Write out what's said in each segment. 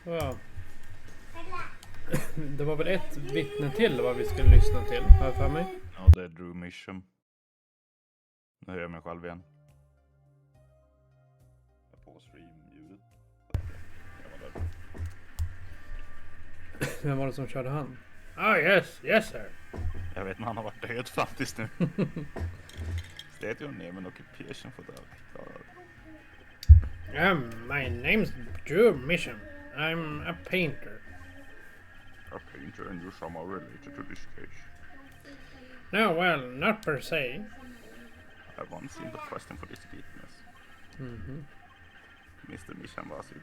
Ja. Det var väl ett vittne till vad vi skulle lyssna till, har jag för mig. Ja, det är Drew Mission. Nu hör jag mig själv igen. Jag på streamljudet. Jag var där. Vem var det som körde han? Ah yes, yes sir. Jag vet inte, han har varit död faktiskt nu. State your name and occupation for that. My name's Drew Mission. I'm a painter. A painter and you're somehow related to this case. No, well, not per se. I once seen the question for this witness. Mr. Mission was it?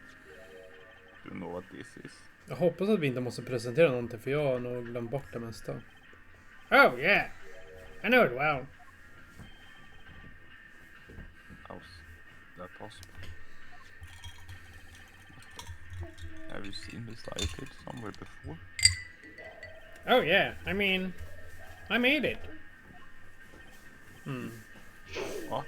Do you know what this is? Jag hoppas att vi inte måste presentera någonting för jag har nog glömt bort det mesta. Oh yeah, I know it well. How's that possible? Have you seen this icon somewhere before? Oh yeah, I mean, I made it. What?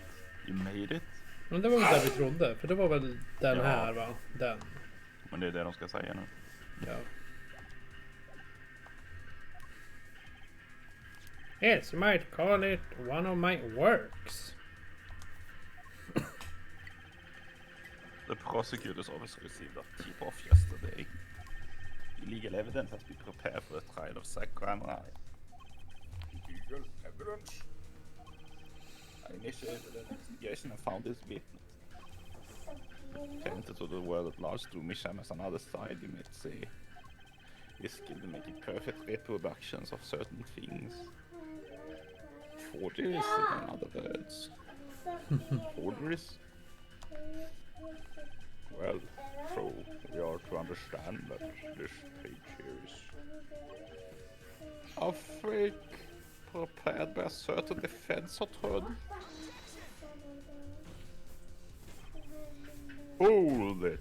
You made it? Men det var väl det vi trodde, för det var väl den Ja. här va? Den. Men det är det de ska säga nu. Ja. Yes, you might call it one of my works. The prosecutor's office received a tip-off yesterday. Illegal evidence has been prepared for the trial of Zach Granai. Illegal evidence? I initiated an investigation and found this witness. Painted to the world at large through Misham as another side, you might say. Is skilled in making perfect reproductions of certain things. Forgeries, in other words. Forgeries? Well, so we are to understand that this page here is a fake prepared by a certain defense attorney. Hold it!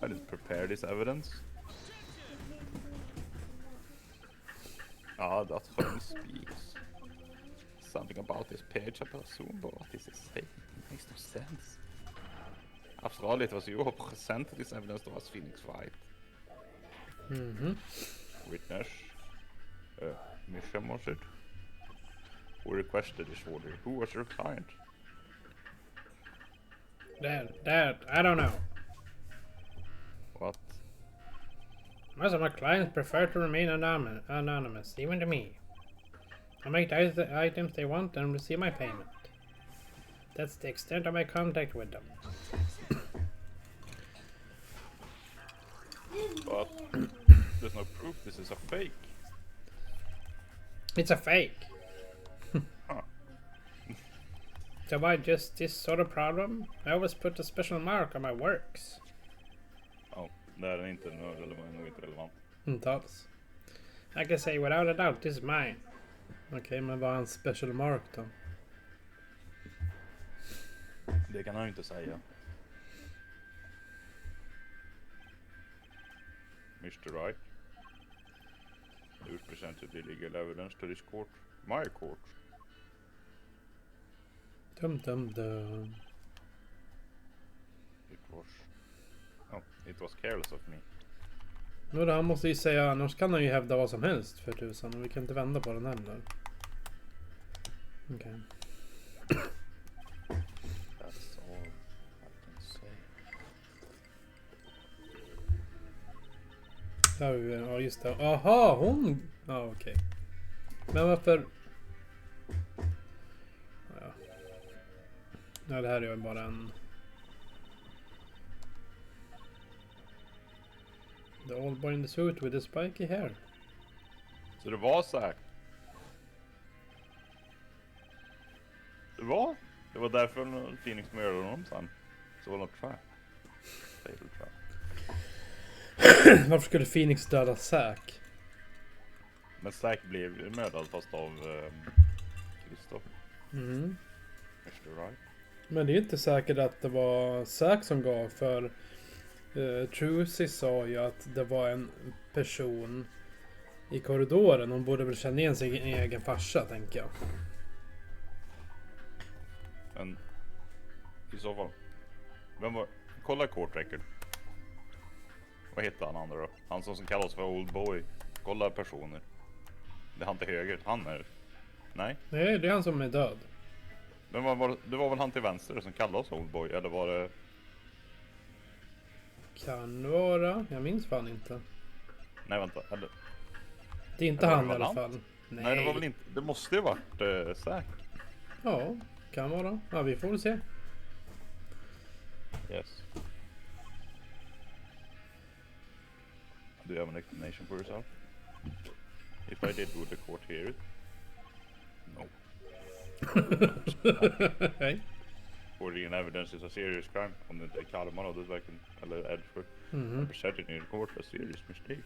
I didn't prepare this evidence. Ah, that attorney speaks. Something about this page, I presume, but what is he saying? It makes no sense. After all, it was you who presented this evidence to us, Phoenix Wright. Witness. Mission was it? Who requested this order? Who was your client? That, I don't know. What? Most of my clients prefer to remain anonymous, even to me. I make the items they want and receive my payment. That's the extent of my contact with them. But there's no proof this is a fake. It's a fake. Huh. So why just this sort of problem? I always put a special mark on my works. Oh, det är inte nog relevant. Inte alls. I can say without a doubt this is mine. Okej, men vad är en special mark då? Det kan han ju inte säga. Mr. Wright, you presented illegal evidence to this court, my court. Dum dum dum. It was careless of me. Nu då, han måste ju säga, annars kan han ju hävda vad som helst för tusan. Och vi kan inte vända på den heller. Okej. That's all I can say. Ja, just det. Aha, hon... Ja, okej. Men varför... Ja. Ja, det här är ju bara en... The old boy in the suit with the spiky hair. Så det var sagt. Det var därför Phoenix mördade honom sen. Så var det något trap. Fatal trap. Varför skulle Phoenix döda Zack? Men Zack blev mördad fast av Christopher. Mm. Mr. Wright. Men det är inte säkert att det var Zack som gav, för Trucy sa ju att det var en person i korridoren. Hon borde väl känna igen sin egen farsa, tänker jag. Men i så fall. Vem var... Kolla court record. Vad heter han andra då? Han som kallas för Old Boy. Kolla personer. Det är han till höger. Han är... Nej. Nej, det är han som är död. Men det var väl han till vänster som kallas Old Boy? Eller var det... Kan vara. Jag minns fan inte. Nej vänta. Eller... Det är inte Eller han i var det alla han? fall. Nej det var väl inte... Det måste ju varit Zack. Ja, kan vara. Ja, vi får väl se. Yes. Do you have an explanation for yourself? If I did, would the court hear it? No. Nej. Ordering evidence is a serious crime. Om det inte är Kalmar och dödsverken eller Edford. Mhm. Presented in court a serious mistake.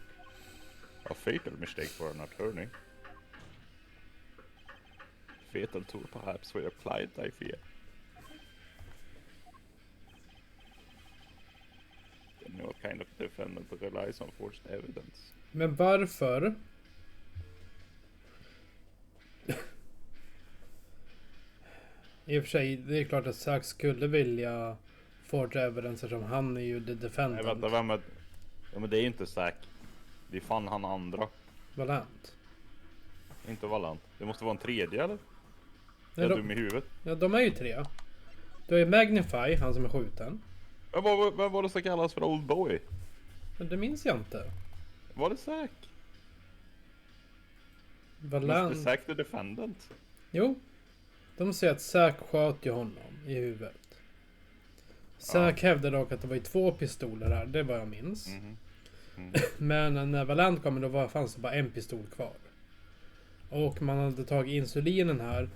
A fatal mistake for an attorney. Fatal to perhaps for your client, I fear. Then what kind of defendant relies on forced evidence? Men varför? I och för sig, det är klart att Zack skulle vilja forge evidence som han är ju the Nej defendant. vänta, vem är... Ja men det är inte Zack. Det är fan han andra. Valant. Inte Valant. Det måste vara en tredje eller? Nej, Är de, dum i huvudet? ja, de är ju 3. Du har ju Magnify, han som är skjuten. Men vad var det som kallas för Old Boy? Men det minns jag inte. Var det Zack? Valant. Måste Zack the defendant? Jo. De säger att Zack sköt ju honom i huvudet. Zack hävdade dock att det var ju 2 pistoler här, det är vad jag minns. Mhm. Men när Valant kom då fanns det bara en pistol kvar. Och man hade tagit insulinen här,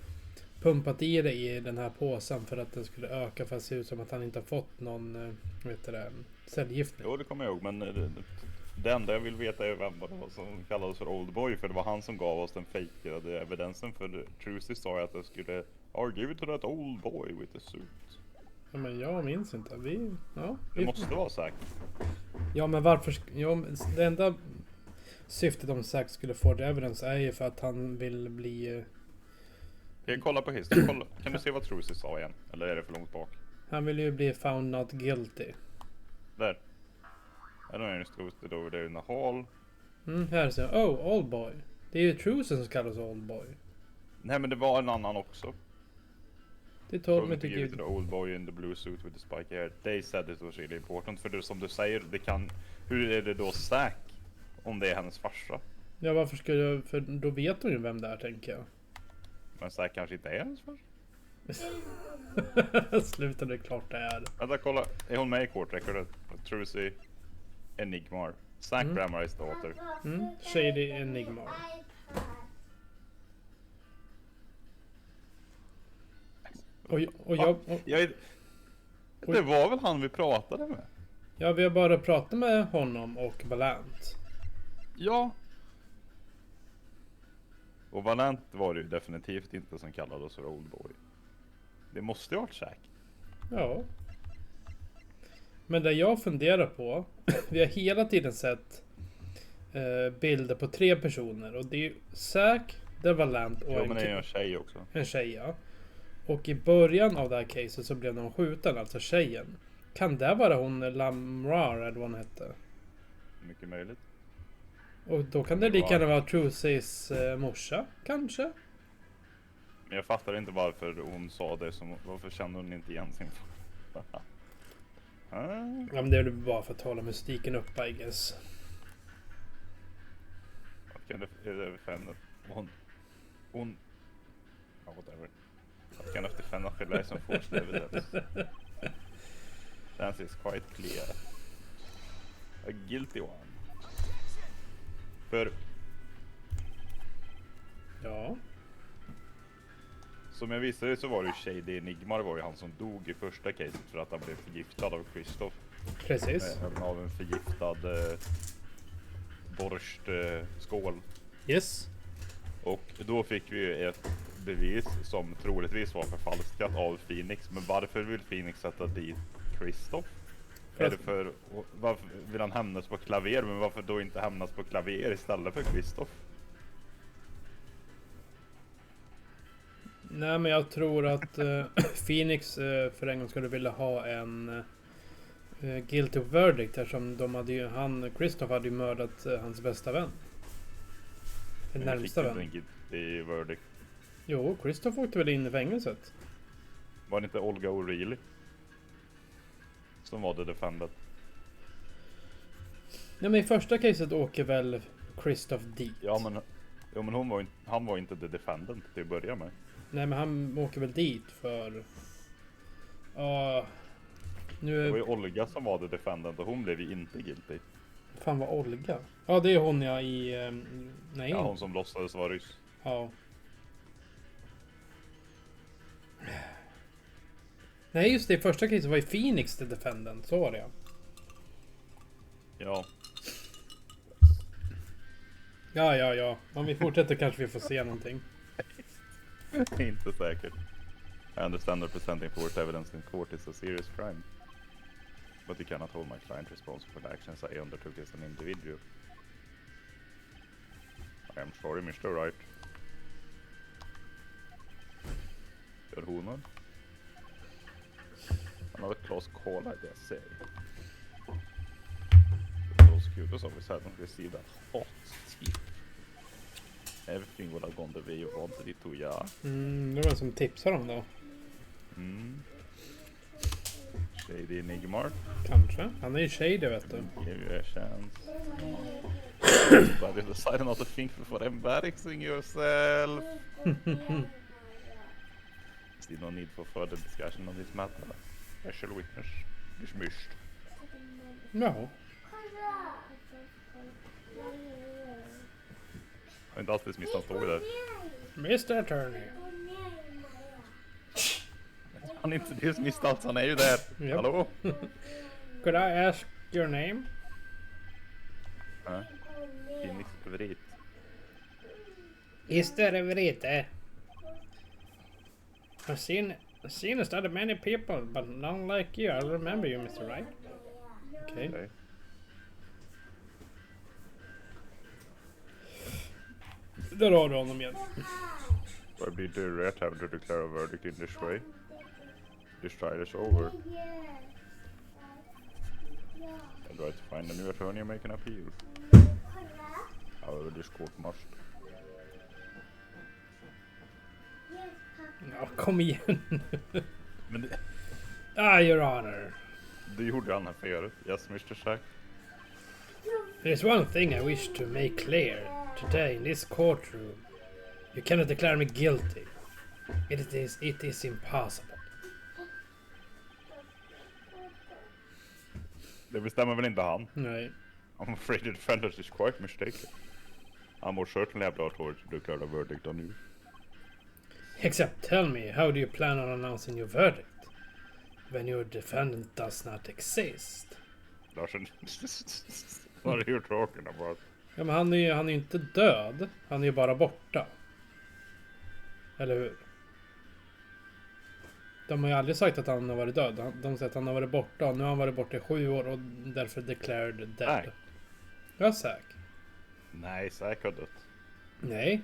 pumpat i det i den här påsen för att den skulle öka för att se ut som att han inte har fått någon cellgiftning. Jo det kommer jag ihåg men det enda jag vill veta är vem det var som kallades för Old Boy, för det var han som gav oss den fejkade evidensen, för Trucy sa att det skulle give it to that old boy with the suit. Ja, men jag minns inte. Det måste vara Zack. Ja men varför? Ja, men det enda syftet om Zack skulle få det evidence är ju för att han vill bli... Jag kollar på history. Kan du se vad Trucy sa igen? Eller är det för långt bak? Han vill ju bli found not guilty. Där. I don't understand over there in the hall. Här ser jag. Oh, old boy. Det är ju Trusen som kallas old boy. Nej men det var en annan också. Det told me Going to to give give... to the old boy in the blue suit with the spiky hair. They said it was really important. För det som du säger, det kan... Hur är det då Zack? Om det är hennes farsa. Ja varför skulle jag... För då vet hon ju vem det är tänker jag. Men Zack kanske inte är hennes farsa. Sluta, det är klart det är. Vänta, kolla. Är hon med i court recordet? Trucy Enigmar. Zack Brammarys daughter. Shady Enigma. Och Det var väl han vi pratade med? ja, vi har bara pratat med honom och Valant. Ja. Och Valant var det ju definitivt inte som kallades för Old Boy. Det måste ju ha varit Zack. Ja. Men det jag funderar på, vi har hela tiden sett bilder på 3 personer. Och det är ju Zack, det är Valant och Ja men det är ju en tjej också. en tjej. Ja. Och i början av det här caset så blev någon skjuten, alltså tjejen. Kan det vara hon Lamrar eller vad hon hette? Mycket möjligt. Och då kan det lika gärna vara Trucys morsa, kanske? Men jag fattar inte varför hon sa det som... Varför kände hon inte igen sin farsa? Ja men det är väl bara för att hålla mystiken uppe I guess. Vad kan det är för henne? Hon... Ja, whatever. What kind of defendant relies on forced evidence? That is quite clear. A guilty one. För... Ja. Som jag visade så var det ju Shady Enigma, var ju han som dog i första caset för att han blev förgiftad av Kristoff. Precis. Även av en förgiftad borstskål. Yes. Och då fick vi ett bevis som troligtvis var förfalskat av Phoenix. Men varför vill Phoenix sätta dit Kristoff? Är det för... Varför vill han hämnas på klaver? Men varför då inte hämnas på klaver istället för Kristoff? Nej men jag tror att Phoenix för en gång skulle vilja ha en guilty verdict eftersom Christoph hade ju mördat hans bästa vän. Den Men jag närmsta fick inte vän. en guilty verdict. Jo, Christoph åkte väl in i fängelset. Var det inte Olga O'Reilly som var det defendant? Nej, men i första caset åker väl Christoph dit. Ja men han var inte the defendant till att börja med. Nej, men han åker väl dit för... Ja... Det var ju nu... Olga som var the defendant och hon blev ju inte guilty. Fan var Olga? Ja, det är hon nej. Ja, hon som låtsades vara ryss. Ja. Nej, just det. I första caset var ju Phoenix the defendant. Så var det, ja. Ja. Ja. Om vi fortsätter kanske vi får se någonting. Inte säkert. I understand that presenting forced evidence in court is a serious crime. But you cannot hold my client responsible for the actions I undertook as an individual. I am sorry, Mr. Wright. Gör honom. Han har ett close call, I dare say. The prosecutor's office hadn't received a hot tip. Everything would have gone the way you wanted it to, ja. Det var som tipsar om då. Shady Enigmar. Kanske. Han är ju shady, vet du. Give you a chance. But you decided not to think before embarrassing yourself. Still no need for further discussion on this matter. Special witness dismissed. Ja. Jag har inte alls dismissed, han stod där. Mr. Attorney. Han är inte dismissed alls, han är ju där. Yep. Hallå? Could I ask your name? Phoenix Everett. Is there Everite? I've seen studied many people, but none like you. I remember you, Mr. Wright. Okay. Okay. Där har du honom igen. Why be direct having to declare a verdict in this way? This trial is over. I'd like to find a new attorney and make an appeal. However, this court must. Ja, kom igen. Men det, Your Honor. det gjorde han här förut. Yes, Mr. Sack. There's one thing I wish to make clear today in this courtroom. You cannot declare me guilty. It is impossible. Det bestämmer väl inte han? Nej. I'm afraid the defendant is quite mistaken. I most certainly have the authority to declare a verdict on you. Except tell me, how do you plan on announcing your verdict? When your defendant does not exist. Larsen, what are you talking about? Ja, men han är ju inte död. Han är ju bara borta. Eller hur? De har ju aldrig sagt att han har varit död. De säger att han har varit borta. Och nu har han varit borta i 7 år och därför declared dead. Nej. Ja, Zack. Nej, Zack har dött. Nej.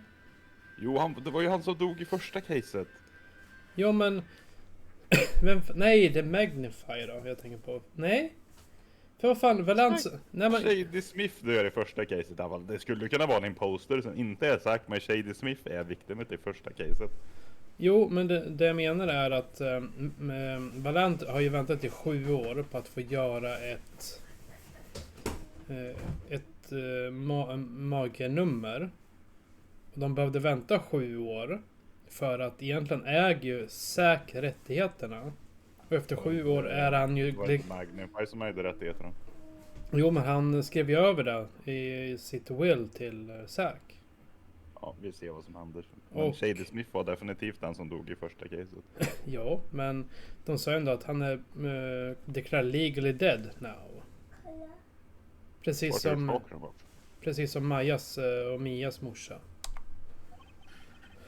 Jo, det var ju han som dog i första caset. Jo, men... nej, det är Magnify då jag tänker på. Nej. För vad fan, Valance... Nej, men... Shady Smith dör i första caset i alla fall. Det skulle kunna vara en imposter som inte är Zack, men Shady Smith är victimet i första caset. Jo, men det jag menar är att Valant har ju väntat i 7 år på att få göra ett magernummer. Och de behövde vänta 7 år för att egentligen äger ju Zack rättigheterna. Och efter 7 år är han ju... Det var inte Magnify som ägde rättigheterna. Jo, men han skrev ju över det i sitt will till Zack. Ja, vi ser vad som händer. Men Och- Shady Smith var definitivt den som dog i första caset. Ja, men de sa ändå att han är declared legally dead now. Precis What are you som, talking about? precis som Majas och Mias morsa.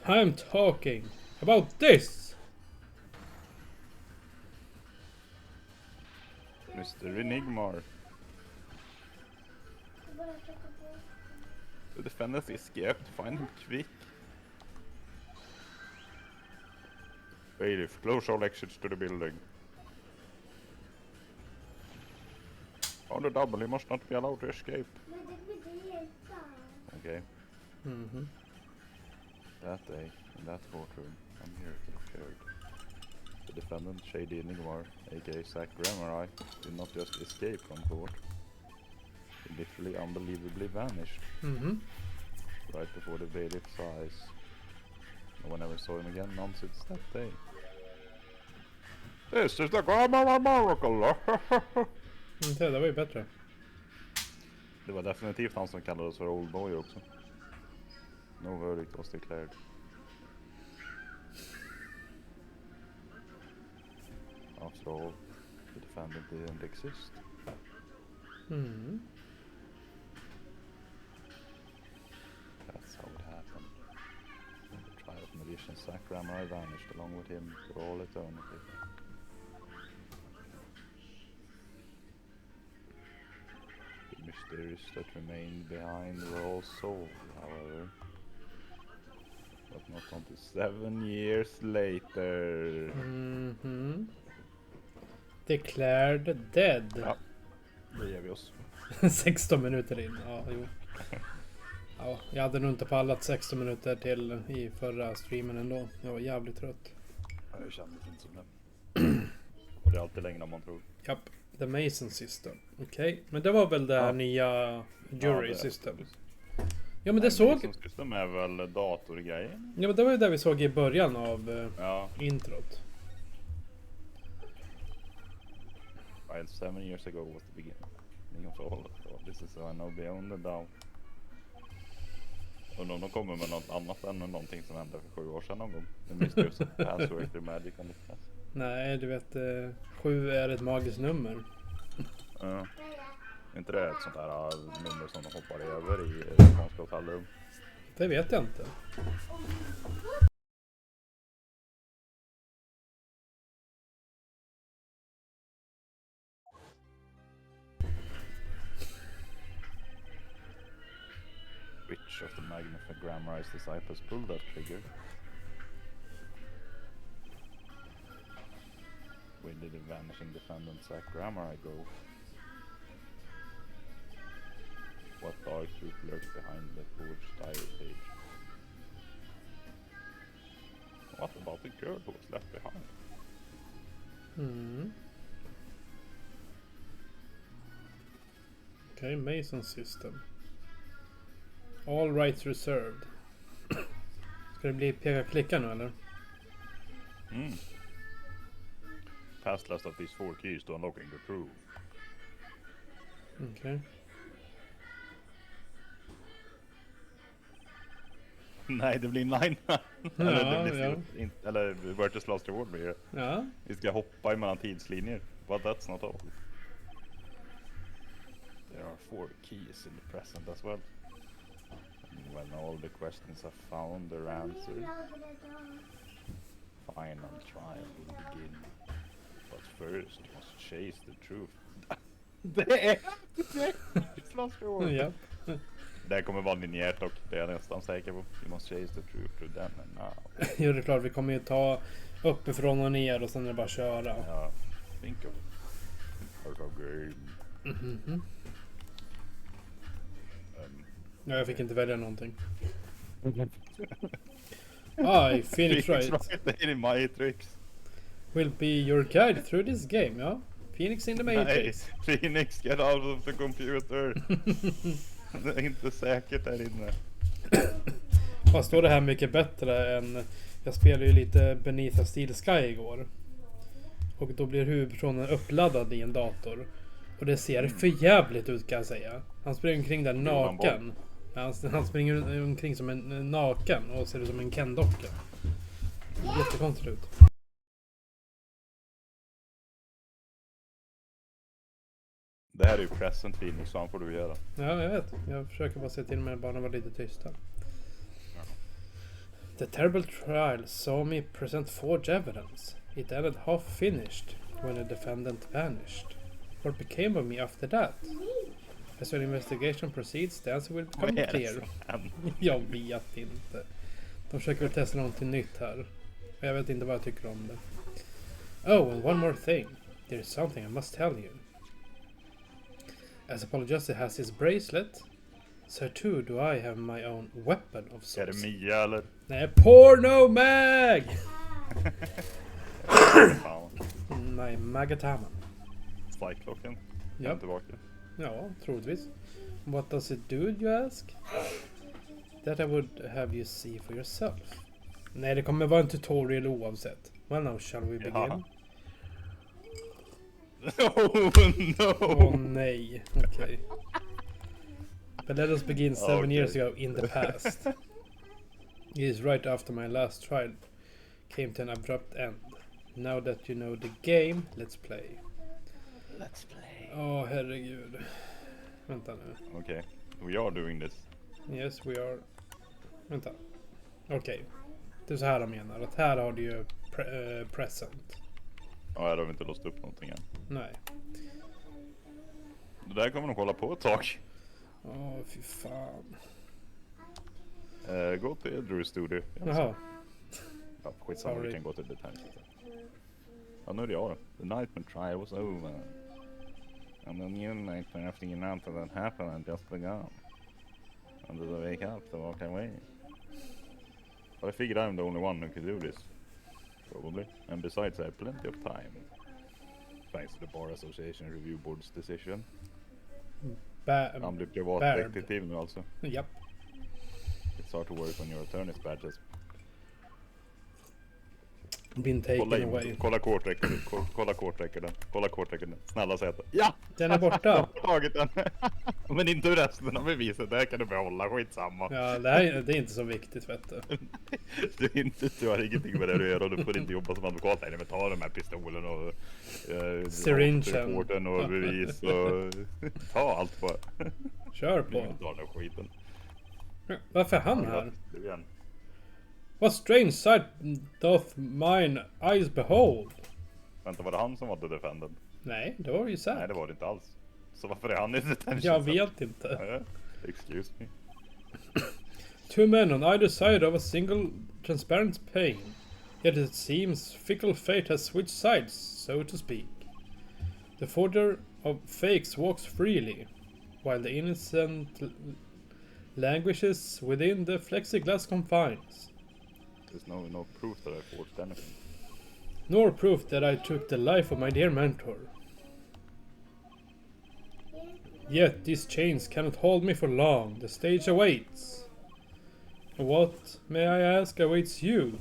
I'm talking about this! Mr. Enigmar. The defendant escaped. Find him quick. Bailiff, close all exits to the building. On the double, you must not be allowed to escape. Okay. Mhm. That day, in that courtroom, a miracle occurred. The defendant, Shady Nigmar, aka Zack Gramarai, did not just escape from court. He literally unbelievably vanished Mhm. right before the bailiff's eyes. No one ever saw him again since that day. This is the Gramarai miracle! Det var ju bättre. Det var definitivt han som kallades för Old Boy också. No verdict was declared. After all, the defendant didn't exist. Mm. That's how it happened. The trial magician Zack Gramarai vanished along with him for all eternity. The mysteries that remained behind were all solved, however. But not until 7 years later. Mhm. Declared dead. Ja, det ger vi oss. 16 minuter in. Ja, jo. Ja, jag hade nog inte pallat 16 minuter till i förra streamen ändå. Jag var jävligt trött. Ja, det kändes inte som det. Och det är alltid längre än man tror. Japp. The Mason System. Okej. Men det var väl det här nya Jury det- System. Ja men det såg... System är väl datorgrejer? Ja men det var ju det vi såg i början av Ja. introt. While 7 years ago was the beginning of all. So this is I know beyond the doubt. Och om de kommer med något annat än någonting som hände för 7 år sedan någon gång. The Mysteries of Password to Magic on the Class. Nej, du vet 7 är ett magiskt nummer. Ja. Är inte det ett sånt här nummer som de hoppar över i japanska hotellrum? Det vet jag inte. Which of the Magnified Gramarais disciples pulled that trigger? Where did the vanishing defendant Zack Gramarai go? What dark truth lurks behind the forged diary page? What about the girl who was left behind? Mm. Okej, Mason System. All rights reserved. Ska det bli peka-klicka nu eller? Pass last of these 4 keys to unlocking the proof. Okej. Nej, det blir 9. Eller Virtus Last Reward blir det. Ja. Vi ska hoppa emellan tidslinjer. But that's not all. There are 4 keys in the present as well. And when all the questions have found their answers, final trial will begin. But first you must chase the truth. Det är Virtus Last Reward. Ja. Det kommer vara linjärt och det är jag nästan säker på. You must chase the truth to them and now. Jo, det är klart. Vi kommer ju ta uppifrån och ner och sen är det bara köra. Ja, think of part of game. Mhm. Ja, jag fick inte välja någonting. Aj, Phoenix Wright in Matrix. will be your guide through this game. Ja, Phoenix in the Matrix. Nej, Phoenix, get out of the computer. Det är inte säkert där inne. Fast då är det här mycket bättre än... Jag spelade ju lite Beneath a Steel Sky igår. Och då blir huvudpersonen uppladdad i en dator. Och det ser för jävligt ut kan jag säga. Han springer omkring där naken. Han springer omkring som en naken och ser ut som en Ken-docka. Jättekonstigt ut. Det här är ju present Phoenix, så han får du göra. Ja, jag vet. Jag försöker bara se till mig att barnen var lite tysta. The terrible trial saw me present forged evidence. It ended half finished when the defendant vanished. What became of me after that? As an investigation proceeds, the answer will become clear. Jag vet inte. De försöker väl testa någonting nytt här. Jag vet inte vad jag tycker om det. Oh, and one more thing. There is something I must tell you. As Apologist has his bracelet, so too do I have my own weapon of Är det sorts. Mia eller? Nej, Porno Mag! Fan. Nej, Magatama. Spike-klockan. Ja. Kom tillbaka. Ja, troligtvis. What does it do, you ask? That I would have you see for yourself. Nej, det kommer vara en tutorial oavsett. Well, now shall we begin? Jaha. Oh Åh no! nej, okej. But let us begin 7 Okay. years ago in the past. It is right after my last trial came to an abrupt end. Now that you know the game, let's play. Let's play. Åh herregud. Vänta nu. Okay, we are doing this. Yes, we are... Vänta. Okej. Det är så här de menar. Att här har du ju present. Ja, här har vi inte låst upp någonting än. Nej. Det där kommer de kolla på ett tag. Åh, fy fan. Gå till Drew Studio. Jaha. Ja, skitsamma, Sorry. vi kan gå till detalj. Ja, nu är det jag då. The nightmare trial was over. And the new nightmare after you know that happened had just begun. And to wake up to walk away. But I figured I'm the only one who could do this. Probably. And besides I have plenty of time. Thanks to the Bar Association Review Board's decision. Han blir privatdetektiv nu alltså. Japp. It's hard to work on your attorney's badges. Been taken away. Kolla korträckorden. Kolla korträckorden. Kolla korträckorden. Snälla säg att... Ja! Den är borta. Jag har tagit den. Men inte resten av beviset. Det här kan du behålla. Skitsamma. Ja, det är inte så viktigt, vet du. Du har ingenting med det att göra och du får inte jobba som advokat. Nej, men ta de här pistolen och... Syringen. Och bevis och... Ta allt bara. Kör på. Ta den skiten. Varför är han här? Du igen. What strange sight doth mine eyes behold? Vänta, var det han som var the defendant? Nej, det var ju Nej, sant. det var det inte alls. Så varför är han i detention? Jag vet inte. Excuse me. Two men on either side of a single transparent pane. Yet it seems fickle fate has switched sides, so to speak. The forger of fakes walks freely, while the innocent languishes within the plexiglass confines. There's no proof that I forged anything. Nor proof that I took the life of my dear mentor. Yet these chains cannot hold me for long. The stage awaits. What, may I ask, awaits you?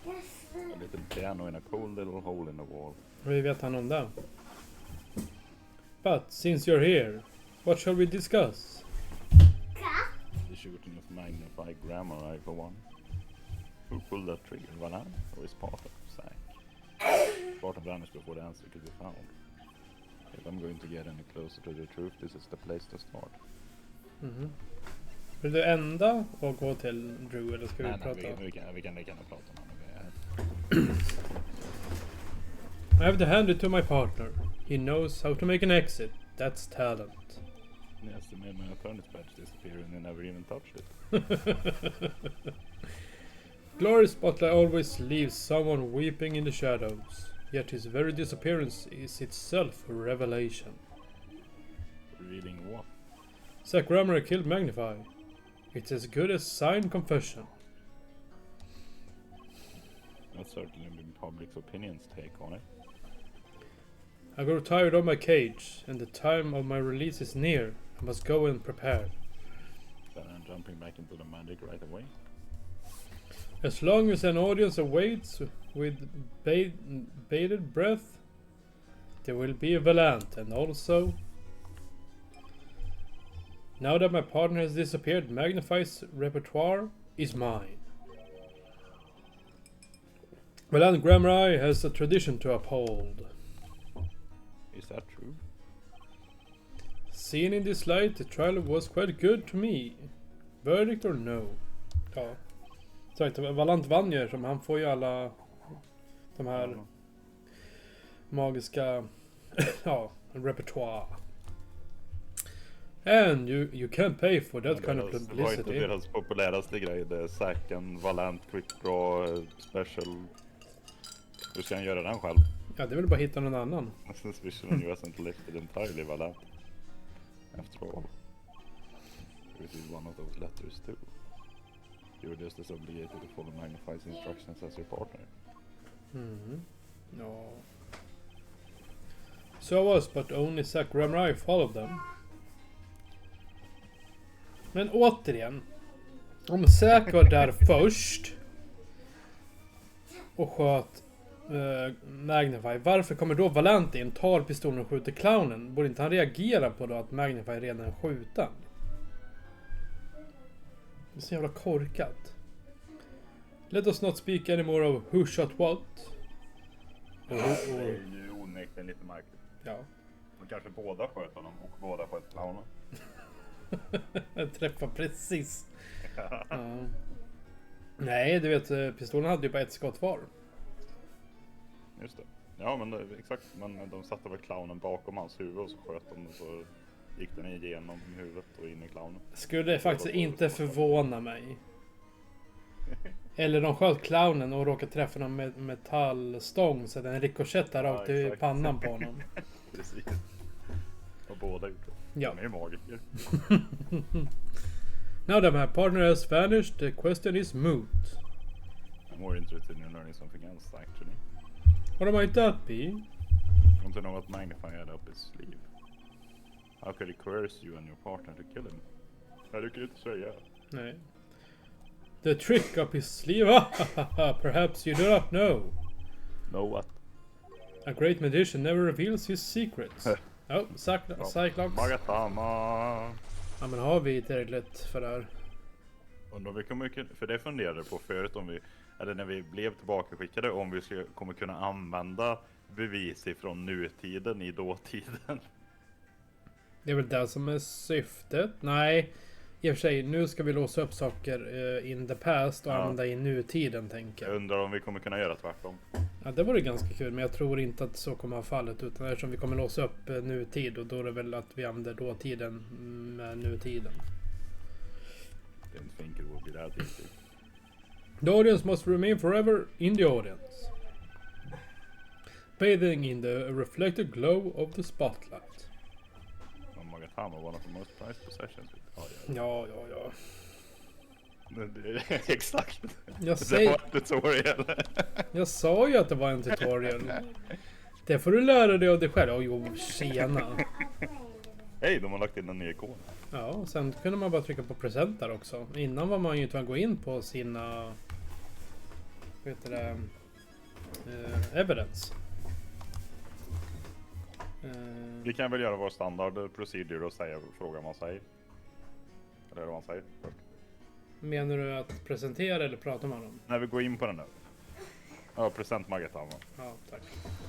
A little piano in a cold little hole in the wall. Hur vet han om det? But since you're here, what shall we discuss? The shooting of magnified grammar eye for one. Who pulled that trigger? Valan or is Sparta? Sack. Sparta vanished before the answer could be found. If I'm going to get any closer to the truth, this is the place to start. Mhm. Vill du ända och gå till Drew eller ska vi Nej, prata? vi kan prata om honom. I have to hand it to my partner. He knows how to make an exit. That's talent. Yes, they made my attorney's badge disappear and they never even touched it. Glory Spotlight always leaves someone weeping in the shadows. Yet his very disappearance is itself a revelation. Reading what? Zack Rammer killed Magnify. It's as good as signed confession. That's certainly been public's opinion's take on it. I grow tired of my cage, and the time of my release is near. I must go and prepare. Then I'm jumping back into the magic right away. As long as an audience awaits with bated breath, there will be a Valant, and also... Now that my partner has disappeared, Magnify's repertoire is mine. Valant Grammar has a tradition to uphold. Is that true? Seen in this light, the trial was quite good to me. Verdict or no? Ja. Sagt, Valant vann ju som han får ju alla de här magiska ja, repertoire. And you can't pay for that kind of Vad är inte publicity. deras populäraste grej? Det är Sack and Valant Quick Draw Special. Hur ska han göra den själv? Ja, det är väl bara att hitta någon annan. Suspicion you hasn't lifted entirely, Valant. After all, you received one of those letters too. You were just as obligated to follow Magnify's instructions as your partner. Ja. So I was, but only Zack Ramrai followed them. Men återigen. Om Zack var där först och sköt Magnify, varför kommer då Valant in, tar pistolen och skjuter clownen? Borde inte han reagera på då att Magnify redan är skjuten? Det är så jävla korkat. Let us not speak anymore of who shot what. Det är ju onekligen lite märkligt. Ja. Man kanske båda sköt honom och båda sköt clownen. Jag träffar precis. Ja. Nej, du vet, pistolen hade ju bara ett skott var. Just det. Ja, men exakt. Men de satte väl clownen bakom hans huvud och så sköt de och så gick den igenom huvudet och in i clownen. Skulle faktiskt inte förvåna mig. Eller de sköt clownen och råkade träffa någon med metallstång så den rikoschettar rakt i pannan på honom. Precis. Och båda gjort det. Ja. De är ju magiker. Now that my partner has vanished, the question is moot. I'm more interested in learning something else, actually. What might that be? I want to know what Magnify had up his sleeve. How could he coerce you and your partner to kill him? Du kan inte säga. Nej. The trick up his sleeve? Perhaps you do not know. Know what? A great magician never reveals his secrets. Oh, Cyclops. Magatama. Ja, men har vi tillräckligt för det här? Undrar om vi kommer, för det funderade på förut om vi, eller när vi blev tillbakaskickade, om vi kommer kunna använda bevis ifrån nutiden i dåtiden. Det är väl det som är syftet? Nej, i och för sig, nu ska vi låsa upp saker in the past och använda i nutiden, tänker Jag jag. undrar om vi kommer kunna göra tvärtom. Ja, det vore ganska kul, men jag tror inte att så kommer att vara fallet, utan eftersom vi kommer låsa upp nutid, och då är det väl att vi använder dåtiden med nutiden. Didn't think it would be that easy. The audience must remain forever in the audience, bathing in the reflected glow of the spotlight. Magatama, one of the most prized possessions. Ja. Exakt. Jag Det säger... var ett tutorial. Jag sa ju att det var en tutorial. Det får du lära dig av dig själv. Jo, tjena. Hej, de har lagt in en ny ikon. Ja, och sen kunde man bara trycka på present där också. Innan var man ju tvungen att gå in på sina... Vad heter det? Evidence. Vi kan väl göra vår standard procedure och fråga vad man säger. Eller vad man säger. Menar du att presentera eller prata med honom? När vi går in på den där. Ja, present Magatama. Ja, tack.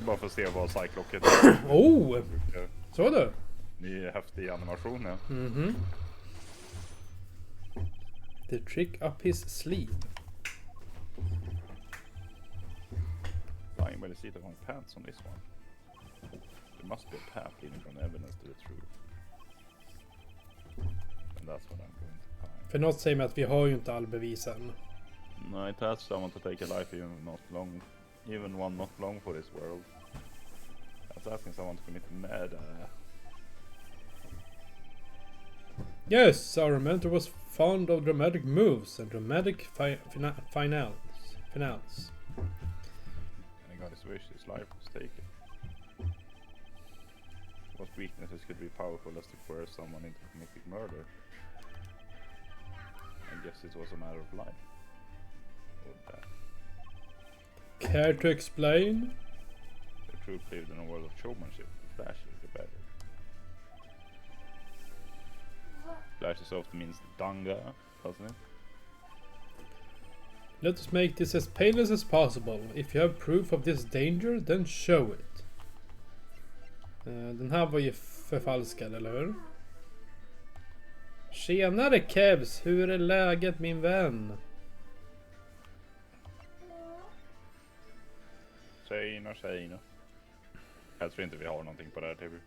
Bara för att se vad Cyclocket Oh! Så du? Ny häftig animation, ja. Mhm. The trick up his sleeve. Flying by the seat of my pants on this one. There must be a path leading from the evidence to the truth. And that's what I'm going to find. För något säger mig att vi har ju inte all bevis än. No, it asks someone to take a life even one not long for this world. That's asking someone to commit murder. Yes, our mentor was fond of dramatic moves and dramatic finales. And he got his wish, his life was taken. What weaknesses could be powerful as to coerce someone into committing murder? I guess it was a matter of life. Or death. Care to explain? The truth lived in a world of showmanship. The flash is the better. Flash is often means danga, doesn't it? Let us make this as painless as possible. If you have proof of this danger, then show it. Den här var ju förfalskad, eller hur? Tjenare Kevs, hur är läget min vän? Tjejna. Jag tror inte vi har någonting på det här TV.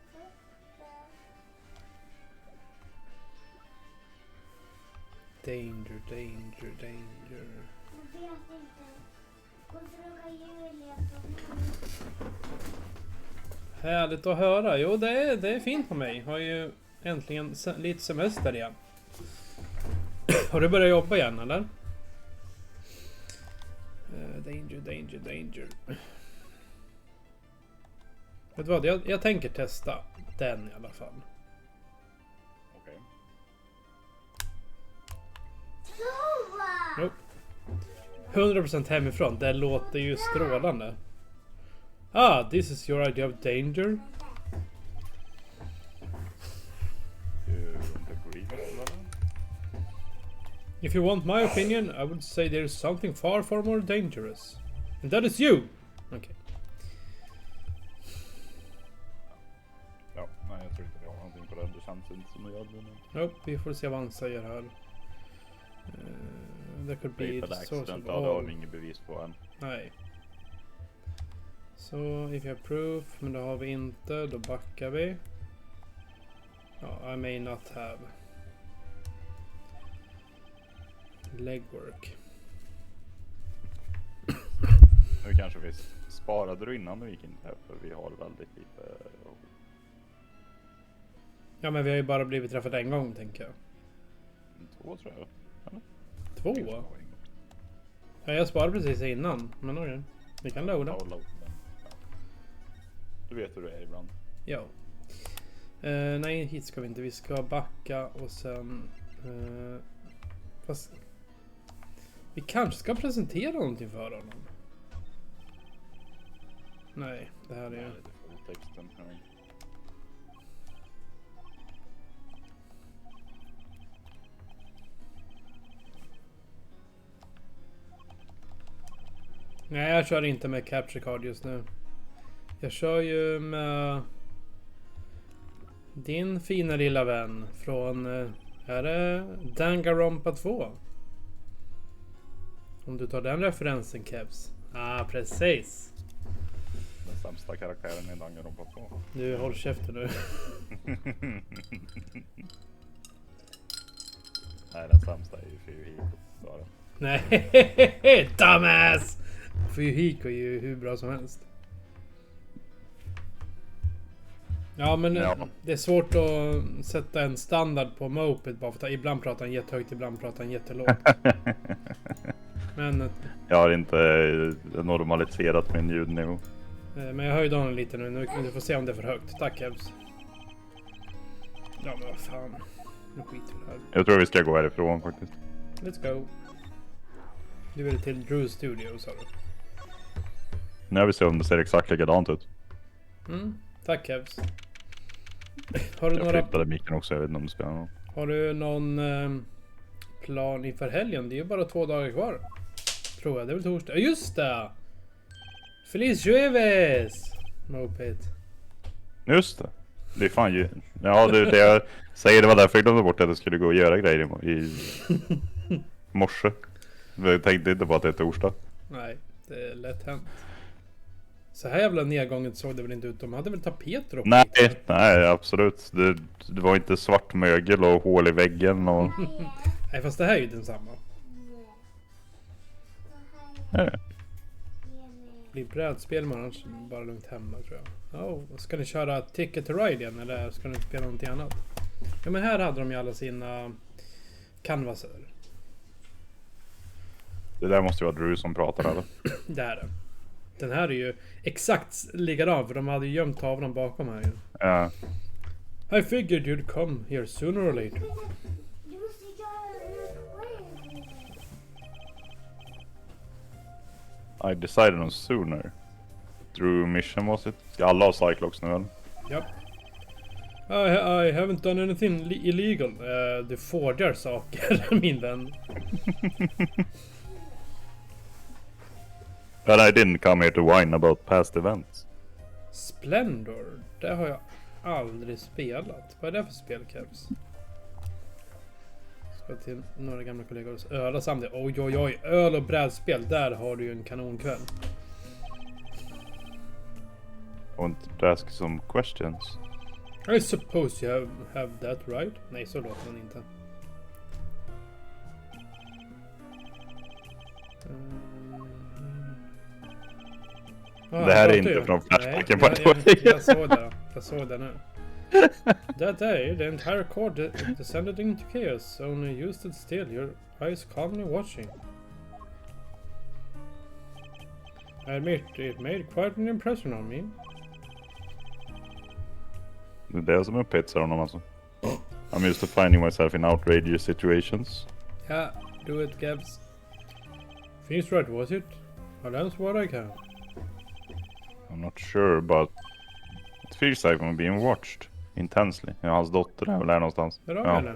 Danger. Jag vet inte. Gå och fråga Julia. Härligt att höra. Jo, det är fint på mig. Har ju äntligen lite semester igen. Har du börjat jobba igen eller? Danger. Vet du vad? Jag tänker testa den i alla fall. Okej. Nope. 100% hemifrån. Det låter ju strålande. Ah, this is your idea of danger. You don't agree with that? If you want my opinion, I would say there is something far more dangerous. And that is you! Okej. Ja, nej jag tror inte vi har någonting på det. Det känns inte som det gör det. Nope, vi får se vad han säger här. That could be Fatal the source accident, of ja det har all. vi inget bevis på än. Nej. Så, if you have proof, men det har vi inte, då backar vi. Ja, I may not have. Legwork. Nu kanske vi sparade du innan du gick in här för vi har väldigt lite. Ja, men vi har ju bara blivit träffade en gång, tänker jag. 2 tror jag. Eller? 2? Ja, jag sparade precis innan, men okej. Vi kan loada. Ja, load. Du vet hur det är ibland. Ja. Nej, hit ska vi inte. Vi ska backa och sen... fast... Vi kanske ska presentera någonting för honom. Nej, det här är ju... Lite fulltexten. Nej, jag kör inte med Capture Card just nu. Jag kör ju med... din fina lilla vän från... är det Danganronpa 2? Om du tar den referensen, Kevs. Ah, precis. Den sämsta karaktären i Danganronpa 2. Du, håll käften nu. Nej, den sämsta är ju Fuyuhiko. Så är det. Nej, dumbass! Fuyuhiko är ju hur bra som helst. Ja, men Ja. det är svårt att sätta en standard på Moped bara för att ibland pratar han jättehögt, ibland pratar han jättelågt. Men Jag har inte normaliserat min ljudnivå. men jag höjde honom lite nu. Du får se om det är för högt. Tack, Kevs. Ja, men vad fan. Nu skiter vi i det här. Jag tror vi ska gå härifrån faktiskt. Let's go. Du vill till Drew Studio, sa du? Nu har vi se om det ser exakt likadant ut. Tack, Kevs. Har du Jag några... flyttade micken också, jag vet inte om det spelar någon. Har du någon plan inför helgen? Det är ju bara 2 dagar kvar. Tror jag, det är väl torsdag. Ja, just det! Feliz Jueves! Moped. Just det. Det är fan ju... Ja, det jag säger det var därför jag glömde bort att jag skulle gå och göra grejer i morse. Jag tänkte inte på att det är torsdag. Nej, det är lätt hänt. Så här jävla nedgånget såg det väl inte ut. De hade väl tapeter och Nej, absolut. Det var inte svart mögel och hål i väggen och... Nej, fast det här är ju densamma. Nej. Det blir brädspel med annars bara lugnt hemma, tror jag. Ska ni köra Ticket to Ride igen eller ska ni spela någonting annat? Ja, men här hade de ju alla sina canvaser. Det där måste ju vara Drew som pratar eller? Det är det. Den här är ju exakt likadan för de hade ju gömt tavlan bakom här ju. Ja. I figured you'd come here sooner or later. I decided on sooner. Drew mission was it? Ska alla ha Cyclops nu eller? Japp. I haven't done anything illegal. Du forgar saker, min vän. But I didn't come here to whine about past events. Splendor, det har jag aldrig spelat. Vad är det för spel, Kevs? Ska till några gamla kollegor och öla samtidigt. Oj, öl och brädspel. Där har du ju en kanonkväll. I want to ask some questions. I suppose you have that right? Nej, så låter den inte. Ah, det här är pratar inte ju. från Nej, Flashbacken på jag såg det. Jag såg det nu. That day, the entire court descended into chaos. Only you stood still, your eyes calmly watching. I admit, it made quite an impression on me. Det är det som upphetsar honom alltså. I'm used to finding myself in outrageous situations. Yeah, do it, Gabs. Feels right, was it? I'll answer what I can. I'm not sure, but it feels like I'm being watched intensely. Ja, hans dotter är väl där någonstans. Där har vi henne.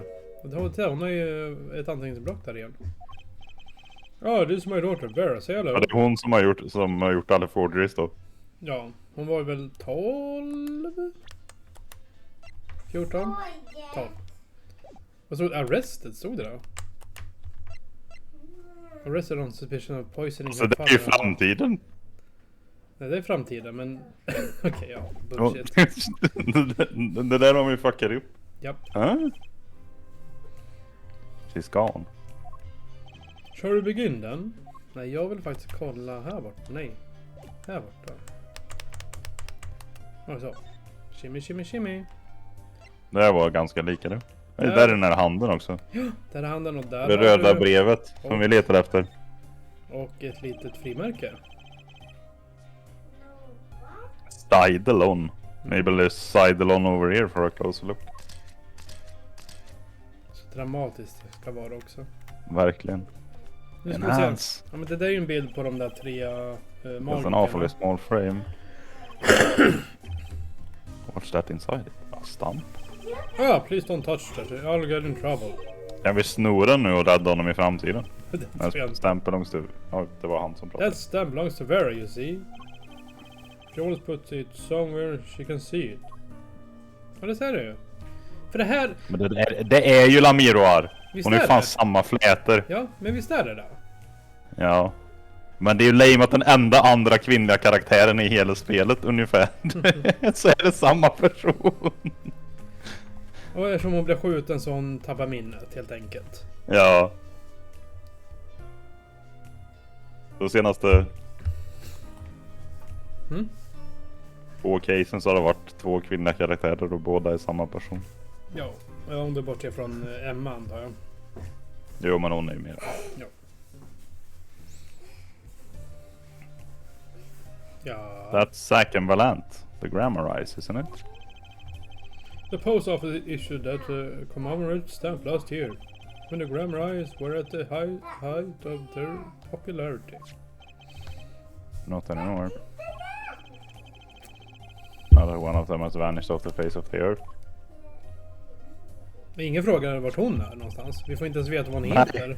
Hon har ju ett anteckningsblock där igen. Oh, this is my daughter, Vera. Say hello. Ja, det är hon som har gjort alla forgeries då. Ja, hon var väl 12? 14? 12. Vad stod arrested? Stod det då? Arrested on suspicion of poisoning. Så det är ju framtiden. Nej, det är framtiden, men... Okej, ja. Bullshit. Det där har vi fuckat upp. Japp. She's gone. Shall we begin then? Nej, jag vill faktiskt kolla här borta. Nej. Här borta. Och så. Shimmy, shimmy, shimmy. Det här var ganska lika nu. Där är den här handen också. Där är handen och där Det har röda du- brevet som vi letar efter. Och ett litet frimärke. Sidalon. Maybe there's Sidalon over here for a closer look. Så dramatiskt det ska vara också. Verkligen. Nu ska vi se. Enhance. Ja, men det där är ju en bild på de där tre That's an awfully small frame. What's that inside? A stamp? Ah, please don't touch that. I'll get in trouble. Kan vi snora den nu och rädda honom i framtiden? Det tror jag inte. Stämpeln långs du. Ja, det var han som pratade. That stamp belongs to Vera, you see. She always puts it somewhere she can see it. Ja, det ser du ju. För det här... Men det är ju Lamiroar. Visst Hon är är fan det? samma flätor. Ja, men visst är det där? Ja. Men det är ju lame att den enda andra kvinnliga karaktären i hela spelet ungefär. Så är det samma person. Och eftersom hon blev skjuten så hon tappar minnet helt enkelt. Ja. De senaste... Mm? 2 casen så har det varit 2 kvinnliga karaktärer och båda är samma person. Ja, om du bortser från Emma antar jag. Jo, men hon är ju mer. Ja. Ja. That's Zack and Valant. The Grammar Eyes, isn't it? The post office issued that commemorative stamp last year, when the Grammar Eyes were at the height of their popularity. Not anymore. Another one of them has vanished off the face of the earth. Ingen frågar vart hon är någonstans. Vi får inte ens veta vad hon Nej. heter.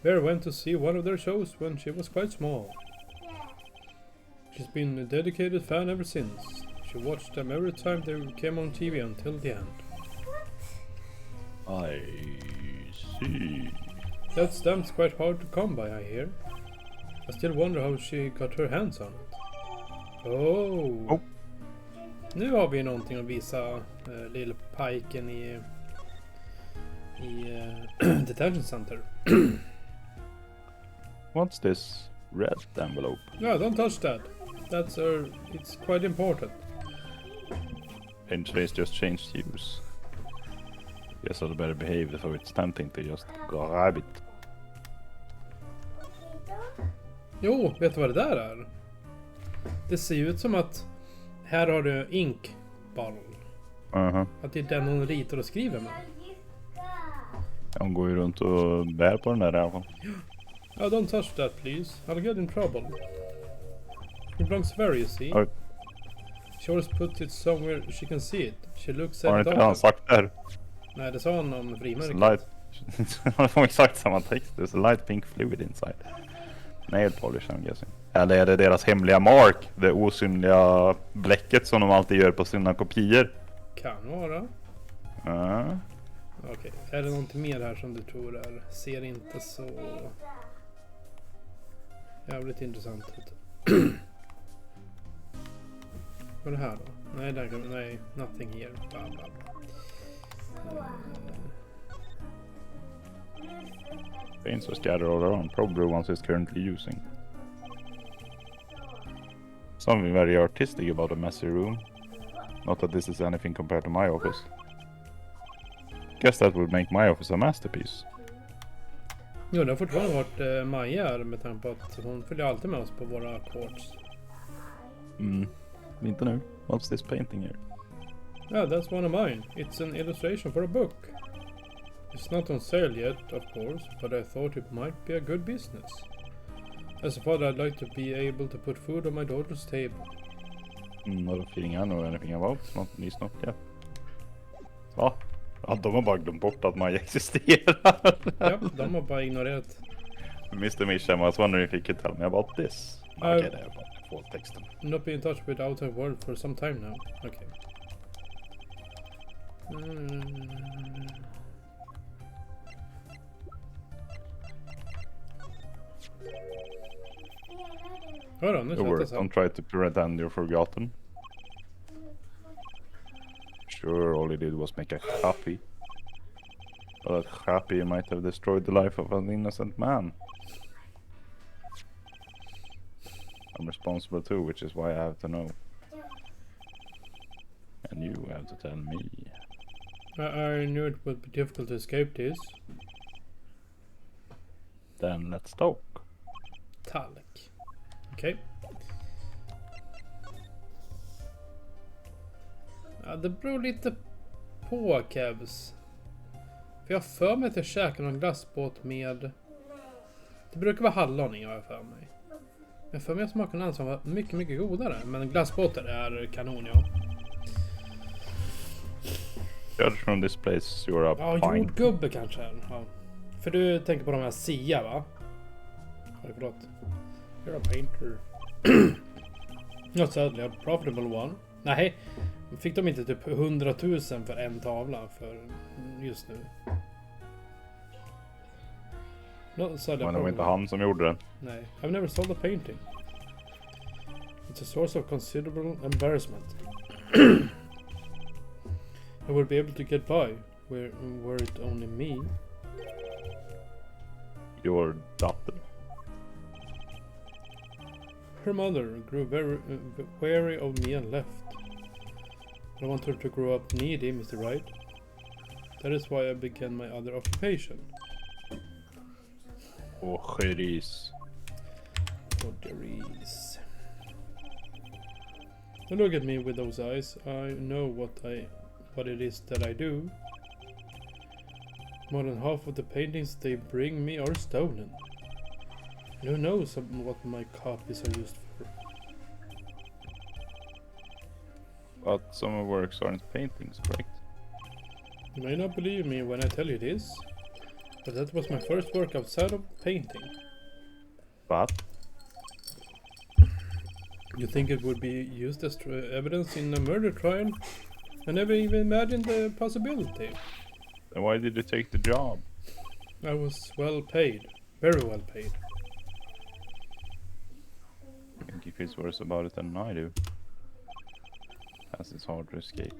Vera went to see one of their shows when she was quite small. She's been a dedicated fan ever since. She watched them every time they came on TV until the end. I see. That stamp's quite hard to come by, I hear. I still wonder how she got her hands on it. Oh. Oh. Nu har vi någonting att visa Lille Piken i Detention Center. What's this red envelope? No, don't touch that. It's quite important. Interface just changed use. Guess I'd better behave so it's tempting to just grab it. Jo, vet du vad det där är? Det ser ju ut som att här har du ink bottle. Att det är den hon ritar och skriver med. Hon går ju runt och bär på den där i alla fall. Oh, don't touch that please. I'll get in trouble. It belongs to Vera, you see. Oj. She always puts it somewhere she can see it. She looks Har at inte it han often. sagt där? Nej, det sa han om It's frimärket. light. Det var exakt samma text. There's a light pink fluid inside. Nail polish I'm guessing. Eller är det deras hemliga mark? Det osynliga bläcket som de alltid gör på sina kopior. Kan vara. Okej, är det någonting mer här som du tror är? Ser inte så jävligt intressant ut. Vad är det här då? Nej, där kan, nej, nothing here. Bla, bla, bla. Paints are scattered all around. Probably ones he's currently using. Something very artistic about a messy room. Not that this is anything compared to my office. Guess that would make my office a masterpiece. Jo, det har fortfarande varit Maja är med tanke på att hon följer alltid med oss på våra quartz. Inte nu. What's this painting here? Yeah, that's one of mine. It's an illustration for a book. It's not on sale yet, of course, but I thought it might be a good business. As a father, I'd like to be able to put food on my daughter's table. Not a feeling I know anything about. Not least not yet. Va? Ja, de har bara glömt bort att Maja existerar. Ja, de har bara ignorerat. Mr. Misham was wondering if he could tell me about this. Okej, det är bara folktexten. Not been in touch with the outside world for some time now. Okay. Vadå, nu Your work, sätter don't try to pretend you're forgotten. Sure, all he did was make a copy. But that copy might have destroyed the life of an innocent man. I'm responsible too, which is why I have to know. And you have to tell me. I knew it would be difficult to escape this. Then let's talk. Talk. Okej. Ja, det beror lite på, Kevs. För jag har för mig att jag käkar någon glassbåt med... Det brukar vara hallon i, har jag för mig. Men för mig att smaken anses vara mycket, mycket godare. Men glassbåtar är kanon, ja. Judge from this place you're a Ja, pine. jordgubbe kanske. Ja. För du tänker på de här Sia, va? Oj, förlåt. You're a painter. Not sadly a profitable one. Nej, fick de inte typ 100 000 för en tavla för just nu? Not sadly a Men det var inte profitable. han som gjorde den. Nej, I've never sold a painting. It's a source of considerable embarrassment. I would be able to get by were it only me. Your daughter. Her mother grew very wary of me and left. I want her to grow up needy, Mr. Wright. That is why I began my other occupation. Och Cherise. Forgeries. Don't look at me with those eyes. I know what it is that I do. More than half of the paintings they bring me are stolen. And who knows what my copies are used for? But some of works aren't paintings, correct? You may not believe me when I tell you this, but that was my first work outside of painting. But You think it would be used as evidence in a murder trial? I never even imagined the possibility. then why did you take the job? I was well paid. Very well paid. I think he feels worse about it than I do. As it's hard to escape.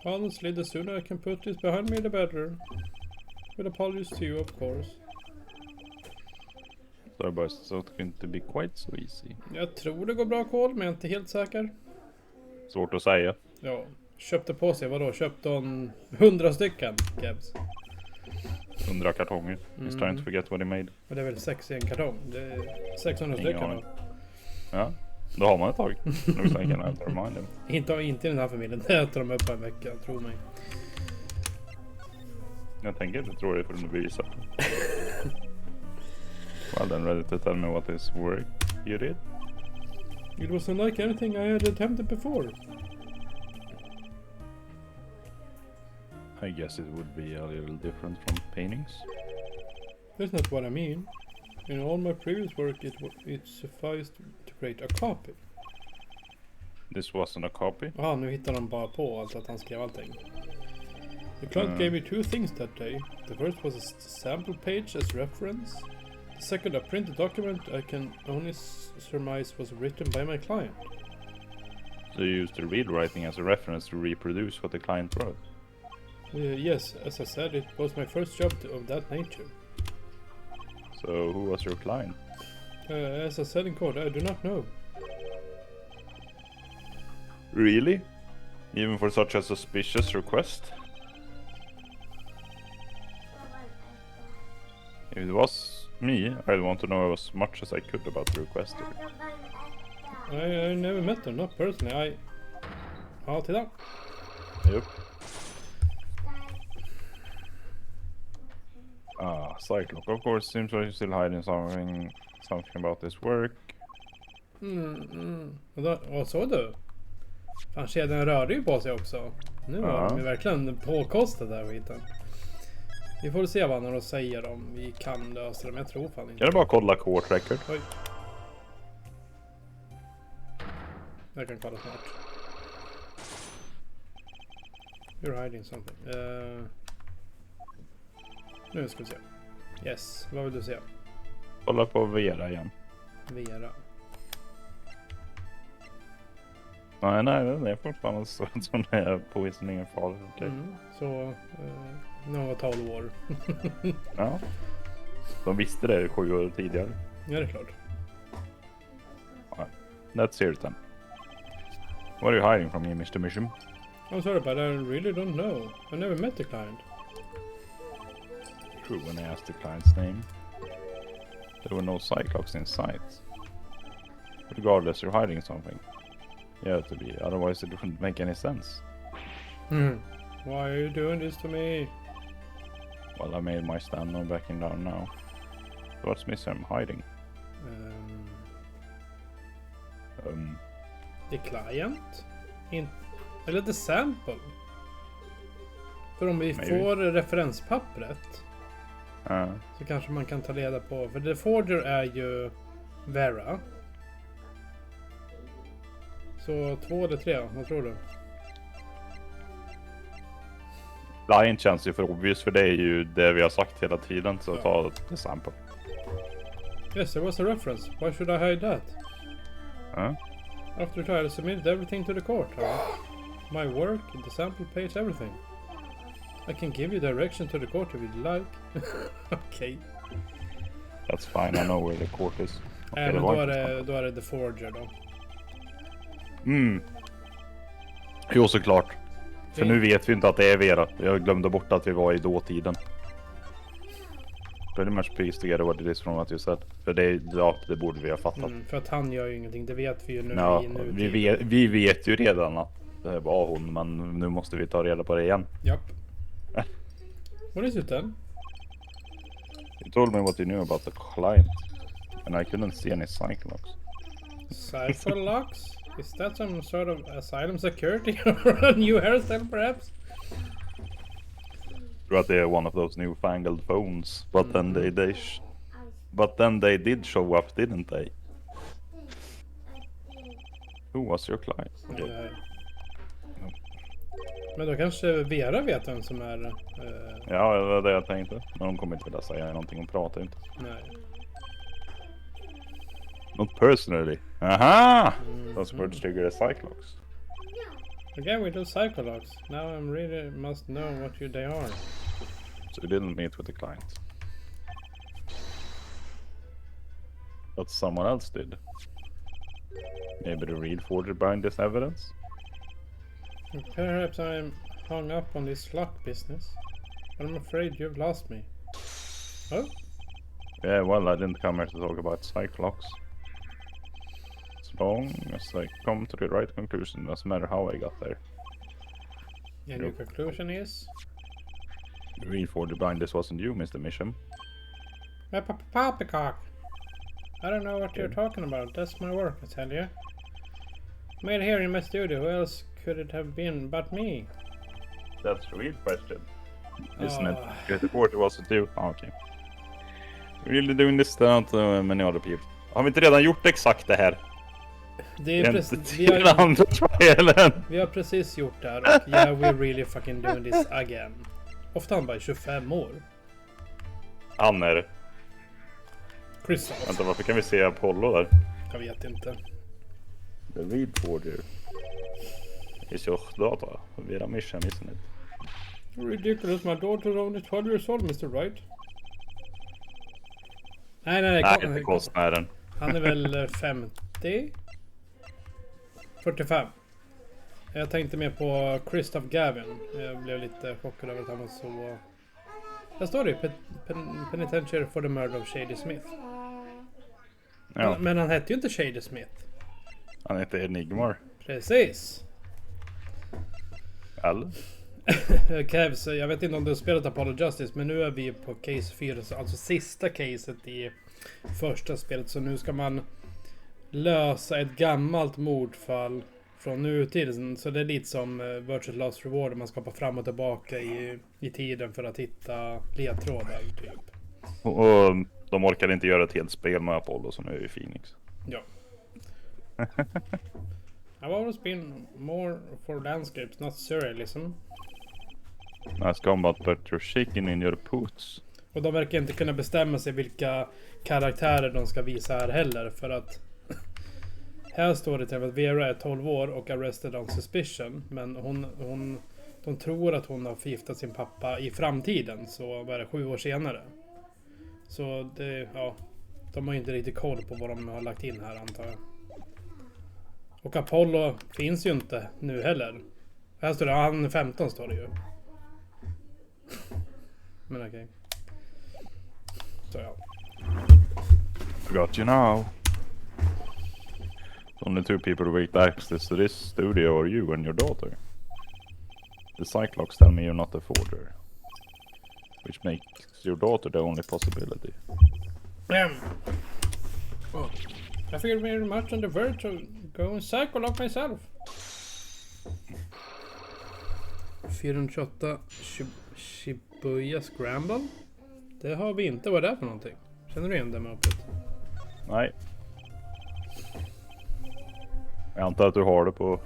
Honestly, the sooner I can put this behind me, the better. With apologies to you, of course. Starburst so it going to be quite so easy. Jag tror det går bra, Cole, men jag är inte helt säker. Svårt att säga. Ja, köpte på sig, vadå? Köpte hon 100 stycken, Kevs? 100 kartonger. He's trying to forget what he made. Och det är väl 6 i en kartong? Det är 600 Ingen stycken aning. då. Ja, då har man ett tag. Nu sen kan jag remind him. Inte i den här familjen, det äter de upp på en vecka, tro mig. Jag tänker inte tro det förrän du bevisar. Well then, ready to tell me what is work you did? It was unlike anything I had attempted before. I guess it would be a little different from paintings. That's not what I mean. In all my previous work, it sufficed to create a copy. This wasn't a copy. Nu hittar de bara på allt att han skrev allting. The client gave me 2 things that day. The first was a sample page as reference. The second, a printed document I can only surmise was written by my client. So you used the read writing as a reference to reproduce what the client wrote. Yes, as I said, it was my first job of that nature. So who was your client? As I said in court, I do not know. Really? Even for such a suspicious request? If it was me, I'd want to know as much as I could about the request. I never met them, not personally. Ja, titta. Yep. Cyclops, of course, seems like you're still hiding something about this work. Vad såg du? Fan, kedjan rörde ju på sig också. Nu var Ja. de ju verkligen påkostade där skiten. Vi får se vad de säger om vi kan lösa det, men jag tror fan inte. Kan du bara kolla court record? Oj. Jag kan kolla snart. You're hiding something. Nu ska vi se. Yes, vad vill du se? Kolla på Vera igen. Vera. Nej, den är fortfarande så som det är på ingen farlig. Okay. Så, när hon var 12 år. Ja. De visste det 7 år tidigare. Ja, det är klart. Let's hear it then. What are you hiding from me, Mr. Mission? I'm sorry, but I really don't know. I never met the client. True, when I asked the client's name, there were no Cyclops in sight. Regardless, you're hiding something. You have to be, otherwise it wouldn't make any sense. Why are you doing this to me? Well, I made my stand, no backing down now. So what's missing? I'm hiding. The client? Eller the sample? För om vi får referenspappret så kanske man kan ta reda på. För the forger är ju Vera. Så 2 eller 3, vad tror du? Client känns ju för obvious, för det är ju det vi har sagt hela tiden, så ta the sample. Yes, there was a reference. Why should I hide that? After the trial, I submitted everything to the court. My work, the sample page, everything. I can give you direction to the court if you'd like. Okay. That's fine, I know where the court is. Men då är det the forger då. Jo, såklart. För nu vet vi inte att det är Vera. Jag glömde bort att vi var i dåtiden. Pretty much piece together what it is from what you said. För det borde vi ha fattat. För att han gör ju ingenting, det vet vi ju nu Ja, i nutid. vi vet ju redan att det var hon, men nu måste vi ta reda på det igen. Japp. What is it then? You told me what you knew about the client, and I couldn't see any Cyclops. Cyclops? Is that some sort of asylum security or a new hairstyle perhaps? tror att det är one of those newfangled phones. But then they did show up, didn't they? Who was your client? Nej. Men då kanske Vera vet vem som är... Ja, det var det jag tänkte. Men de kommer inte vilja säga någonting, hon pratar inte. Nej. Not personally. Aha! Those words trigger a Cyclops. Again we do Cyclops. Now I really must know what they are. So you didn't meet with the client. But someone else did. Maybe the real forger behind this evidence? Perhaps I'm hung up on this luck business. But I'm afraid you've lost me. Oh? Yeah, well, I didn't come here to talk about Cyclops. As long as I come to the right conclusion, doesn't matter how I got there. And your conclusion is? The real forger behind this wasn't you, Mr. Mission. Poppycock! I don't know what you're talking about. That's my work, I tell you. Made here in my studio. Who else could it have been but me? That's the real question, isn't it? Because the forger wasn't you. Oh, okay. Really doing this without many other people. Har vi inte redan gjort exakt det här? Det är precis, vi har precis gjort det här och yeah, we're really fucking doing this again. Ofta han bara 25 år. Han är... Chris. Vänta, varför kan vi se Apollo där? Jag vet inte. The real forger is your daughter. Vera Mission, isn't it? Ridiculous, my daughter only 12 years old, Mr. Right? Nej, inte konstnären. Han är väl 50? 45? Jag tänkte mer på Christoph Gavin. Jag blev lite chockad över att han var så... Där står det ju Penitentiary for the murder of Shady Smith. Ja, Men han hette ju inte Shady Smith. han heter Enigmar. Precis. Eller? Kevs, jag vet inte om du har spelat Apollo Justice, men nu är vi på case 4, alltså sista caset i första spelet. Så nu ska man lösa ett gammalt mordfall från nutiden. Så det är lite som Virtual Last Reward, man ska hoppa fram och tillbaka i tiden för att hitta ledtrådar typ. Och de orkade inte göra ett helt spel med Apollo, så nu är vi Phoenix. Ja. I've always been more for landscapes, not surrealism. Nice combat, but you're shaking in your boots. Och de verkar inte kunna bestämma sig vilka karaktärer de ska visa här heller. För att här står det till att Vera är 12 år och arrested on suspicion. Men de tror att hon har förgiftat sin pappa i framtiden. Så vad är det, 7 år senare. Så det, ja, de har ju inte riktigt koll på vad de har lagt in här, antar jag. Och Apollo finns ju inte nu heller. Här står det, han är 15 står det ju. Men okej. Så ja. Forgot you now. Only 2 people with access to this studio are you and your daughter. The Cyclops tell me you're not a forger, which makes your daughter the only possibility. Oh. I feel very much on the verge of going psycholock myself. 428 Shibuya Scramble. Det har vi inte. Vad är det för någonting? Känner du igen det med öppet? Nej. Jag antar att du har det på...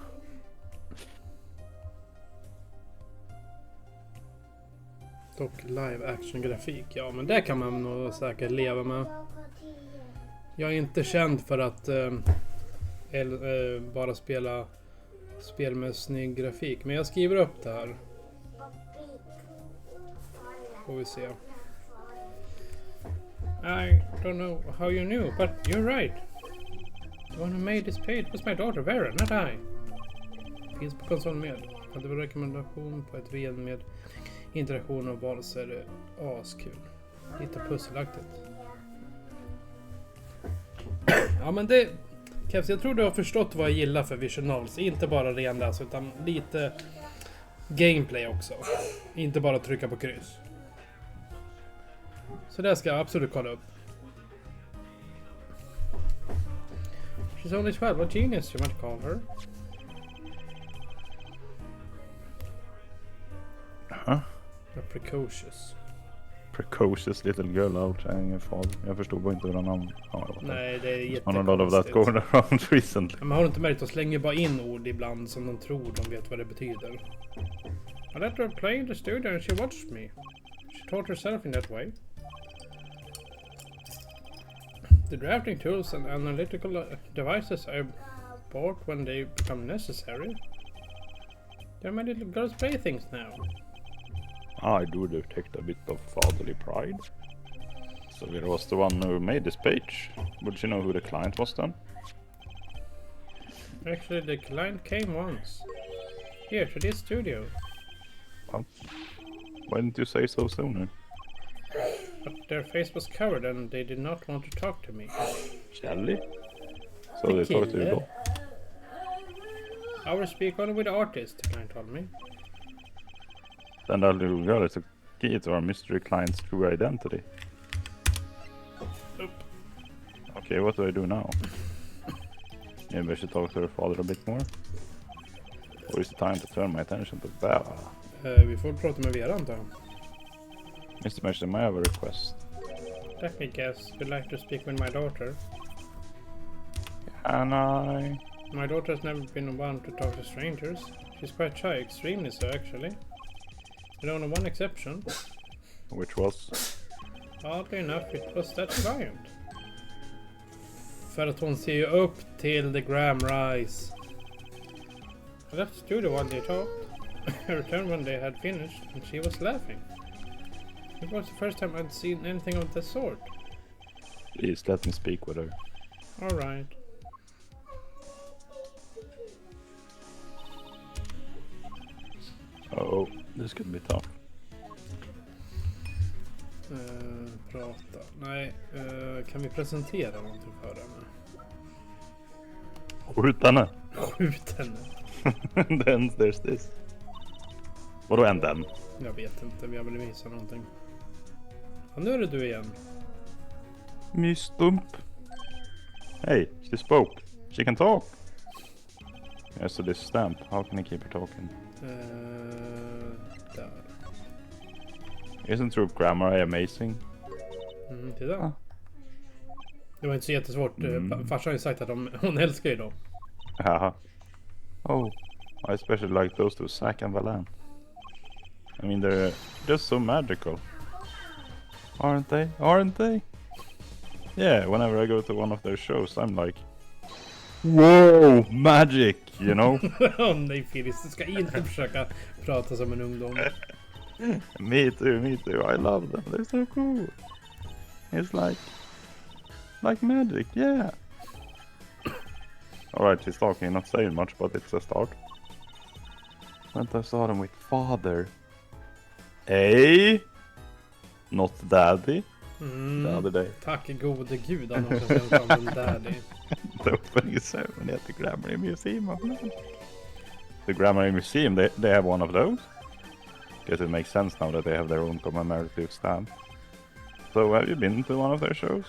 Dock live action grafik. Ja, men det kan man nog säkert leva med. Jag är inte känd för att bara spela spel med snygg grafik. Men jag skriver upp det här. Får vi se. I don't know how you knew, but you're right. The one who made this page was my daughter Vera, not I. Finns på konsolen med. Hade vi rekommendation på ett VM med interaktion och val så är det askul. Lite pusselaktigt. Ja, men det... Kevs, jag tror du har förstått vad jag gillar för Visual Novels. Inte bara renläs utan lite gameplay också. Inte bara trycka på kryss. Så det ska jag absolut kolla upp. She's only 12, a genius you might call her. Huh? Precocious. Precocious little girl out ingen fader. Jag förstod bara inte hur han Nej, det är jättekonstigt. On a lot of that going around recently. Men har du inte märkt att slänger bara in ord ibland som de tror de vet vad det betyder? I let her play in the studio and she watched me. She taught herself in that way. The drafting tools and analytical devices I bought when they become necessary. They're my little girl's playthings now. I do detect a bit of fatherly pride. So it was the one who made this page. Would you know who the client was then? Actually, the client came once. Here, to this studio. Well, why didn't you say so sooner? But their face was covered and they did not want to talk to me. Shelly? So they talked to you då? I will speak only with the artist, the client told me. Then that little girl is a key to our mystery client's true identity. Oop. Okay, what do I do now? Maybe I should talk to her father a bit more? Or is it time to turn my attention to Bella? Vi får prata med Vera, antar jag. Mr. Mercer, may I have a request? Let me guess, you'd like to speak with my daughter? Can I? My daughter has never been one to talk to strangers. She's quite shy, extremely so actually. With only one exception. Which was? Oddly enough, it was that client. För att hon ser ju upp till the Graham Rice. I left the studio while they talked. I returned when they had finished and she was laughing. It was the first time I'd seen anything of the sort. Please let me speak with her. Alright. this could be tough. Prata. Nej, kan vi presentera någonting för henne? Skjut henne. Skjut henne. Then there's this. Vadå en den? Jag vet inte, jag vill visa någonting. Ja, nu är det du igen. Mystump. Hey, she spoke. She can talk. Yeah, so this stamp, how can I keep her talking? Där. Isn't Troop Grammar amazing? Titta. Ah. Det var inte så jättesvårt. Farsan har ju sagt att hon älskar ju dem. Haha. Oh, I especially like those two, Zack and Valan. I mean, they're just so magical. Aren't they? Aren't they? Yeah, whenever I go to one of their shows, I'm like, whoa, magic, you know? Nej, Phyllis, du ska inte försöka prata som en ungdom. Me too, I love them, they're so cool. It's like magic, yeah. Alright, she's talking, not saying much, but it's a start. Went I saw them with father. Hey? Not daddy? The other day. Tack gode gud att någon kan säga fram en daddy. The opening ceremony at the Grammar Museum of London. The Grammar Museum, they have one of those? Guess it makes sense now that they have their own commemorative stamp. So have you been to one of their shows?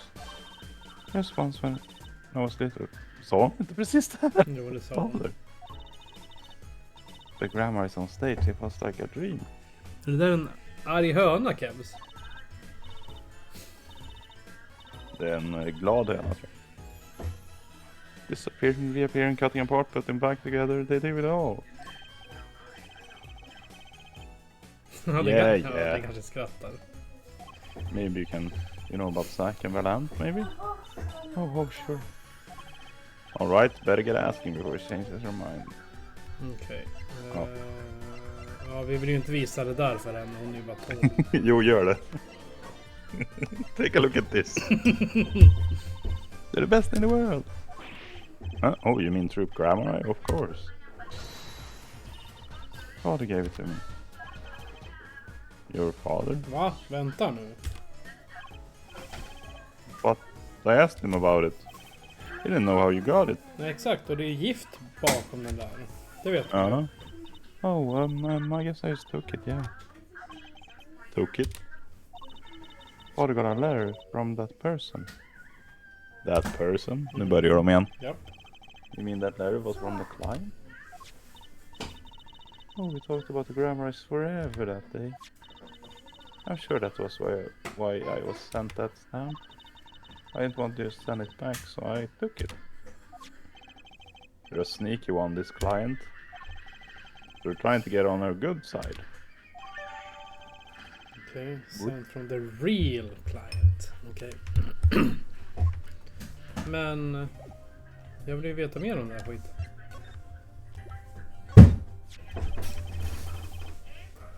Just once when I was little. Sa inte precis det här? Jo, det sa Father. The Grammar is on stage, it was like a dream. Är det där en arg höna, Kevs? Det är en glad höna, tror jag. Disappearing, reappearing, cutting apart, putting back together, they do it all. Ja, det kanske skrattar. Maybe you can, you know about Zack and Valant, maybe? Oh, sure. Alright, better get asking before she changes her mind. Okej. Ja. Ja, vi vill ju inte visa det där för henne, hon är ju bara 12. Jo, gör det. Take a look at this. They're the best in the world. Oh, you mean Troop Grammar? Of course. Father gave it to me. Your father? Va? Vänta nu. But I asked him about it. He didn't know how you got it. Nej, exakt, och det är gift bakom den där. Det vet du. Oh, I guess I just took it, yeah. Took it? Father got a letter from that person. That person? Nu börjar de igen. Yep. You mean that letter was from the client? Oh, we talked about the Grammarists forever that day. I'm sure that was why I was sent that stamp. I didn't want to just send it back, so I took it. You're a sneaky one, this client. You're trying to get on our good side. Okay, sent from the real client. Okej. Men jag vill ju veta mer om det här skiten.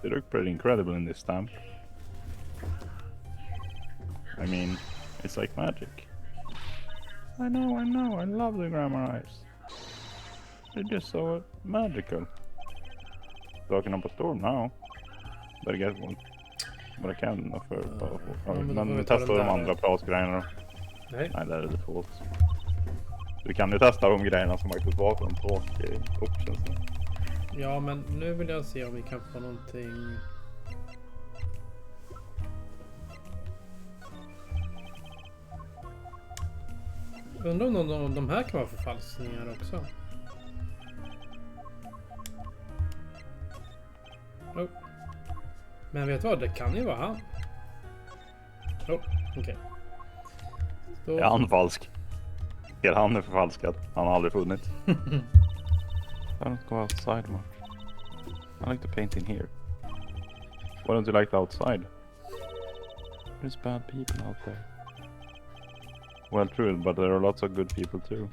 They look pretty incredible in this stamp. I mean, it's like magic. I know, I love the Grammar Eyes. They're just so magical. Talking up a storm now. Better get one. Vad jag kan för men vi testar de andra pratgrejerna då. Nej, det är default. Du kan ju testa de grejerna som faktiskt var från options. Ja, men nu vill jag se om vi kan få någonting. Undrar om de här kan vara förfalskningar också. Oh. Men vet du vad? Det kan ju vara han. Okej. Då... Är han falsk? Är han är förfalskad? Han har aldrig funnits. I don't go outside much. I like to paint in here. Why don't you like the outside? There's bad people out there. Well, true, but there are lots of good people too.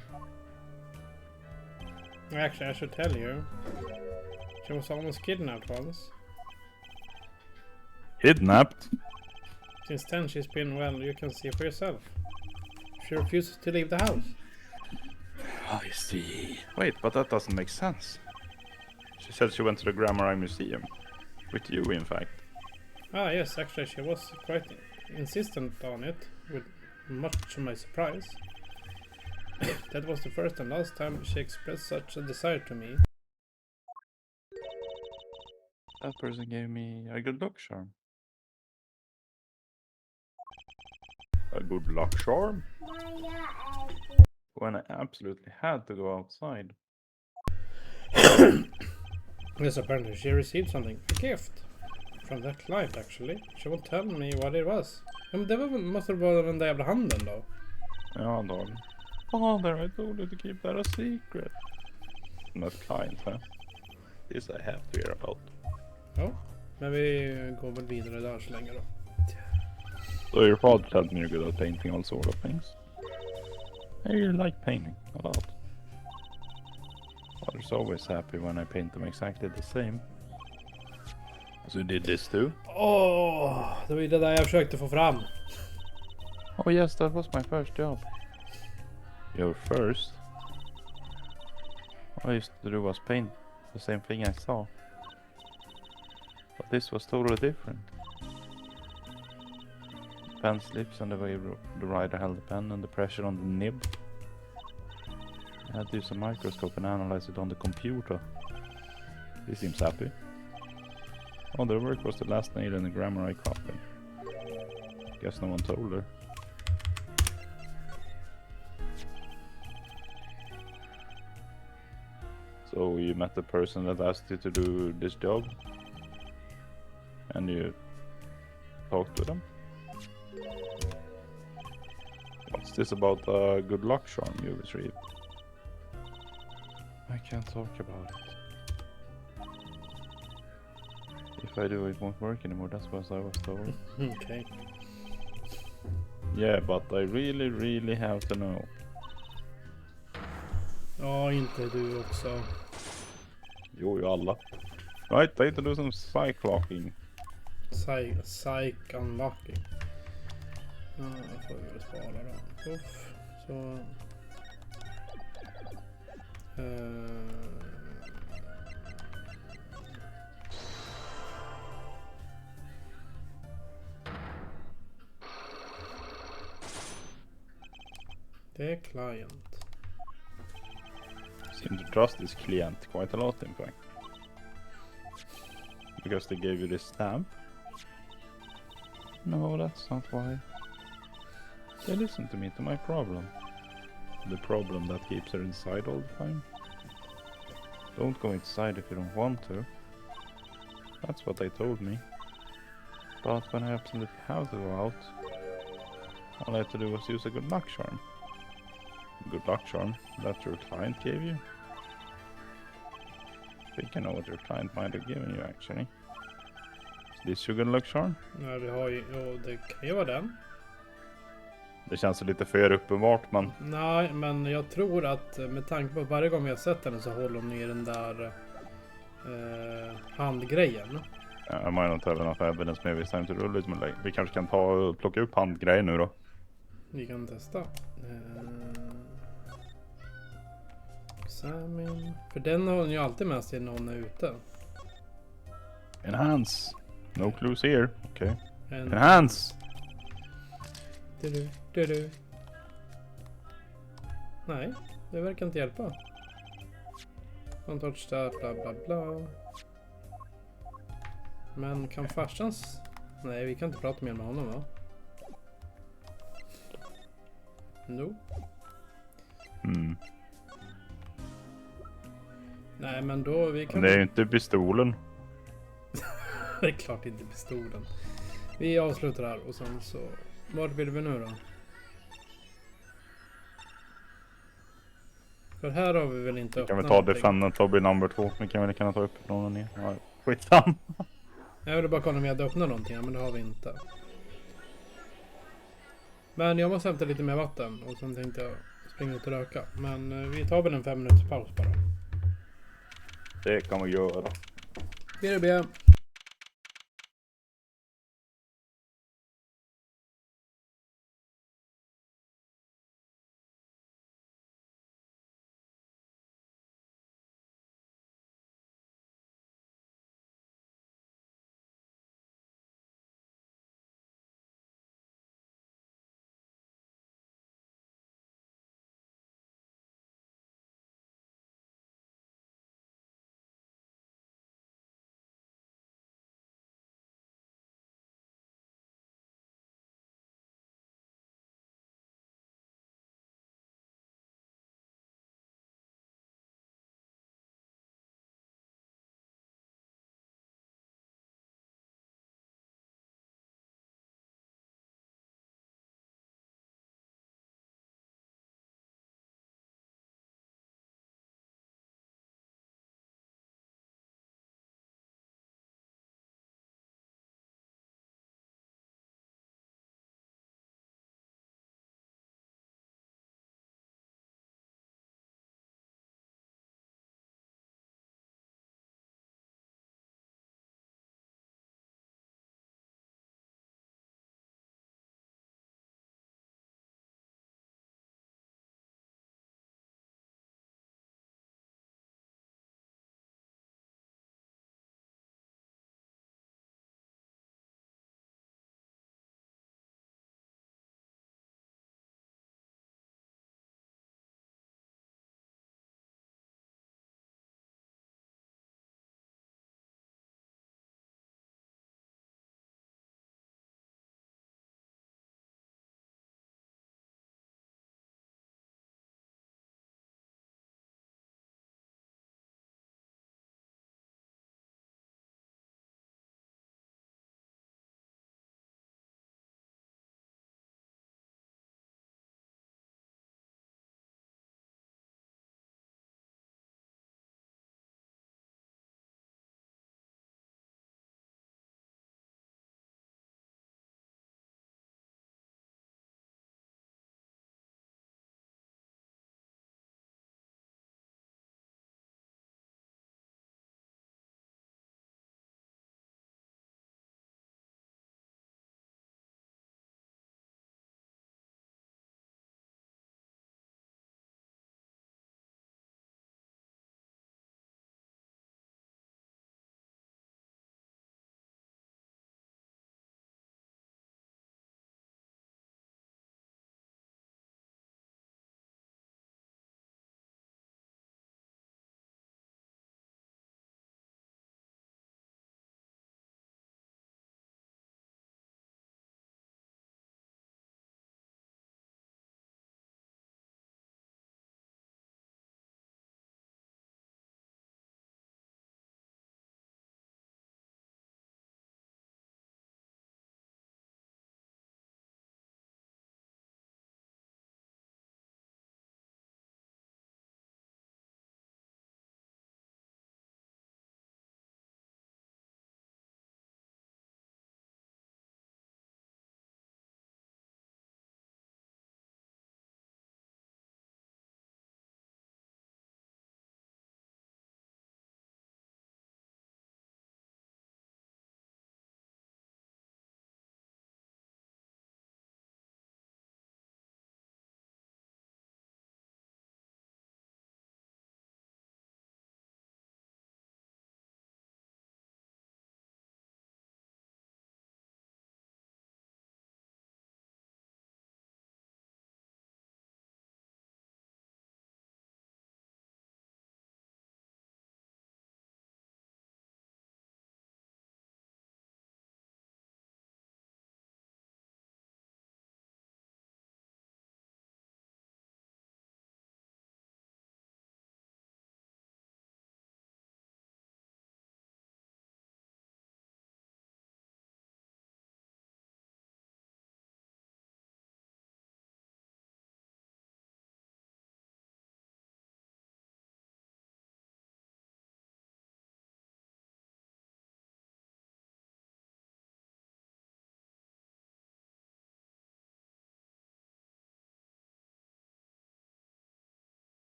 Actually, I should tell you. She was almost kidnapped once. Kidnapped? Since then she's been, well, you can see for yourself. She refuses to leave the house. I see. Wait, but that doesn't make sense. She said she went to the Grammar Museum. With you, in fact. Ah, yes, actually, she was quite insistent on it, with much to my surprise. That was the first and last time she expressed such a desire to me. That person gave me a good luck charm. A good luck charm? When I absolutely had to go outside. Yes, apparently she received something. A gift. From that client, actually. She won't tell me what it was. Men det måste vara den där jävla handen då. Ja, Dag. Father, I told you to keep that a secret. Not client, huh? This I have to hear about. Ja, men vi går väl vidare där så länge då. So your father told me you're good at painting all sort of things. I really like painting a lot. Father's always happy when I paint them exactly the same. So you did this too? Det var ju det där jag försökte få fram. Oh yes, that was my first job. Your first? All I used to do was paint the same thing I saw. But this was totally different. Pen slips and the way the rider held the pen and the pressure on the nib. I had to use a microscope and analyze it on the computer. He seems happy. Oh, their work was the last nail in the grammar I copied. Guess no one told her. So you met the person that asked you to do this job? And you talked to them? What's this about a good luck charm you retrieved? I can't talk about it. If I do, it won't work anymore, that's what I was told. Okej. Yeah, but I really have to know. Ja, inte du också. Jo, alla. Right, I need to do some cyclocking. Psych unlocking. Ja, då får vi väl spara då. Puff. Så. Det är client. Seem to trust this client quite a lot, in fact. Because they gave you this stamp? No, that's not why. They listen to me, to my problem. The problem that keeps her inside all the time. Don't go inside if you don't want to. That's what they told me. But when I absolutely have to go out, all I had to do was use a good luck charm. Good luck charm that your client gave you? I think I know what your client might have given you actually. Is this your good luck charm? Nej, vi har ju... Jo, det kan ju vara den. Det känns lite för uppenbart, men... Nej, men jag tror att med tanke på att varje gång vi har sett henne så håller hon i den där handgrejen. I might not have enough evidence, maybe it's time to roll it, men like, vi kanske kan ta och plocka upp handgrejen nu då. Vi kan testa. Examine. För den har hon ju alltid med sig när hon är ute. Enhance. No clues here. Okay. En... Enhance! Du. Nej, det verkar inte hjälpa. Don't touch that, bla bla bla. Men kan farsans... Nej, vi kan inte prata mer med honom, va? No. Nej, men då vi kan... Det är ju inte pistolen. Det är klart inte pistolen. Vi avslutar här och sen så... Vart vill vi nu då? För här har vi väl inte Kan öppnat vi ta någonting. Defendant Lobby number 2? Vi kan väl kunna ta upp någon ner. Ja, skitsamma. Jag ville bara kolla om vi hade öppnat någonting, men det har vi inte. Men jag måste hämta lite mer vatten och sen tänkte jag springa ut och röka. Men vi tar väl en 5 minuters paus bara. Det kan vi göra. BRB.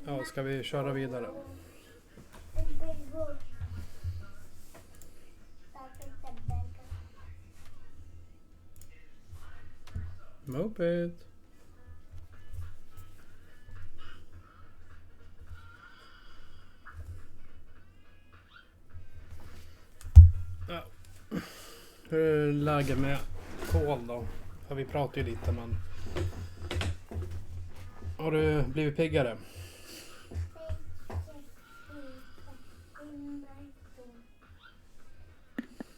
Ja, ska vi köra vidare? Moped. Ja. Hur är läget med kol då? Ja, vi pratar ju lite men... Har du blivit piggare?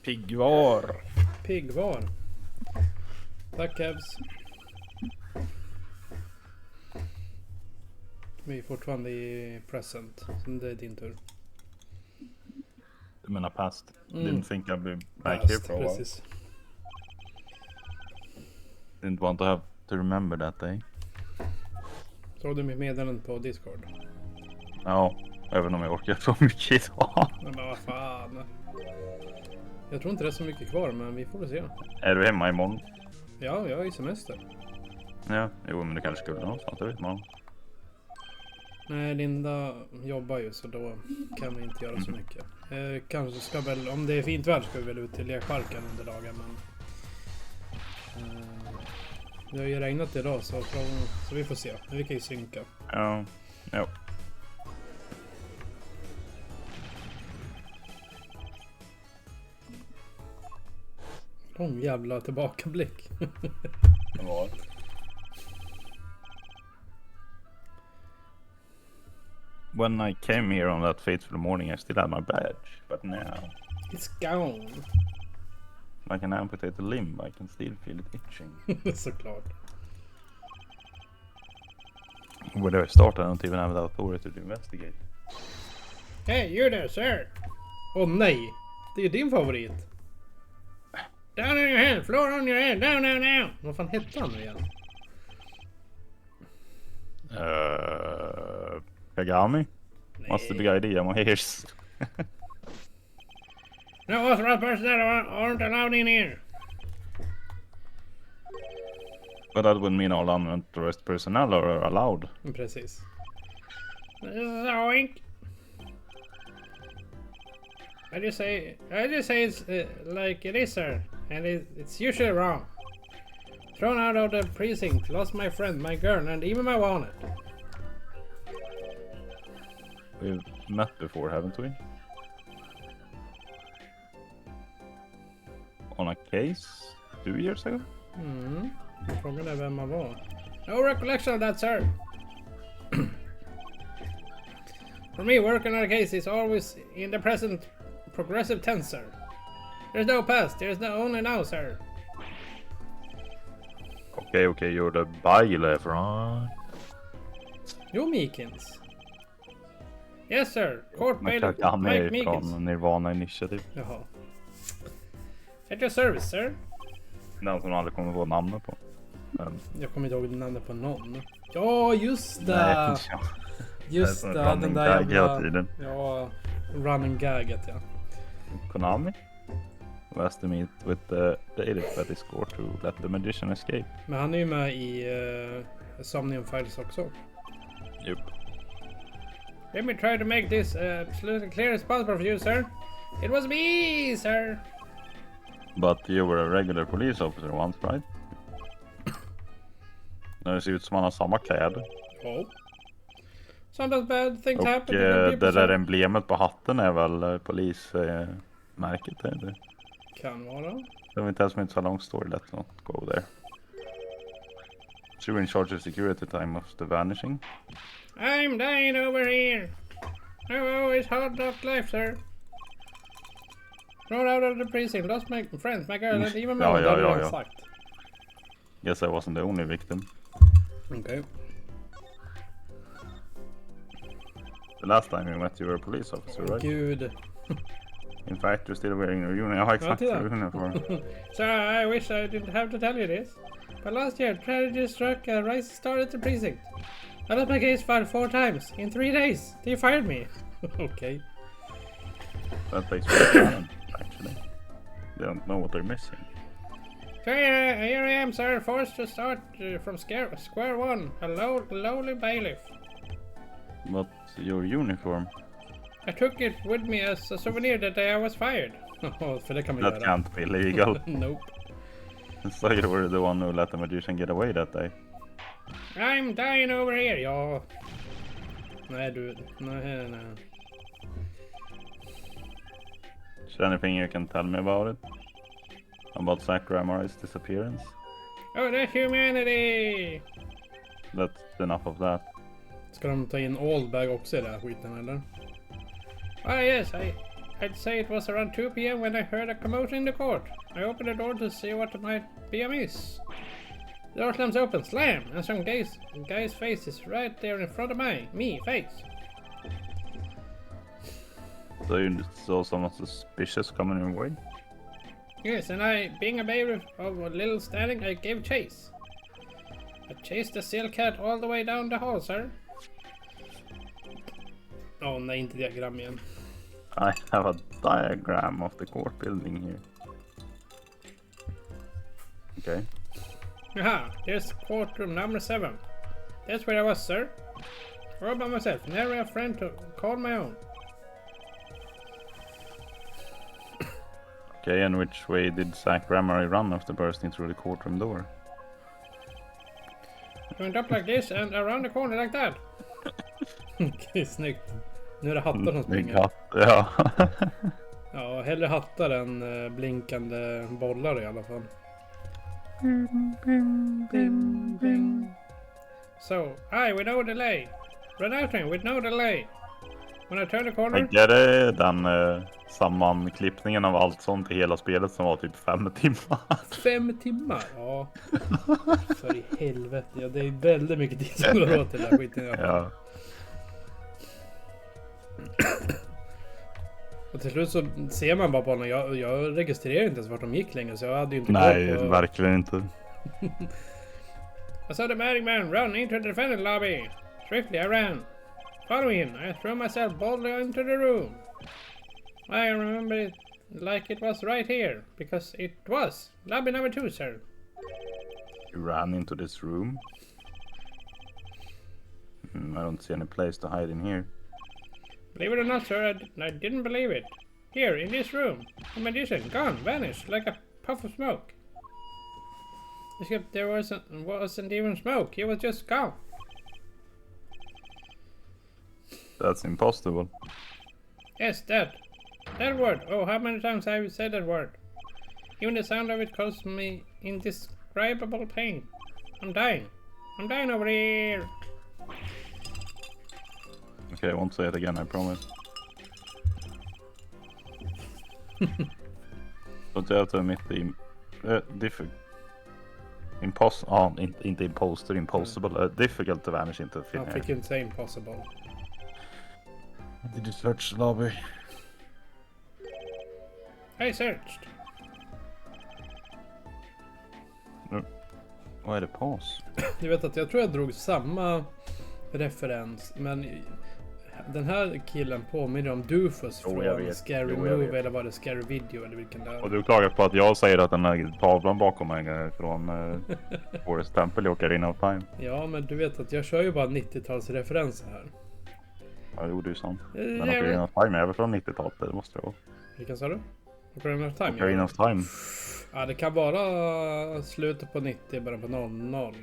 Piggvar. Piggvar. Tack Kevs. Vi är fortfarande i present. Så det är din tur. Du menar past? Mm. Didn't think I'd be back Past, here for a while. precis. Didn't want to have to remember that day. Såg du mitt meddelande på Discord? Ja, även om jag orkar så mycket idag. Men vad fan. Jag tror inte det är så mycket kvar men vi får väl se. Är du hemma imorgon? Ja, jag är i semester. Ja, jo men du kanske skulle någonstans, det vet man. Nej, Linda jobbar ju så då kan vi inte göra så mycket. Kanske ska väl, om det är fint väder ska vi väl ut till lekparken under dagen men... det har ju regnat idag så vi får se. Men vi kan ju synka. Ja, ja. Lång jävla tillbakablick. Ja. When I came here on that fateful morning I still had my badge, but now It's gone. like an amputated limb I can still feel it itching. Såklart. Whether I start I don't even have the authority to investigate. Hey, you there sir! Åh nej! Det är ju din favorit. Down on your head, floor on your head, down, down, down! Vad fan hette han nu igen? Kagami? What's the big idea? My ears. No authorized personnel aren't allowed in here. But that would mean all unauthorized personnel are allowed. Precis. Zoink. I just say it's like it is, sir, and it's usually wrong. Thrown out of the precinct, lost my friend, my girl, and even my wallet. We've met before, haven't we? On a case 2 years ago? Mm. Frågan är vem man var. No recollection of that, sir. For me, working on a case is always in the present progressive tense, sir. There's no past, there's no only now, sir. Okay, you're the bailiff, right? Jo, Meekins. Yes, sir. Court bailiff Han Mike är Meekins. från Nirvana Initiative. Jaha. At your service, sir. Den som aldrig kommer få namnet på. Jag kommer inte ihåg namnet på någon. Ja, just det! Nej, inte jag. Just Det är det, en den running där gag hela jävla... tiden. Ja, running gaget, ja. Konami was to meet with the bailiff that is scored to let the magician escape. Men han är ju med i Somnium Files också. Yep. Let me try to make this absolutely clear as possible for you, sir. It was me, sir. But you were a regular police officer once, right? Det ser ut som han har samma kläder. Ja. Sometimes bad things Och happen. det där emblemet på hatten är väl polismärket? Det Kan vara. Det var inte ens med så lång story, let's not go there. So you're in charge of security time of the vanishing? I'm dying over here. Oh, it's hard knock life, sir. Thrown out of the precinct, lost my friends, my girl, and even my Ja, own, ja, det har ja, jag ja. sagt. Guess I wasn't the only victim. Okay. The last time we met you were a police officer, right? Gud. In fact, you're still wearing your uniform. Ja, exakt. titta. Uniform. So I wish I didn't have to tell you this. But last year, tragedy struck a rising star at the precinct. I lost my case file 4 times in 3 days. They fired me. Okay. That takes more time, actually. They don't know what they're missing. So here I am, sir, forced to start from square one. A lowly bailiff. What's your uniform? I took it with me as a souvenir that day I was fired. För det kan man That göra. can't be legal. Nope. So you were the one who let the magician get away that day. I'm dying over here, ja. Nej du, nej. Is there anything you can tell me about it? About Zack Ramari's disappearance? Oh, the humanity! That's enough of that. Ska de ta in Oldbag också i den här skiten eller? Ah yes, I'd say it was around 2 p.m. when I heard a commotion in the court. I opened the door to see what might be amiss. The door slams open, slam, and some guy's face is right there in front of me face. So you saw someone suspicious coming your way? Yes, and I, being a baby of a little standing, I gave chase. I chased the seal cat all the way down the hall, sir. Oh, nej, inte diagram igen. I have a diagram of the court building here. Okay. Aha, there's courtroom number 7. That's where I was, sir. All by myself, never a friend to call my own. Okay, and which way did Zack Ramari run after bursting through the courtroom door? I went up like this and around the corner like that. Okej, snyggt. Nu är det hattar som Snygg springer. hatt, ja. Ja, hellre hattar än blinkande bollar i alla fall. Bing, bing. So, with no delay. Run after him with no delay. When I turn the corner... Är det den sammanklippningen av allt sånt i hela spelet som var typ 5 timmar? 5 timmar? Ja. För i helvete. Ja, det är väldigt mycket tid som går åt till den här skiten i alla fall. Ja. Och till slut så ser man bara på honom. Jag registrerar inte ens vart de gick längre, så jag hade ju inte Nej, koll på... verkligen inte. I saw the magic man run into the defendant lobby. Swiftly I ran. Following him, I threw myself boldly into the room. I remember it like it was right here, because it was. Lobby number 2, sir. You ran into this room? I don't see any place to hide in here. Believe it or not, sir, I didn't believe it. Here, in this room, the magician, gone, vanished, like a puff of smoke. Except there wasn't even smoke, he was just gone. That's impossible. Yes, that word. Oh, how many times have you said that word? Even the sound of it caused me indescribable pain. I'm dying over here. Okay, I won't say it again, I promise. But you have to admit the inte impossible. Difficult to vanish into thin Han air. fick ju inte säga impossible. Did you search the lobby? I searched. Vad är det paus? Du vet att jag tror jag drog samma referens, men den här killen påminner om Dufus Jo, från jag vet. Scary Jo, jag Movie, vet. eller var det Scary Video eller vilken det är. Och du klagar på att jag säger att den här tavlan bakom mig är från Forest Temple i Ocarina of Time. Ja, men du vet att jag kör ju bara 90-talsreferenser här. Ja, jo, det är sant. Men Ja, Ocarina of Time är väl från 90-talet, det måste det vara. vilken sa du? Ocarina of Time? Ocarina of Time. Ja, det kan vara slutet på 90, början på 00.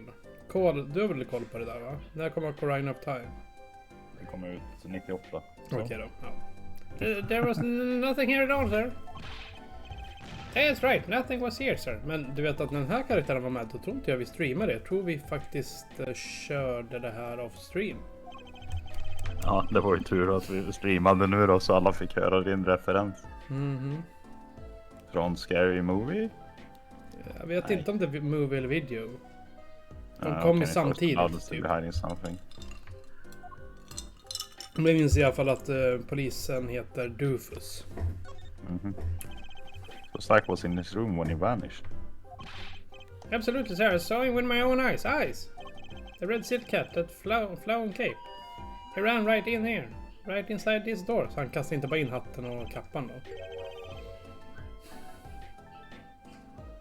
Du har väl koll på det där, va? När kommer Ocarina of Time? Den kommer ut 98. Okej då, ja. There was nothing here at all, sir. That's right, nothing was here, sir. Men du vet att när den här karaktären var med, då tror inte jag vi streamade det. Jag tror vi faktiskt körde det här off stream. Ja, det var ju tur att vi streamade nu då, så alla fick höra din referens. Mhm. Från Scary Movie? Jag vet inte om det är movie eller video. De Ja, kom okej, samtidigt, först typ. hiding something. Men jag minns i alla fall att polisen heter Dufus. Mhm. So Zack was in this room when he vanished. Absolutely, sir. I saw him with my own eyes. The red silk cat, that flowing cape. He ran right in here. Right inside this door. Så han kastade inte bara in hatten och kappan då.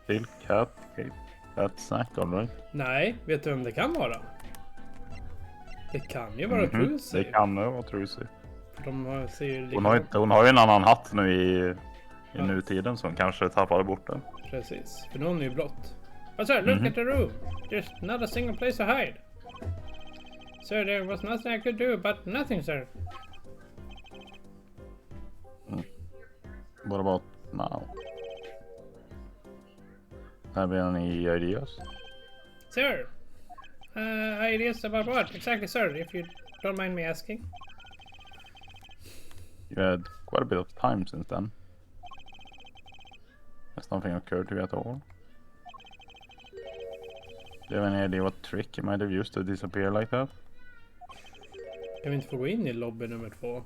Silk cat, okay. That's Zack, alright. Nej, vet du vem det kan vara? Det kan ju vara Det Trucy. kan det vara Trucy. Ser ju Hon har ju en annan hatt nu i Ja. nutiden, så hon kanske tappade bort den. Precis, för någon är ju blått. But sir, look at the room. There's not a single place to hide. Sir, there was nothing I could do, but nothing, sir. What about now? Have you any ideas? Sir, ideas about what? Exactly, sir, if you don't mind me asking. You had quite a bit of time since then. Has nothing occurred to you at all? Do you have any idea what trick you might have used to disappear like that? Kan vi inte få gå in i lobby nummer 2?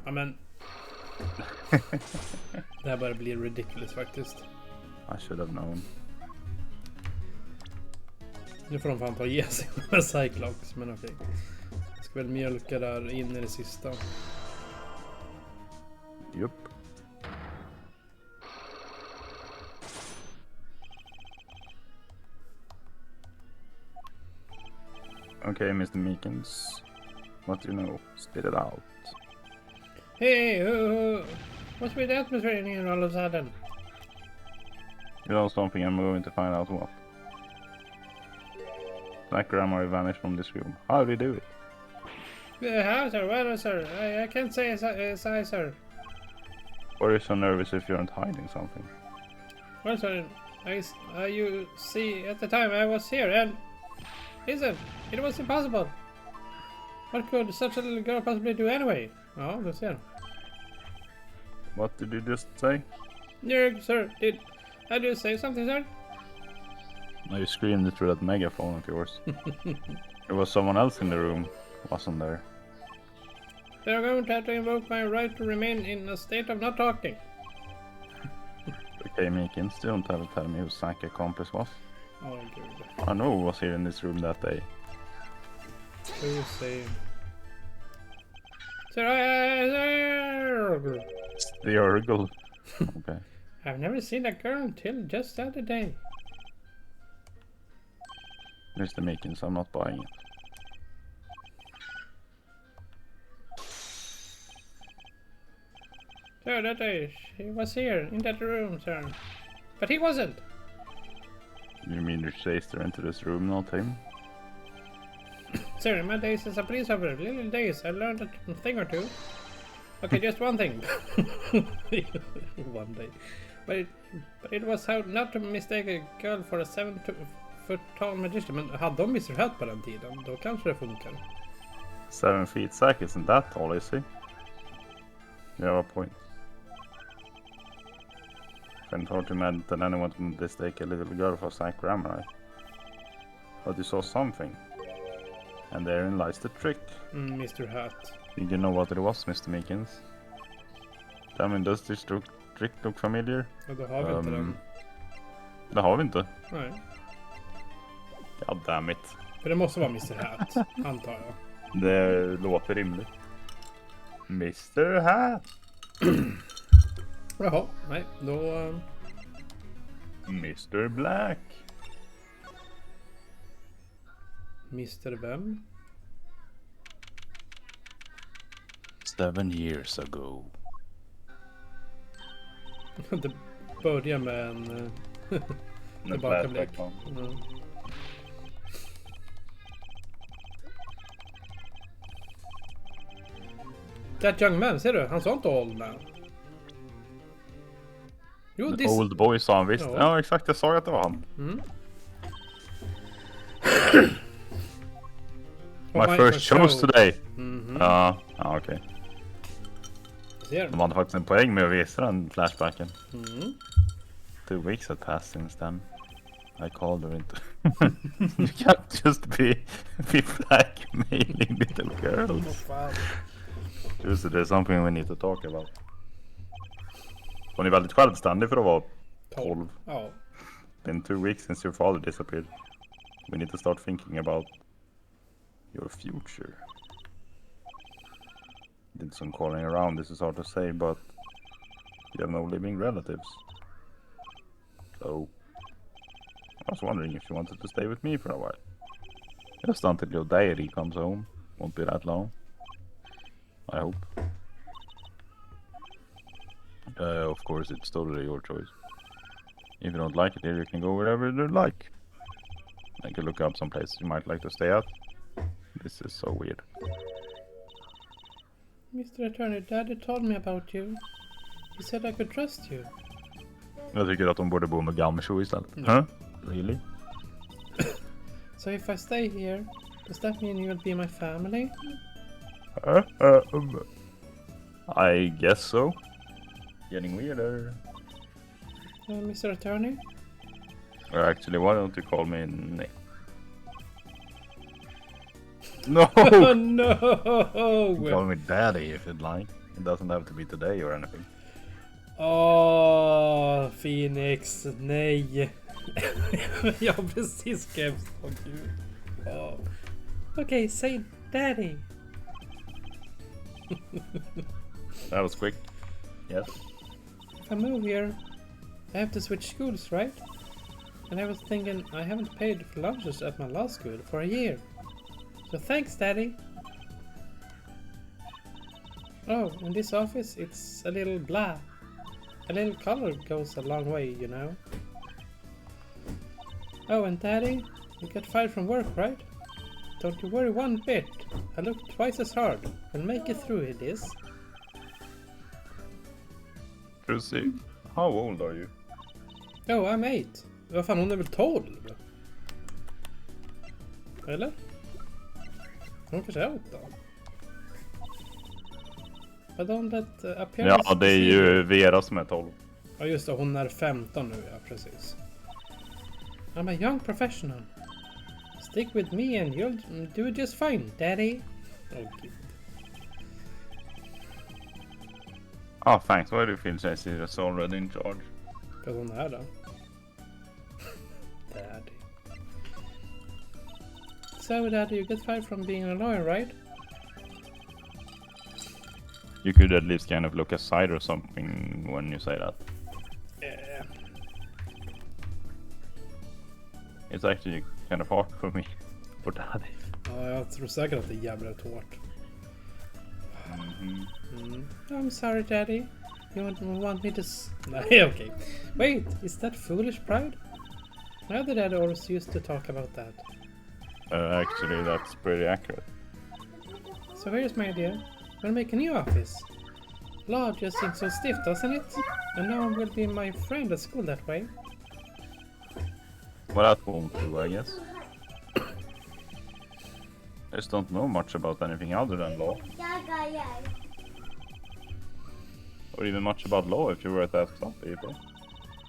Ja men... Det här börjar bli ridiculous faktiskt. I should have known. Nu får de fan ta och ge sig med Cyclops, men okej. Jag ska väl mjölka där in i det sista. Jupp. Okay, Mr. Meekins. What do you know? Spit it out. Hey, what's with the atmosphere in here all of a sudden? You know something, I'm going to find out what. Black Grammar vanished from this room. How did he do it? How, sir? Well, sir, I can't say as sir. Or are you so nervous if you aren't hiding something? Well, sir, you see, at the time I was here, and listen, it was impossible. What could such a little girl possibly do anyway? Ja, du ser. What did you just say? Sir, did you say something, sir? No, you screamed it through that megaphone of yours. There was someone else in the room, wasn't there? They're going to have to invoke my right to remain in a state of not talking. Okay, Meekins, you don't have to tell me who Zack accomplice was. Oh, good. I know who was here in this room that day. Who say? Sir, The Urgle. Okay. I've never seen that girl until just the other day. Mr. Meekins, I'm not buying it. Sir, that day she was here in that room, sir. But he wasn't. You mean you chased her into this room, not him? Sir, in my days as a police officer, little days, I learned a thing or two. Okay, just one thing. One day. But it was how not to mistake a girl for a 7-foot tall magician. Men hade de Mr. Hat på den tiden, då kanske det funkar. 7 feet. Zack isn't that tall, is he? You have a point. Can't hard to imagine that anyone would mistake a little girl for Zack Grammar. But you saw something. And therein lies the trick. Mr. Hat. Did you know what it was, Mr. Meekins? I mean, does this trick look familiar? Och då har vi inte den. Det har vi inte. Nej. God damn it. För det måste vara Mr. Hat, antar jag. Det låter rimligt. Mr. Hat! Jaha, nej, då... Mr. Black! Mr. Vem? 7 years ago. Det börjar med en... tillbakablick. Mm. That young man, ser du? Han sa inte old man. Jo, Old boy sa han visst. Ja. Ja, exakt. Jag sa ju att det var han. Mm. My first shows today. Mhm. Ja, okej. Ser De du? hade faktiskt en poäng med att visa den flashbacken. Mm. 2 weeks had passed since then. I called her into... You can't just be blackmailing little girls. Fan. Just det, there's something we need to talk about. Hon är väldigt självständig för att vara 12. Ja. Been 2 weeks since your father disappeared. We need to start thinking about your future. Did some calling around, this is hard to say, but you have no living relatives. So I was wondering if you wanted to stay with me for a while. Just until your deity comes home. Won't be that long. I hope. Of course, it's totally your choice. If you don't like it here, you can go wherever you like. I can look up some places you might like to stay at. This is so weird. Mr. Attorney, Daddy told me about you. He said I could trust you. Jag tycker att de borde bo med Gamsho istället. Huh? Really? So if I stay here, does that mean you'll be my family? I guess so. Getting weirder. Mr. Attorney? Or actually, why don't you call me Nick? No! Oh no! You call me Daddy if you'd like. It doesn't have to be today or anything. Åh, Phoenix, nej. Jag har precis skrämt. Åh gud. Oh. Okej, say Daddy. That was quick. Yes. If I move here, I have to switch schools, right? And I was thinking I haven't paid for lunches at my law school for a year. So thanks, Daddy. Oh, in this office it's a little blah. A little color goes a long way, you know. Oh, and Daddy, you got fired from work, right? Don't you worry one bit. I look twice as hard. We'll make it through it, this. Lucy, how old are you? Oh, I'm 8. Vad fan, hon är väl 12? Eller? Hon kanske är 8. But on that appearance... Ja, det är ju Vera som är 12. Ja just det, hon är 15 nu, ja precis. I'm a young professional. Stick with me and you'll do just fine, Daddy. Oh, gud. Ah, thanks. Why do you feel Jesse is already in charge? För hon är då. Daddy. So, Daddy, you get fired from being a lawyer, right? You could at least kind of look aside or something when you say that. Yeah. It's actually kind of hard for me. For Daddy. Ja, jag tror säkert att det är jävligt hårt. I'm sorry, Daddy. You want me to... Nej, okay. Wait, is that foolish pride? My other dad always used to talk about that. Actually, that's pretty accurate. So here's my idea. We'll make a new office. Law just seems so stiff, doesn't it? And no one will be my friend at school that way. Well, that won't do, I guess. I just don't know much about anything other than law. Or even much about law if you were to ask some people.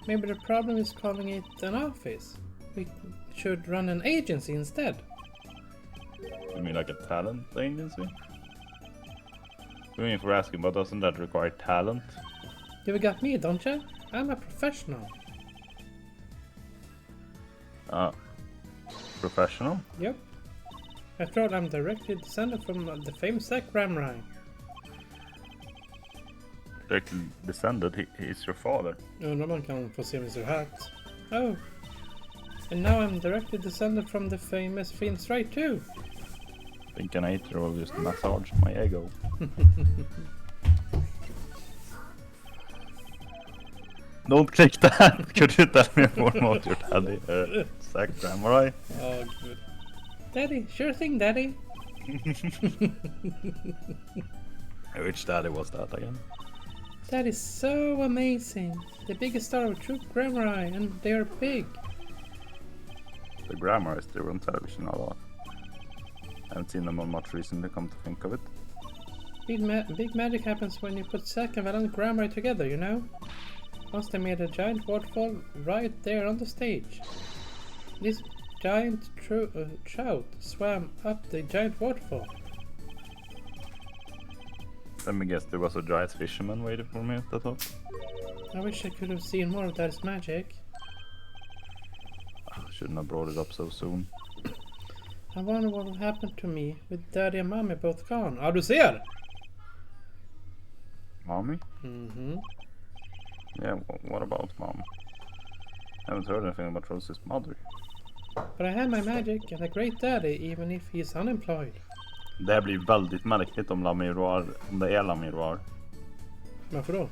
Maybe the problem is calling it an office. We should run an agency instead. You mean like a talent agency? I mean, for asking, but doesn't that require talent? You got me, don't you? I'm a professional. Professional? Yep. After all, I'm directly descended from the famous Zack Ramrine. Directly descended, he's your father. Jag undrar om man kan få se Mr. Hat. Oh. And now I'm directly descended from the famous Phoenix Wright too. Think an 8-year-old just massage my ego. Don't click that! Could you tell me more about your daddy? Zack Samurai? Oh, good. Daddy, sure thing, Daddy. Which daddy was that again? That is so amazing. The biggest star of true grammar, and they're big. The grammar is still on television a lot. I haven't seen them on much recently, come to think of it. Big magic happens when you put Zack and Valent grammar together, you know? Once they made a giant waterfall right there on the stage. This giant trout swam up the giant waterfall. Let me guess, there was a giant fisherman waiting for me at the top. I wish I could have seen more of Daddy's magic. Shouldn't have brought it up so soon. I wonder what will happen to me with Daddy and Mommy both gone. Ja, du ser! Mommy? Mhm. Yeah, what about mom? I haven't heard anything about Rosie's mother. But I have my magic and a great daddy even if he's unemployed. Det här blir väldigt märkligt om Lamiroir, om det är Lamiroir. Varför då?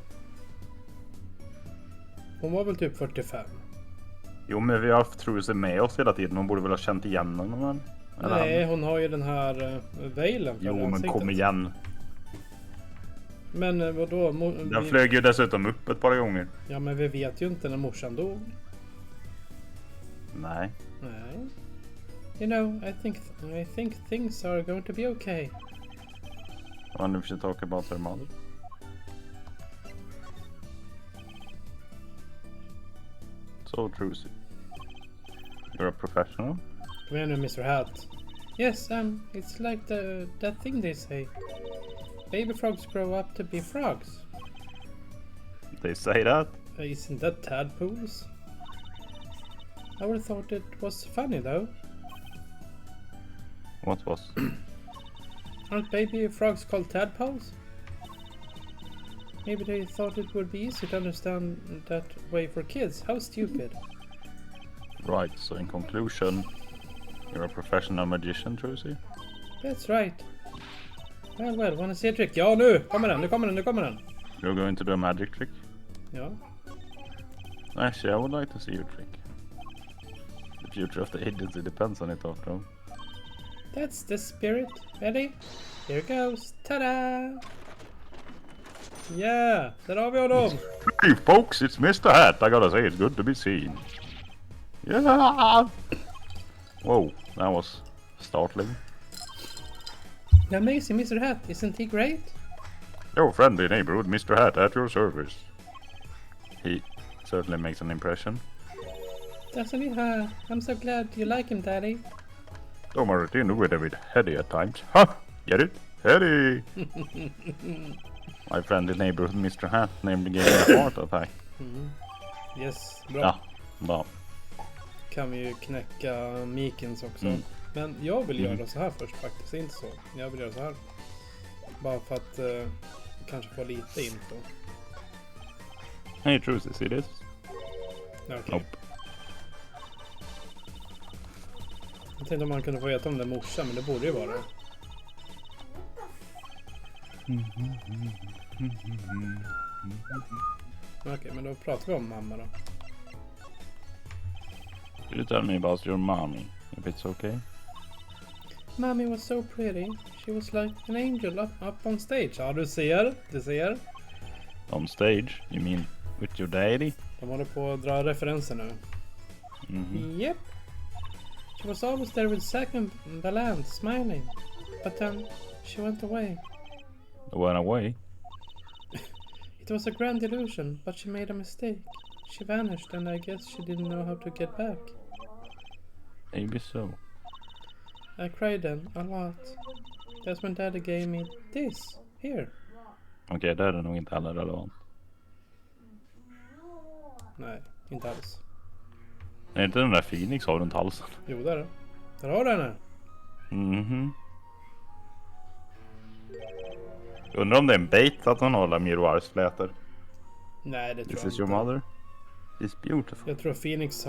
Hon var väl typ 45? Jo, men vi har haft Trucy med oss hela tiden. Hon borde väl ha känt igen honom. Nej, hon har ju den här veilen för Jo, men ansiktet. kom igen. Men vadå? Den flög ju dessutom upp ett par gånger. Ja, men vi vet ju inte när morsan dog. Nej. Nej. You know, I think things are going to be okay. I wonder if she talk about her mother. So, Trucy. You're a professional? Come here, Mr. Hat. Yes, it's like that thing they say. Baby frogs grow up to be frogs. They say that? Isn't that tadpoles? I would have thought it was funny though. What was? Aren't baby frogs called tadpoles? Maybe they thought it would be easy to understand that way for kids. How stupid. Right, so in conclusion, you're a professional magician, Trucy? That's right. Well, wanna see a trick? Ja, nu kommer den. You're going to do a magic trick? Ja. Actually, I would like to see your trick. The future of the agency depends on it after all. That's the spirit. Ready? Here goes. Ta-da! Yeah, där har vi honom. Hey folks, it's Mr. Hat. I gotta say, it's good to be seen. Yeah! Whoa, that was startling. The amazing Mr. Hat, isn't he great? Your friendly neighborhood, Mr. Hat, at your service. He certainly makes an impression. Doesn't he? I'm so glad you like him, Daddy. Though my routine with a bit heady at times. Huh? Get it? Heady! My friendly neighborhood, Mr. Hat, named the game a heart attack. Yes, bra. Ja, bra. Kan vi ju knäcka Mikens också. Mm. Men jag vill göra så här först faktiskt, inte så. Jag vill göra så här. Bara för att kanske få lite info. Hey Trucy, see this? Okej. Nope. Jag tänkte om man kunde få veta om det är morsa, men det borde ju vara det. Okej, men då pratar vi om mamma då. Could you tell me about your mommy, if it's okay? Mommy was so pretty. She was like an angel up on stage. Ja, du ser. On stage? You mean with your daddy? De håller på att dra referenser nu. Yep. She was always there with Zack and Valant, smiling. But then she went away. Went away? It was a grand illusion, but she made a mistake. She vanished and I guess she didn't know how to get back. Maybe so. I cried then, a lot. That's when Daddy gave me this, here. Okej, det är nog inte heller relevant. Nej, inte alls. Är inte den där Phoenix har runt halsen? Jo, där är det. Där har du henne. Undrar om det är en bait att hon håller Miroirs flätor. Nej, det tror This jag is your inte. mother? It's beautiful. Jag tror Phoenix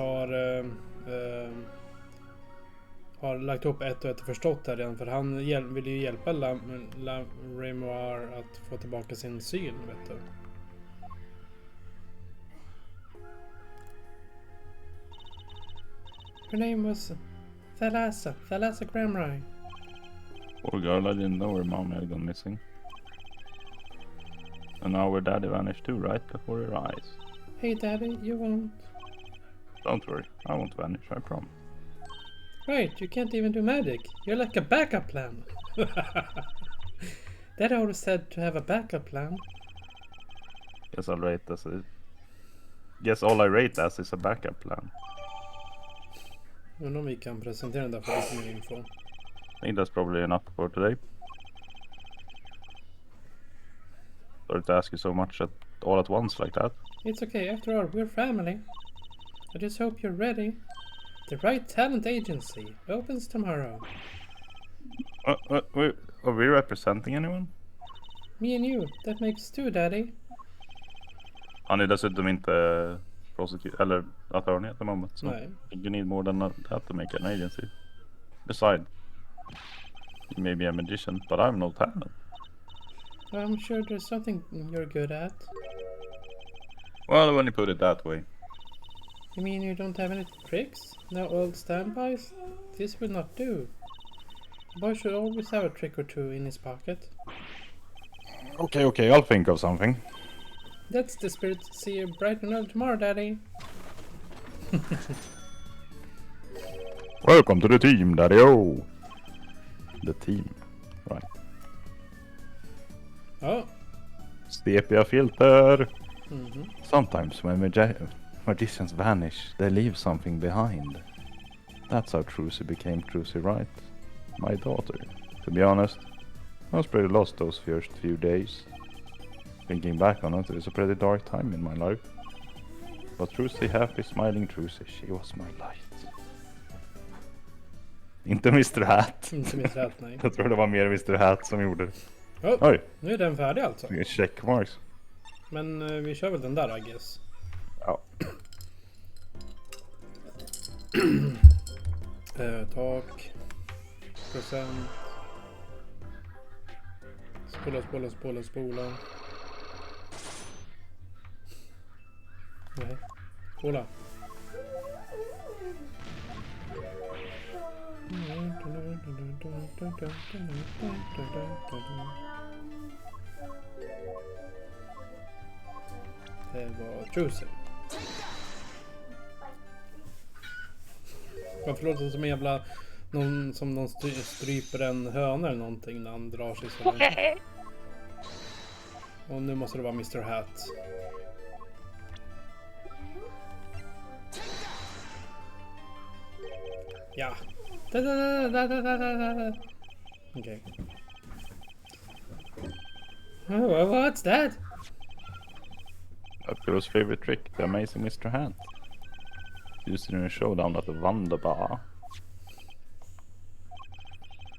har lagt upp ett och ett och förstått det redan. För han vill ju hjälpa Lamiroir att få tillbaka sin syn, vet du. Her name was Thalassa Gramrai. Poor girl, I didn't know her mom had gone missing. And now her daddy vanished too, right before her eyes. Hey Daddy, you won't. Don't worry, I won't vanish, I promise. Right, you can't even do magic. You're like a backup plan. Daddy always said to have a backup plan. Guess all I rate as is a backup plan. Undrar om vi kan presentera den där för lite mer info. I think that's probably enough for today. Sorry to ask you so much all at once like that. It's okay, after all, we're family. I just hope you're ready. The Right Talent Agency opens tomorrow. Are we representing anyone? Me and you, that makes two, Daddy. Han är dessutom inte prosecutor, eller attorney at the moment. So Nej. you need more than that to make an agency. Besides, you may be a magician, but I have no talent. I'm sure there's something you're good at. Well, when you put it that way. You mean you don't have any tricks? No old standbys? This will not do. A boy should always have a trick or two in his pocket. Okay, I'll think of something. That's the spirit to see you bright and early tomorrow, Daddy. Welcome to the team, Daddy-o. The team, right. Oh. Stepia filter. Mm-hmm. Sometimes when magicians vanish, they leave something behind. That's how Trucy became Trucy Wright, my daughter. To be honest, I was pretty lost those first few days. Thinking back on it, it's a pretty dark time in my life. But Trucy, happy, smiling Trucy, she was my light. Inte Mr. Hat. Inte Mr. Hat, nej. Jag tror det var mer Mr. Hat som gjorde det. Oh, oj! Nu är den färdig alltså. Checkmarks. Men vi kör väl den där, I guess. Ja. Tak. Procent. Spola. Nej. Spola. Det var Trucy. Varför låter det som en jävla... Någon stryper en höna eller någonting när han drar sig så långt. Och nu måste det vara Mr. Hat. Ja. Okej. Oh, what's that? That girl's favorite trick, the amazing Mr. Hat. Used it in a showdown at the Wonderbar.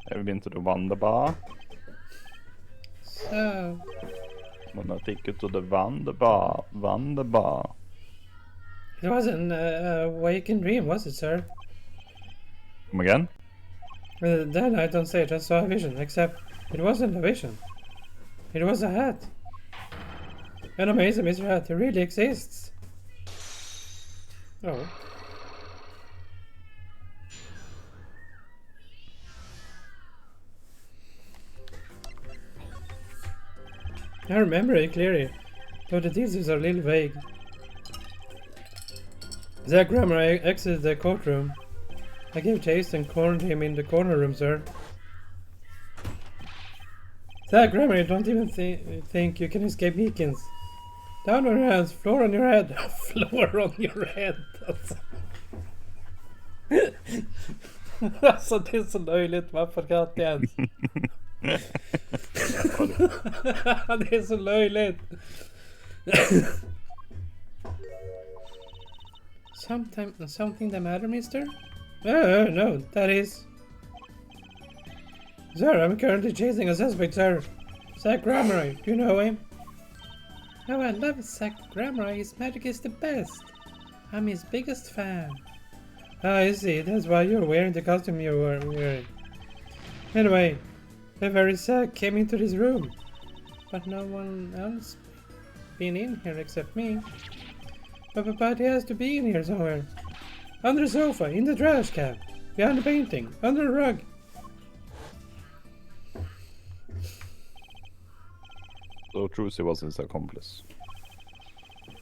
Have you been to the Wonderbar? So... Wanna take you to the Wonderbar. It wasn't a waking dream, was it, sir? Come again? Then I don't say it, I saw a vision, except it wasn't a vision. It was a hat. An amazing Mr. Hat, it really exists. Oh. I remember it clearly, though the details are a little vague. Zach Grammer exited the courtroom. I gave chase and cornered him in the corner room, sir. Zach Grammer, you don't even think you can escape Meekins. Down on your hands, floor on your head. Floor on your head, alltså. Alltså det är så löjligt, varför kan jag inte ens? Det är så löjligt. Something the matter, mister? No, that is... Sir, I'm currently chasing a suspect, sir. Zach Gramery, do you know him? Oh, I love Zach Gramery, his magic is the best. I'm his biggest fan. Ah, I see, that's why you're wearing the costume you were wearing. Anyway, the very Zach came into this room. But no one else been in here except me. But he has to be in here somewhere. Under the sofa, in the trash can, behind the painting, under the rug. So Trucy was his accomplice.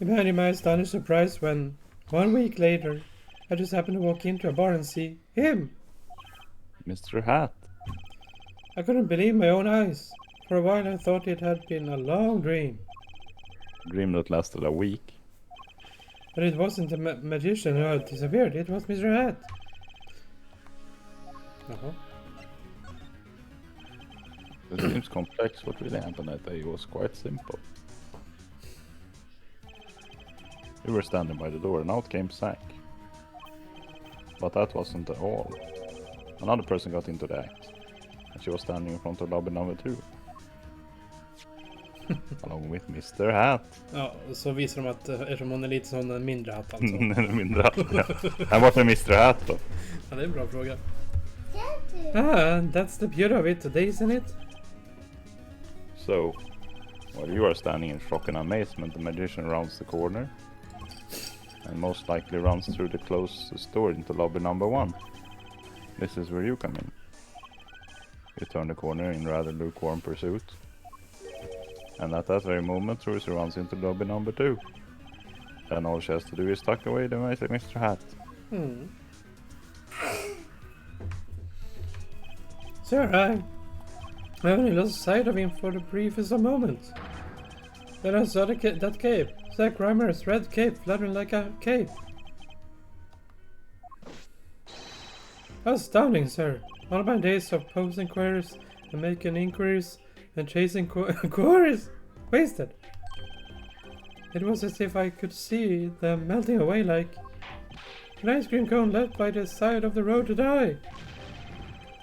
Imagine my astonished surprise when, 1 week later, I just happened to walk into a bar and see him. Mr. Hat. I couldn't believe my own eyes. For a while I thought it had been a long dream. A dream that lasted a week. But it wasn't the magician who had disappeared, it was Mr. Hat. Uh-huh. It seems complex. What really happened that day was quite simple. We were standing by the door and out came Zack. But that wasn't all. Another person got into the act. And she was standing in front of lobby number 2. Along with Mr. Hat. Ja, så visar de att eftersom hon är lite som en mindre hatt alltså. Mindre Hat, ja. Han var för Mr. Hat då. Ja, det är en bra fråga. That's the beauty of it today, isn't it? So, while you are standing in shock and amazement, the magician rounds the corner. And most likely runs through the closest door into lobby number 1. This is where you come in. You turn the corner in rather lukewarm pursuit. And at that very moment, Trucy runs into lobby number 2. Then all she has to do is tuck away the Mr. Hat. Sir, I only lost sight of him for the briefest of moments. Then I saw that cape. Zack Reimer's red cape fluttering like a cape. Astounding, sir. All my days of posing queries and making inquiries and chasing queries wasted. It was as if I could see them melting away like an ice cream cone left by the side of the road to die.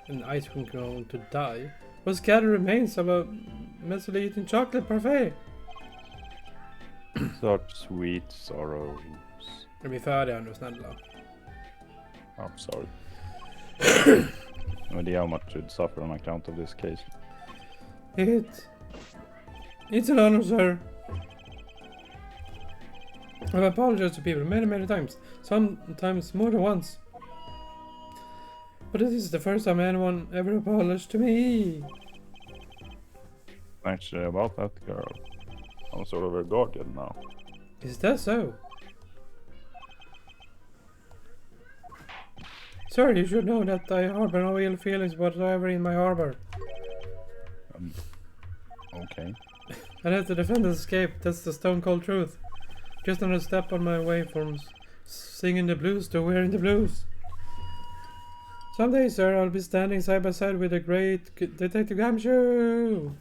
An ice cream cone to die was scattered remains of a messily eaten chocolate parfait. Such sweet sorrows. Är vi färdiga nu, snälla? I'm sorry. No idea how much you'd suffer on account of this case. It's an honor, sir. I've apologized to people many times. Sometimes more than once. But this is the first time anyone ever apologized to me. Actually, about that girl, I'm sort of her guardian now. Is that so? Sir, you should know that I harbor no ill feelings whatsoever in my harbor. Okay. I let the defendants escape, that's the stone cold truth. Just another step on my way from singing the blues to wearing the blues. Someday, sir, I'll be standing side by side with the great Detective Gumshoe.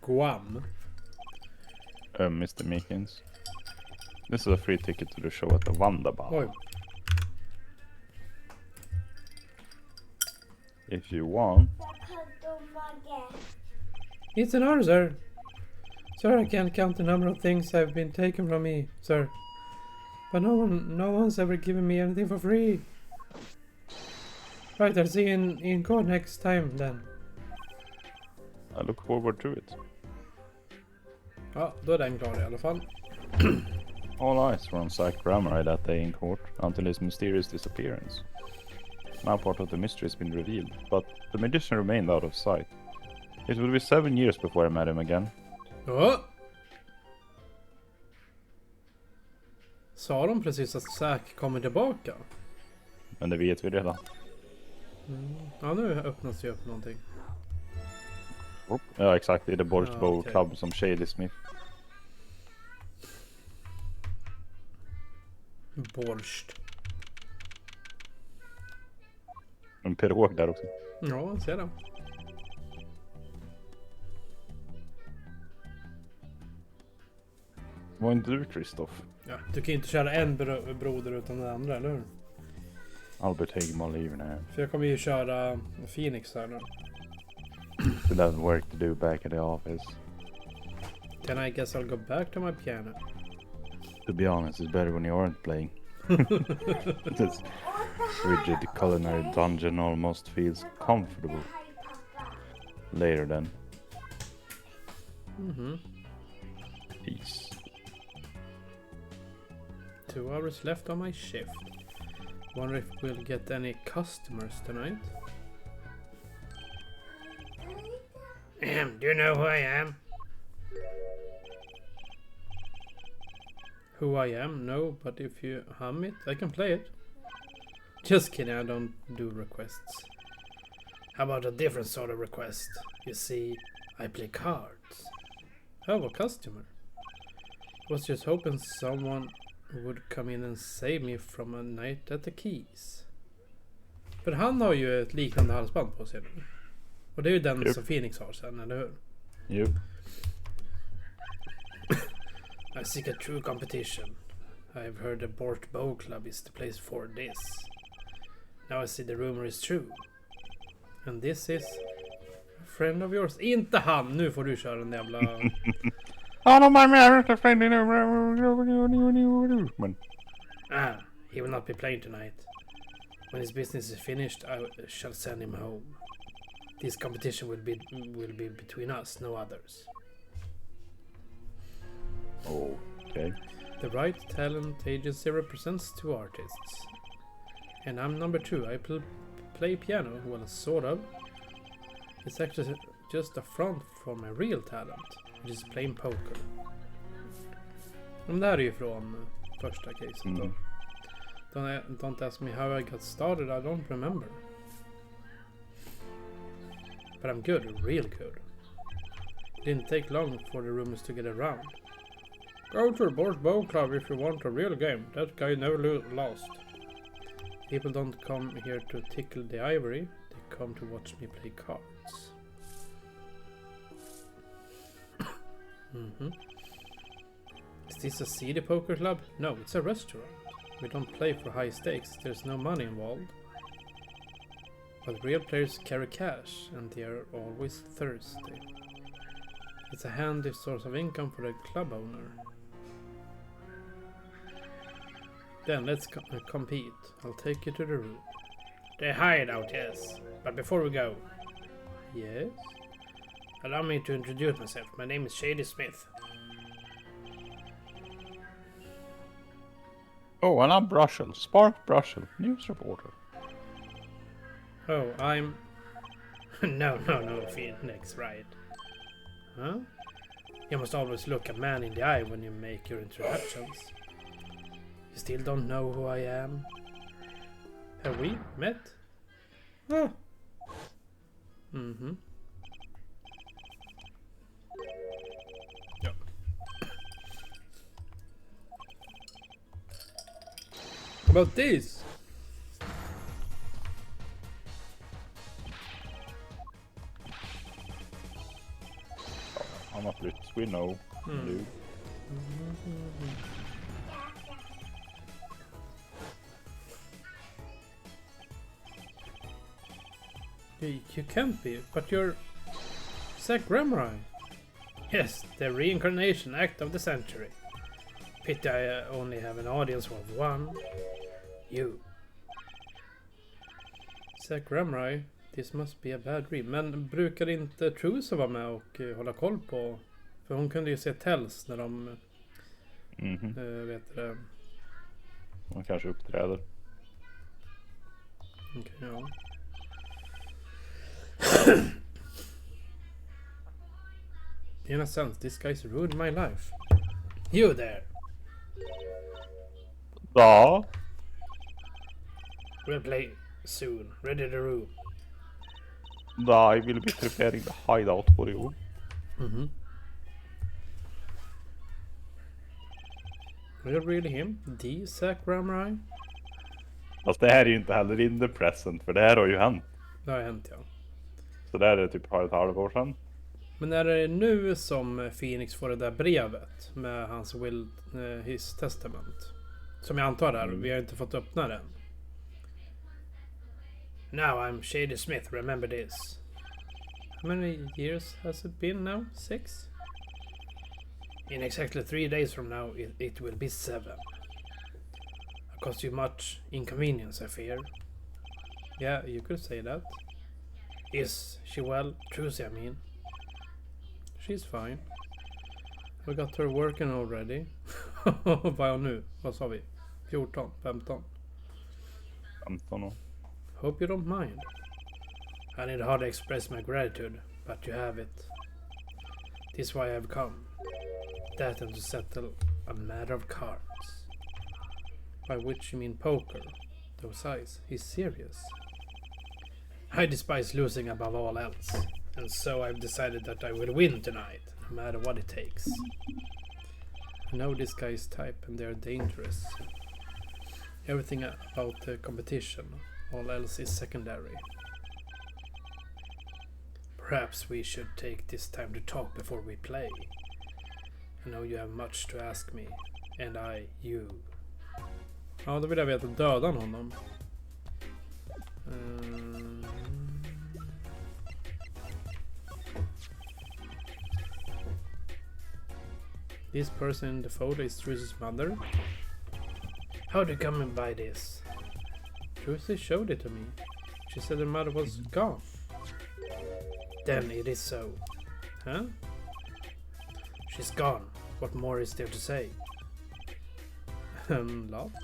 Guam. Mr. Meekins. This is a free ticket to the show at the Wonderbar. Oj. If you want. It's an honor, sir. Sir, I can't count the number of things have been taken from me, sir. But no one's ever given me anything for free. Right, I'll see you in court next time then. I look forward to it. Ja, då är den klar i alla fall. All eyes were on Zack Reimer that day in court until his mysterious disappearance. Now part of the mystery has been revealed, but the magician remained out of sight. It would be 7 years before I met him again. Ja. Sa de precis att Zack kommer tillbaka? Men det vet vi redan. Ja, nu öppnas det upp någonting. Ja, exakt. Det är The Borch Bowl okej. Club som Shady Smith. Borst. En pirog där också. Ja, jag ser det. Var inte du, Kristoff? Ja, du kan ju inte köra en broder utan den andra, eller hur? Albert Häggman lever now. För jag kommer ju köra Phoenix här nu. Still have work to do back at the office. Then I guess I'll go back to my piano. To be honest, it's better when you aren't playing. This rigid culinary dungeon almost feels comfortable. Later then. Peace. 2 hours left on my shift. Wonder if we'll get any customers tonight. Do you know who I am? Who I am? No, but if you hum it, I can play it. Just kidding, I don't do requests. How about a different sort of request? You see, I play cards. Oh, a customer. Was just hoping someone would come in and save me from a night at the Keys. För han har ju ett liknande halsband på sig nu. Och det är ju den som Phoenix har sen, eller hur? Yep. I seek a true competition. I've heard the Borch Bow Club is the place for this. Now I see the rumor is true. And this is a friend of yours. Inte han! Nu får du köra den jävla... Han har my marriage friend. Men He will not be playing tonight. When his business is finished, I shall send him home. This competition will be between us, no others. okay. The Right Talent Agency represents 2 artists. And I'm number 2. I play piano, well, sort of. It's actually just a front for my real talent, which is playing poker. De där är ju från första caset då. Don't ask me how I got started, I don't remember. But I'm good, real good. It didn't take long for the rumors to get around. Go to the Boar's Bow Club if you want a real game. That guy never lost. People don't come here to tickle the ivory. They come to watch me play cards. Is this a seedy poker club? No, it's a restaurant. We don't play for high stakes. There's no money involved. But real players carry cash, and they are always thirsty. It's a handy source of income for the club owner. Then let's compete. I'll take you to the room. The hideout, yes. But before we go... Yes? Allow me to introduce myself. My name is Shady Smith. Oh, and I'm Brushel, Spark Brushel, news reporter. Oh, I'm... no, Phoenix, right? Huh? You must always look a man in the eye when you make your introductions. You still don't know who I am? Have we met? Oh. Ja. About this? I'm not rich, we know. Dude. You can't be, but you're Zack Ramrai. Yes, the reincarnation act of the century. Pity I only have an audience of 1. You. Zack Ramrai, this must be a bad dream. Men brukar inte Trusa vara med och hålla koll på? För hon kunde ju se Tells när de vet det. Hon kanske uppträder. Okej, ja. In a sense, this guy's ruined my life. You there! Ja. We'll play soon. Ready the room. I will be preparing the hideout for you. We're really him? The Zack Ramrai? Fast det här är ju inte heller in the present, för det här har ju hänt. Det har hänt, ja. Så det här är typ ett halvår sedan. Men är det nu som Phoenix får det där brevet med hans his testament? Som jag antar där, vi har inte fått öppna den. Now I'm Shady Smith, remember this. How many years has it been now? 6? In exactly 3 days from now, it will be 7. I'll cost you much inconvenience, I fear. Yeah, you could say that. Is she well? Trucy, I mean. She's fine. We got her working already. Vad är hon nu? Vad sa vi? 14? 15? 15 år. Hope you don't mind. I need hardly express my gratitude, but you have it. This why I've come. That and to settle a matter of cards. By which you mean poker. Those eyes. He's serious. I despise losing above all else. And so I've decided that I will win tonight, no matter what it takes. I know this guy's type and they're dangerous. Everything about the competition, all else is secondary. Perhaps we should take this time to talk before we play. I know you have much to ask me, and you. Ja, då vill jag veta, dödar honom? This person in the photo is Trucy's mother? How do you come by this? Trucy showed it to me. She said her mother was gone. Then it is so. Huh? She's gone. What more is there to say? Lots?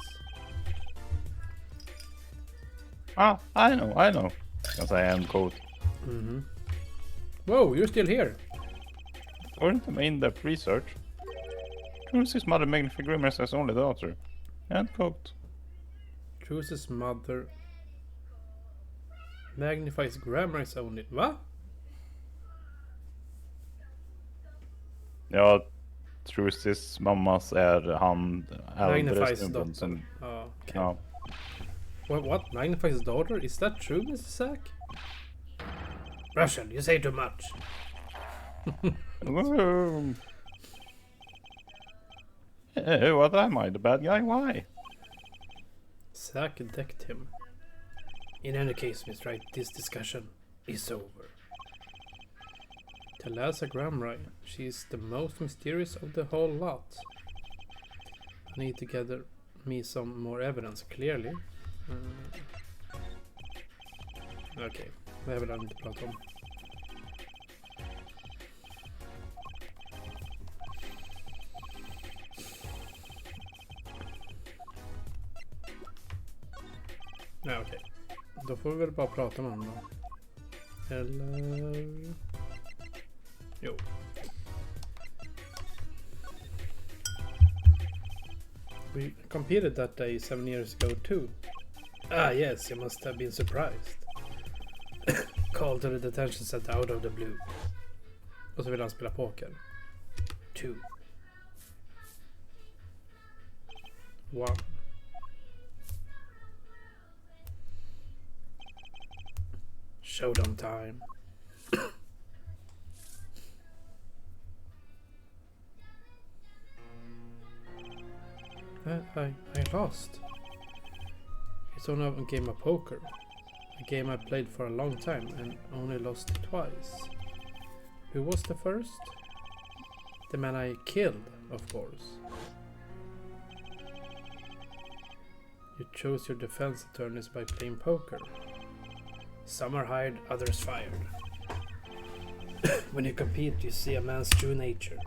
Ah, I know. Because I am code. Mm-hmm. Whoa, you're still here. According to my in-depth research, Trucy's mother magnified Grimmer's as only daughter. End quote. Trucy's mother magnifies Grammar's only. Va? Ja, Trucy's mammas är han äldre Magnifies snubben dotter. som... Oh, okay. Ja. What? Magnifies daughter? Is that true, Mr. Sack? Russian, you say too much. Hey, what am I? The bad guy? Why? Sack decked him. In any case, Miss Wright, this discussion is over. Thalassa Gramrai, she's the most mysterious of the whole lot. I need to gather me some more evidence, clearly. Okej, det är väl inte prata om. Nej, okej. Då får vi väl bara prata med honom då. Eller... Jo. We competed that day 7 years ago too. Ah yes, you must have been surprised. Called to the detention center out of the blue. Och så vill han spela poker. 2. 1. Showdown time. I lost. It's only a game of poker. A game I played for a long time and only lost twice. Who was the first? The man I killed, of course. You chose your defense attorneys by playing poker. Some are hired, others fired. When you compete, you see a man's true nature.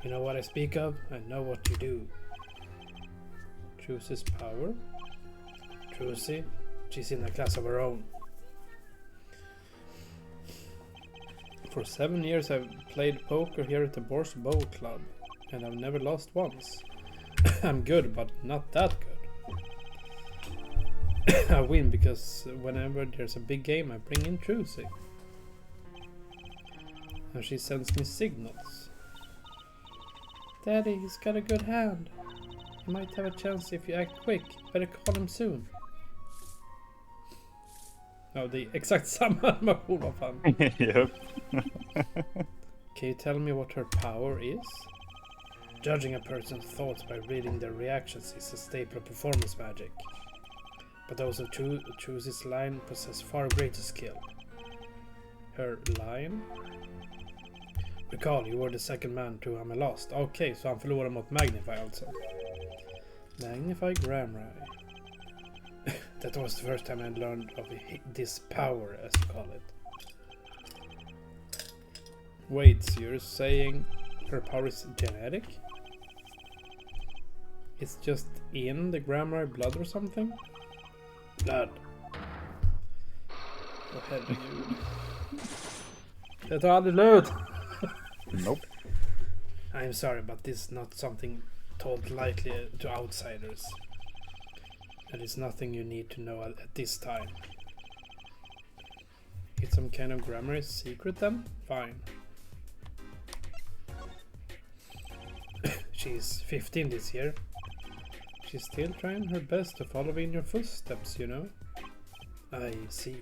You know what I speak of? I know what you do. Trucy's power? Trucy? She's in a class of her own. For 7 years I've played poker here at the Bors Bow Club, and I've never lost once. I'm good, but not that good. I win because whenever there's a big game I bring in Trucy. And she sends me signals. Daddy, he's got a good hand. You might have a chance if you act quick. Better call him soon. Ja, det är exakt samma animation, vad fan. Yep. Can you tell me what her power is? Judging a person's thoughts by reading their reactions is a staple of performance magic. But those who choose this line possess far greater skill. Her line? Recall, you were the second man to whom I lost. Okej, så han förlorar mot Magnify alltså. Magnify Gramrai. That was the first time I learned of this power, as you call it. Wait, so you're saying her power is genetic? It's just in the Gramrai blood or something? Blood. Åh herregud. Det tar aldrig slut! Nope. I'm sorry, but this is not something told lightly to outsiders. And it's nothing you need to know at this time. It's some kind of Grammarly secret then? Fine. She's 15 this year. She's still trying her best to follow in your footsteps, you know? I see.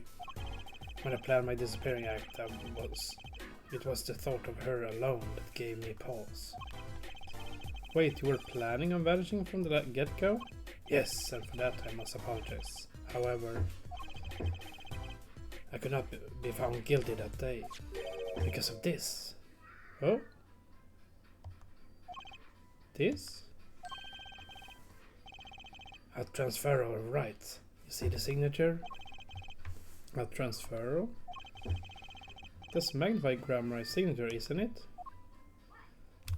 When I planned my disappearing act, it was the thought of her alone that gave me pause. Wait, you were planning on vanishing from the get-go? Yes, and for that I must apologize. However, I could not be found guilty that day because of this. Oh? This? A transferal of rights. You see the signature? A transferal? That's Magnify Grammarly's signature, isn't it?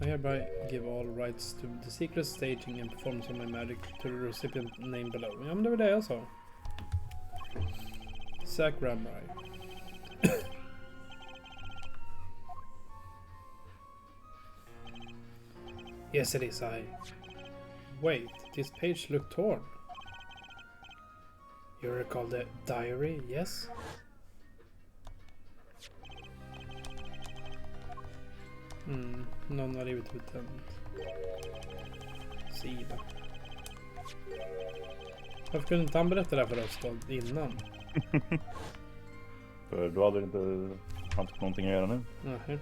I hereby give all rights to the secret staging and performance of my magic to the recipient name below. Ja, men det var det jag sa. Zack Grammarly. Yes, it is I. Wait, this page looked torn. You recall the diary, yes? Någon har rivit ut en sida. Varför kunde inte han berätta det här för oss då, innan? För då hade det inte haft någonting att göra nu. Nej.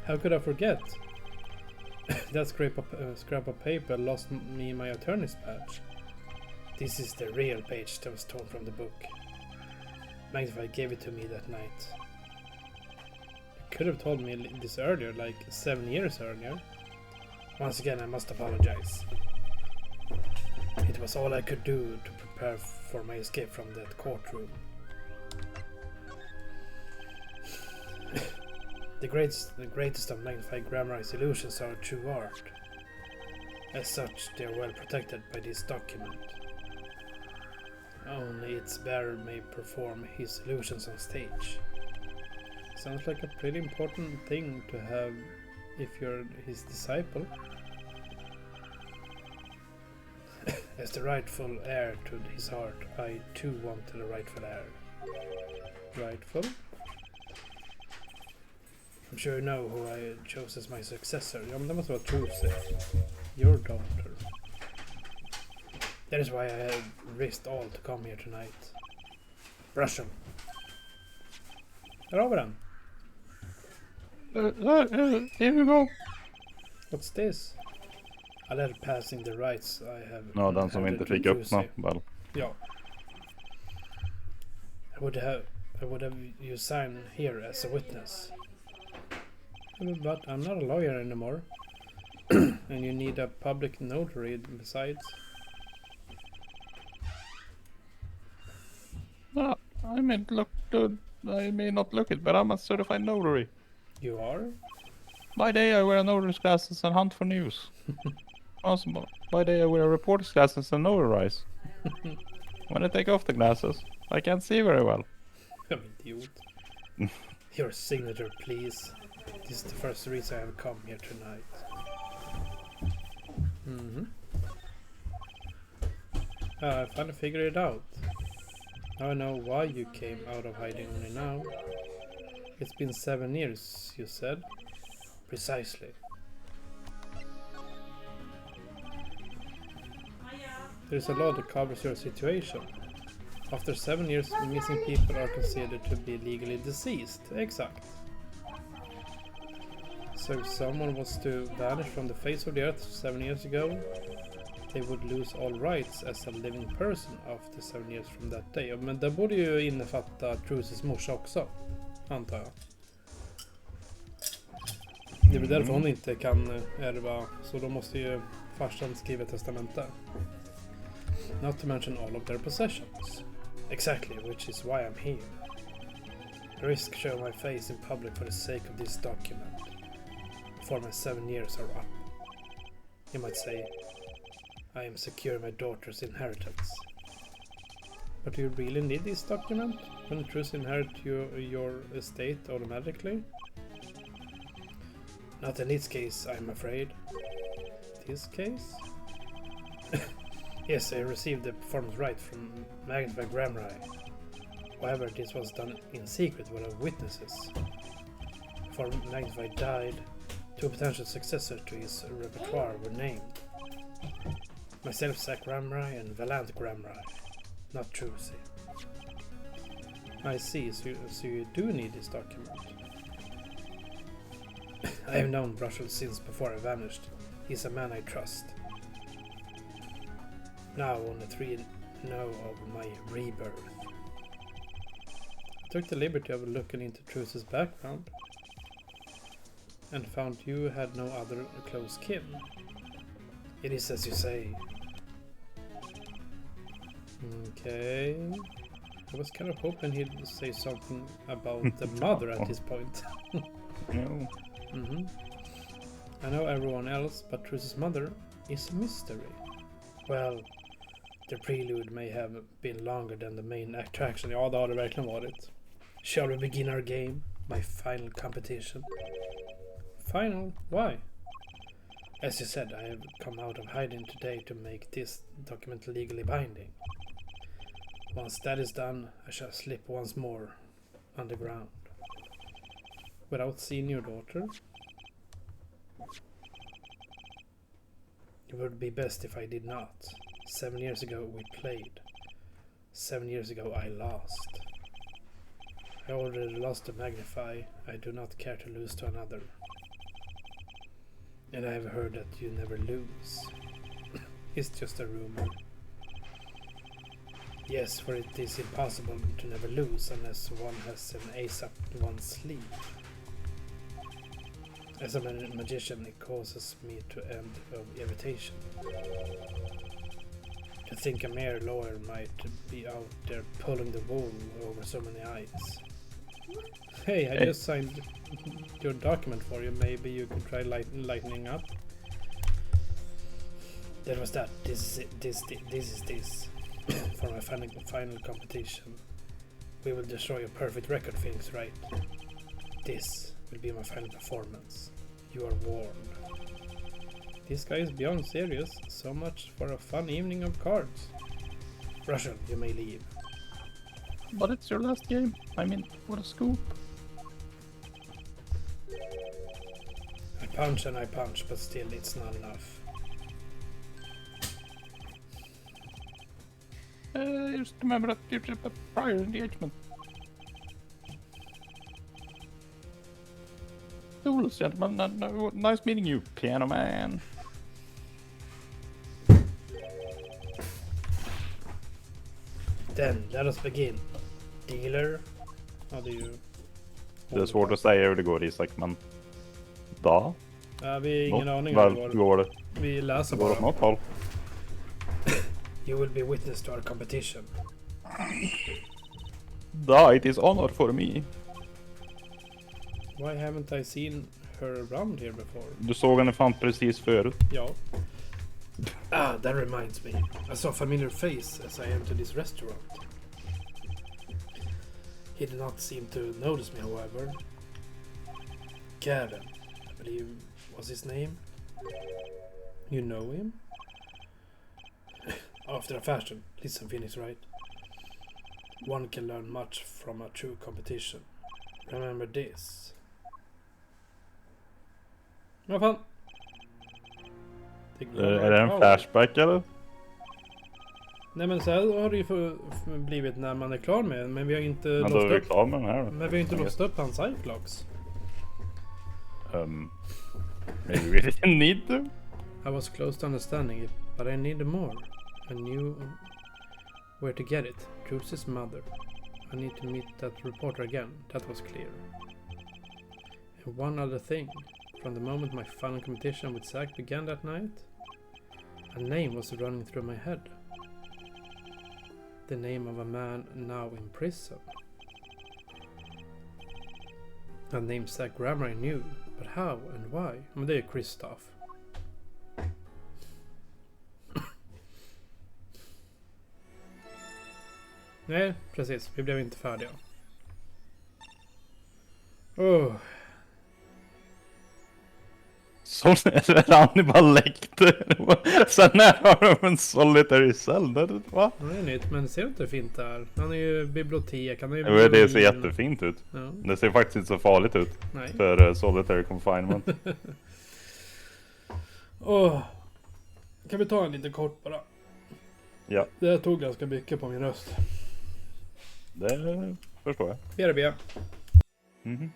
How could I forget? That scrap of paper lost me my attorney's badge. This is the real page that was torn from the book. Magnify gave it to me that night. You could have told me this earlier, like 7 years earlier. Once again, I must apologize. It was all I could do to prepare for my escape from that courtroom. The greatest of Magnify Grammarly's illusions are true art. As such, they are well protected by this document. Only its bearer may perform his illusions on stage. Sounds like a pretty important thing to have if you're his disciple. As the rightful heir to his heart, I too want the rightful heir. Rightful? I'm sure you know who I chose as my successor. Ja, men det måste vara Trucy. Your daughter. That is why I have risked all to come here tonight. Brush him. Där har vi den. Here we go. What's this? A letter passing the rights I have. Ja, den som vi inte fick öppna väl. Ja. I would have you sign here as a witness. But I'm not a lawyer anymore. And you need a public notary besides. I may not look it, but I'm a certified notary. You are? By day I wear notary's glasses and hunt for news. Also, by day I wear reporter's glasses and notarize. When I take off the glasses, I can't see very well. I'm idiot. Your signature, please. This is the first reason I have come here tonight. I finally figured it out. Now I know why you came out of hiding only now. It's been 7 years, you said? Precisely. There's a law that covers your situation. After 7 years, missing people are considered to be legally deceased. Exact. So if someone was to vanish from the face of the earth 7 years ago, they would lose all rights as a living person after 7 years from that day. Men det borde ju innefatta Trucys morsa också, antar jag. Det är väl därför hon inte kan ärva, så då måste ju farsan skriva testamente. Not to mention all of their possessions. Exactly, which is why I'm here. I risk showing my face in public for the sake of this document. Before my 7 years are up. You might say, I am securing my daughter's inheritance. But do you really need this document? When Trucy inherit your estate automatically? Not in this case, I'm afraid. This case? Yes, I received the performance right from Magnify Grammarly. However, this was done in secret without witnesses. Before Magnify died, 2 potential successors to his repertoire were named. Myself, Zack Grammarly, and Valant Grammarly. Not Trucy. I see, so you do need this document. I have known Brushel since before I vanished. He's a man I trust. Now only 3 know of my rebirth. I took the liberty of looking into Trucy's background and found you had no other close kin. It is as you say. Okay. I was kind of hoping he'd say something about the mother at this point. No. I know everyone else, but Truce's mother is a mystery. Well, the prelude may have been longer than the main attraction. Ja, det har det verkligen varit. Shall we begin our game? My final competition. Final? Why? As you said, I have come out of hiding today to make this document legally binding. Once that is done, I shall slip once more underground. Without seeing your daughter? It would be best if I did not. 7 years ago we played. 7 years ago I lost. I already lost to Magnify. I do not care to lose to another. And I have heard that you never lose. It's just a rumor. Yes, for it is impossible to never lose unless one has an ace up one's sleeve. As a magician, it causes me to end of irritation. To think a mere lawyer might be out there pulling the wool over so many eyes. Hey, I just signed your document for you. Maybe you could try lightening up. That was that. This is this. For my final competition. We will destroy your perfect record, Phoenix Wright. This will be my final performance. You are warned. This guy is beyond serious. So much for a fun evening of cards. Russian, you may leave. But it's your last game. I mean, what a scoop. I punch and I punch, but still it's not enough. Just remember that you did a prior engagement. Tools, gentlemen. Nice meeting you, piano man. Then, let us begin. Dealer. How do you... Det är svårt att säga hur det går, Isak, men... Da? vi har ingen aning om Väl det går det. Vi läser Det går åt bara. något håll. You will be witness to our competition. Da, it is honor for me. Why haven't I seen her around here before? Du såg henne fan precis förut. Ja. Ah, that reminds me. I saw a familiar face as I entered this restaurant. He did not seem to notice me, however. Gavin, I believe was his name. You know him? After a fashion. Listen, Phoenix Wright. One can learn much from a true competition. Remember this. Vad fan? Är det en flashback eller? Nej men så här har det ju blivit när man är klar med den, men vi har inte Men då låst är vi upp. klar med den här då. Men vi har inte låst upp hans Cyclops. Maybe we didn't need to. I was close to understanding it, but I needed more. I knew where to get it. Truce's mother. I need to meet that reporter again. That was clear. And one other thing. From the moment my final competition with Zack began that night, a name was running through my head. The name of a man now in prison. A name Zack Grammar I knew, but how and why? Men det är Kristoff. Nej, precis. Vi blev inte färdiga. Oh. Hannibal läckte. Sen när har de en solitary cell där, va? Det är nytt, men ser du inte hur fint det är? Han är ju bibliotek, han är ju... Jo, det ser jättefint ut. Ja. Det ser faktiskt inte så farligt ut. Nej. För solitary confinement. Kan vi ta en lite kort bara? Ja, Det här tog ganska mycket på min röst. det förstår jag. BRB. Mhm.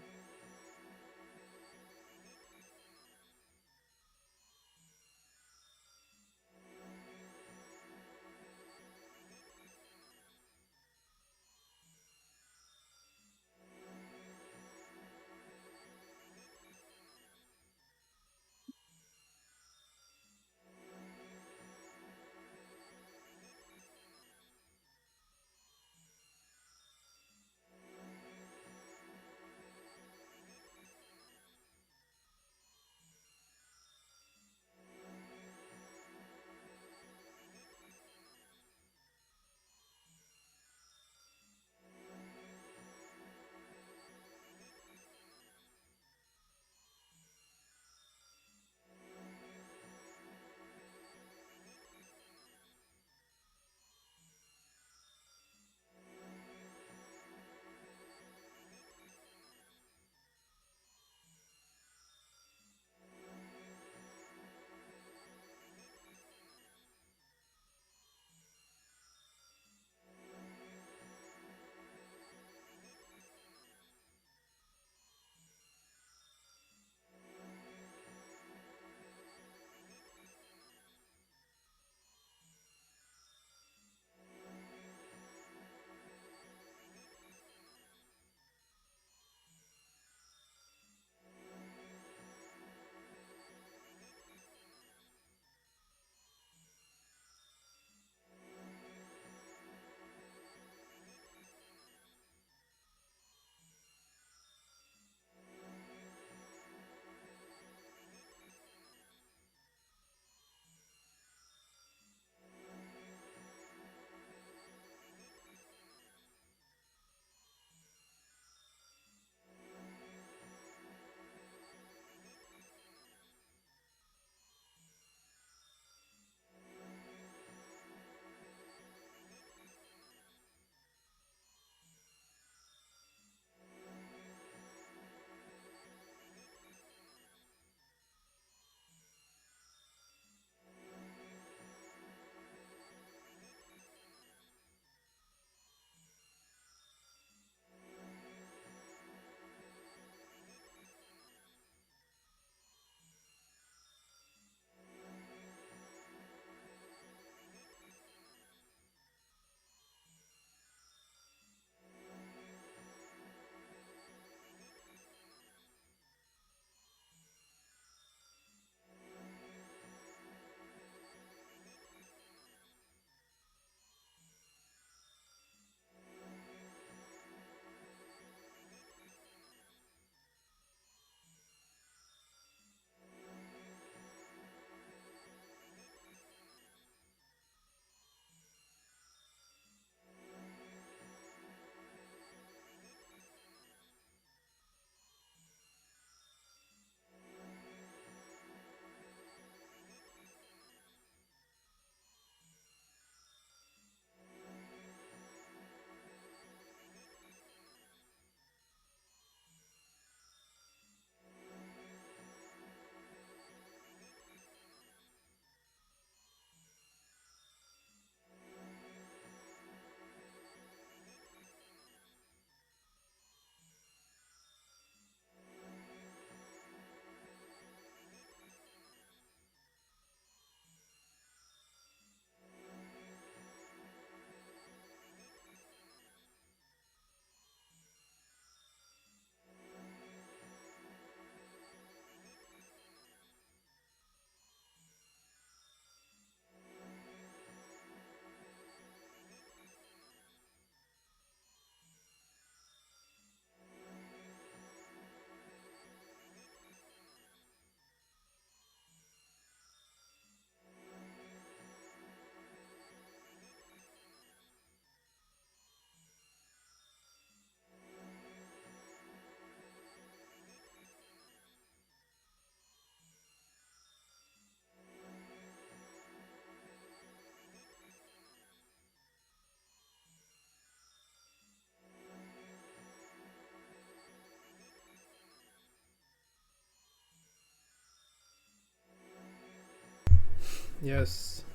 Yes.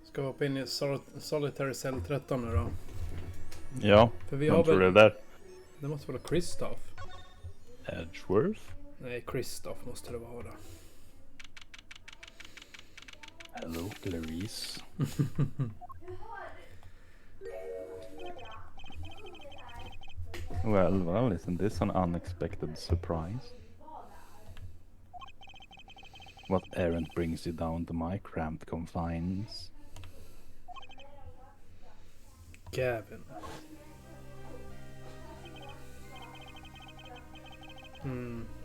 Ska hoppa in i Solitary Cell 13 nu då. Ja, För vi vem har tror du väl... det där? Det måste vara Kristoff. Edgeworth? Nej, Kristoff måste det vara. Hello, Clarice. Well, isn't this an unexpected surprise? What errand brings you down to my cramped confines? Gavin.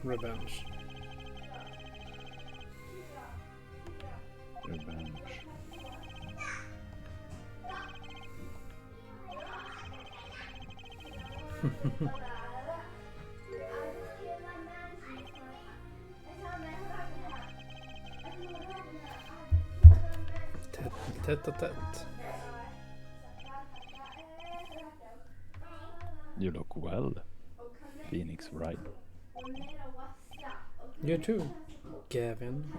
Revenge. Revenge. Tätt och tätt. You look well, Phoenix Wright. You too, Gavin.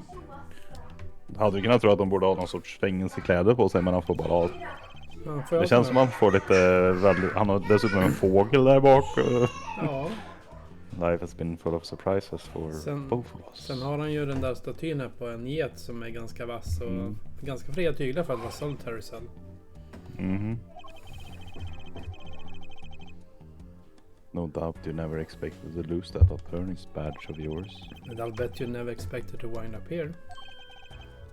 Hade du kunnat tro att de borde ha någon sorts fängelsekläder på sig, men han får bara ha... Ja, får jag Det känns som såna- han får lite väldigt... Han har dessutom en fågel där bak. Ja, Life has been full of surprises for Sen- both of us. sen har han ju den där statyn här på en get som är ganska vass och ganska fria tyglar för att vara Solitary Cell. Mhm. No doubt you never expected to lose that attorney's badge of yours. And I'll bet you never expected to wind up here.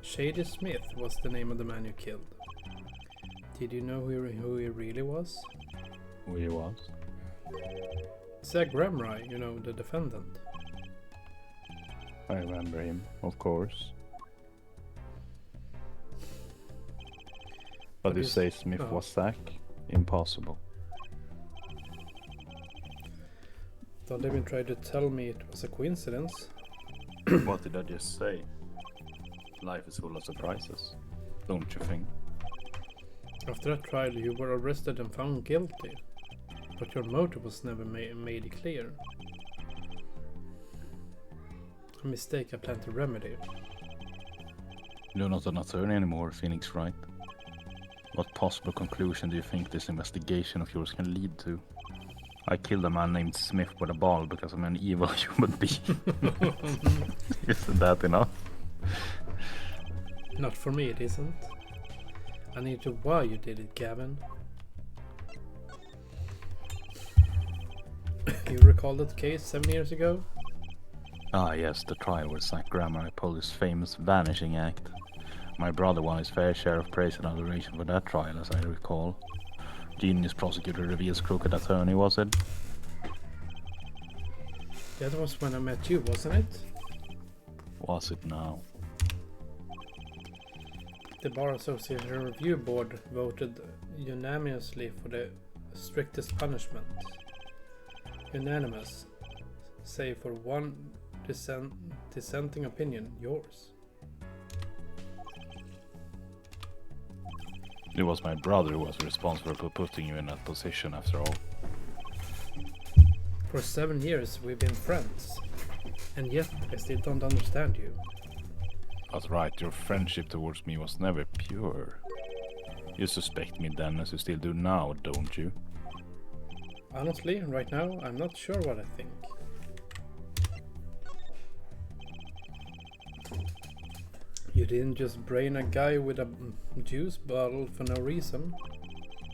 Shady Smith was the name of the man you killed. Did you know who he really was? Who he was? Zach Gramry, you know, the defendant. I remember him, of course. But you is- say Smith oh. was Zack? Impossible. Don't even try to tell me it was a coincidence. What did I just say? Life is full of surprises, don't you think? After that trial, you were arrested and found guilty. But your motive was never made clear. A mistake I plan to remedy. You're not an attorney anymore, Phoenix Wright. What possible conclusion do you think this investigation of yours can lead to? I killed a man named Smith with a ball because I'm an evil human being. Isn't that enough? Not for me, it isn't. I need to know why you did it, Gavin. You recall that case 7 years ago? Ah yes, the trial where Zack Grammer pulled his famous vanishing act. My brother won his fair share of praise and adoration for that trial, as I recall. Genius prosecutor reveals crooked attorney, was it? That was when I met you, wasn't it? Was it now? The Bar Association Review Board voted unanimously for the strictest punishment. Unanimous, save for one dissenting opinion, yours. It was my brother who was responsible for putting you in that position after all. For 7 years we've been friends, and yet I still don't understand you. That's right, your friendship towards me was never pure. You suspect me then as you still do now, don't you? Honestly, right now, I'm not sure what I think. You didn't just brain a guy with a juice bottle for no reason.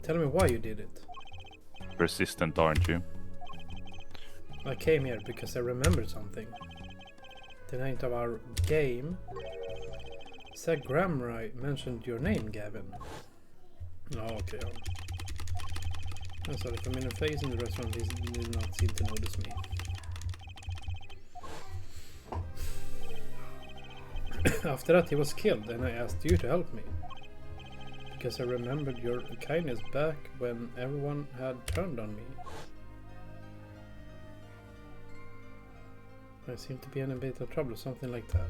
Tell me why you did it. Persistent, aren't you? I came here because I remembered something. The night of our game, Zach Gramry mentioned your name, Gavin. Oh, okay. I saw the familiar face in the restaurant. He did not seem to notice me. After that, he was killed, and I asked you to help me. Because I remembered your kindness back when everyone had turned on me. I seem to be in a bit of trouble, something like that.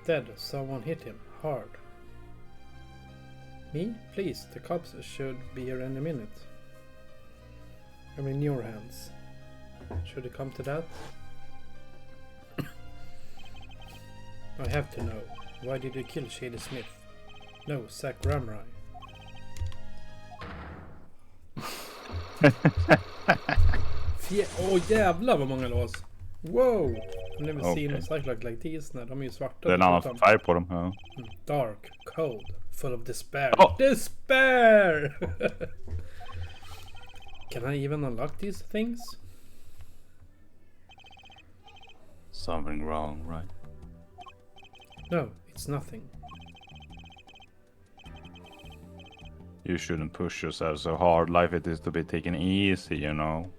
Dead, someone hit him, hard. Me? Please, the cops should be here any minute. I'm in your hands. Should it come to that? I have to know. Why did you kill Shady Smith? No, Zack Ramrai. Jävlar vad många lås. Wow! I've never seen a cycle like these. Nej, de är ju svarta. Det är en annan färg på dem. Ja. Dark, cold, full of despair. Oh. Despair! Can I even unlock these things? Something wrong, right? No, it's nothing. You shouldn't push yourself so hard. Life it is to be taken easy, you know.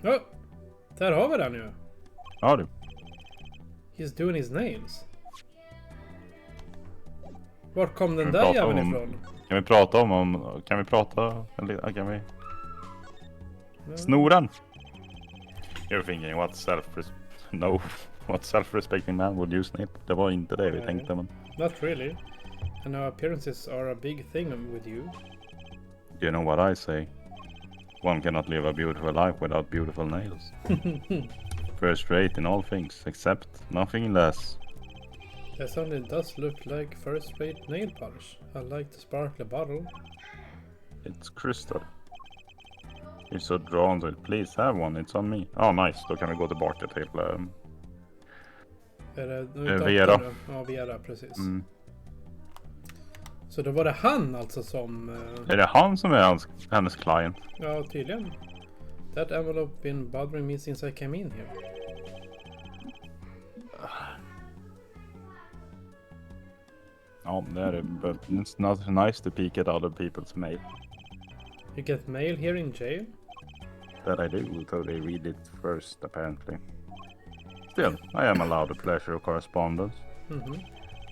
Oh, där har vi den ju. Ja du. He's doing his nails. Vart kom den Kan vi där prata jäveln om- ifrån? Kan vi prata om... Kan vi prata... Eller kan vi... Ja. Snoran! You're thinking what No. What self-respecting man would use Snape? Det var inte det vi Nej. tänkte, men... Not really. And our appearances are a big thing with you. You know what I say? One cannot live a beautiful life without beautiful nails. First rate in all things, except nothing less. That certainly does look like first-rate nail polish. I like the sparkly bottle. It's crystal. You're so drawn to it. Please have one, it's on me. Oh nice, då kan vi gå tillbaka till... Är det Vera. Ja, Vera, precis. Mm. Så då var det han alltså som... Är det han som är hennes client? Ja, tydligen. That envelope been bothering me since I came in here. Ja, det är det. But it's not nice to peek at other people's mail. You get mail here in jail? That I do, though they read it first, apparently. Still, I am allowed the pleasure of correspondence. Mm-hmm.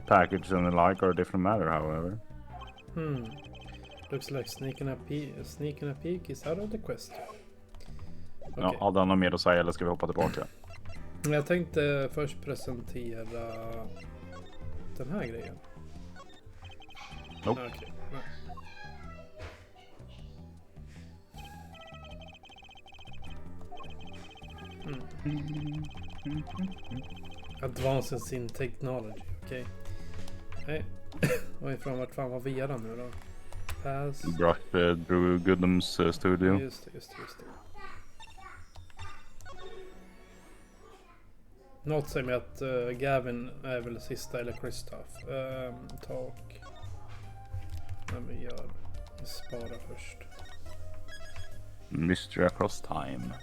Package and the like are a different matter, however. Looks like sneaking a peek is out of the question. Ja, Okej. hade han något mer att säga eller ska vi hoppa tillbaka? Jag tänkte först presentera den här grejen. Nope. Okej. Nej. Advances in technology, okej. Nej. Varifrån vart fan var Vera nu då? Pass. Brush Drew Goodhams studio. Just det. Något säger mig att Gavin är väl sista eller Kristoff. Tak. Men vi spara först. Mystery across time.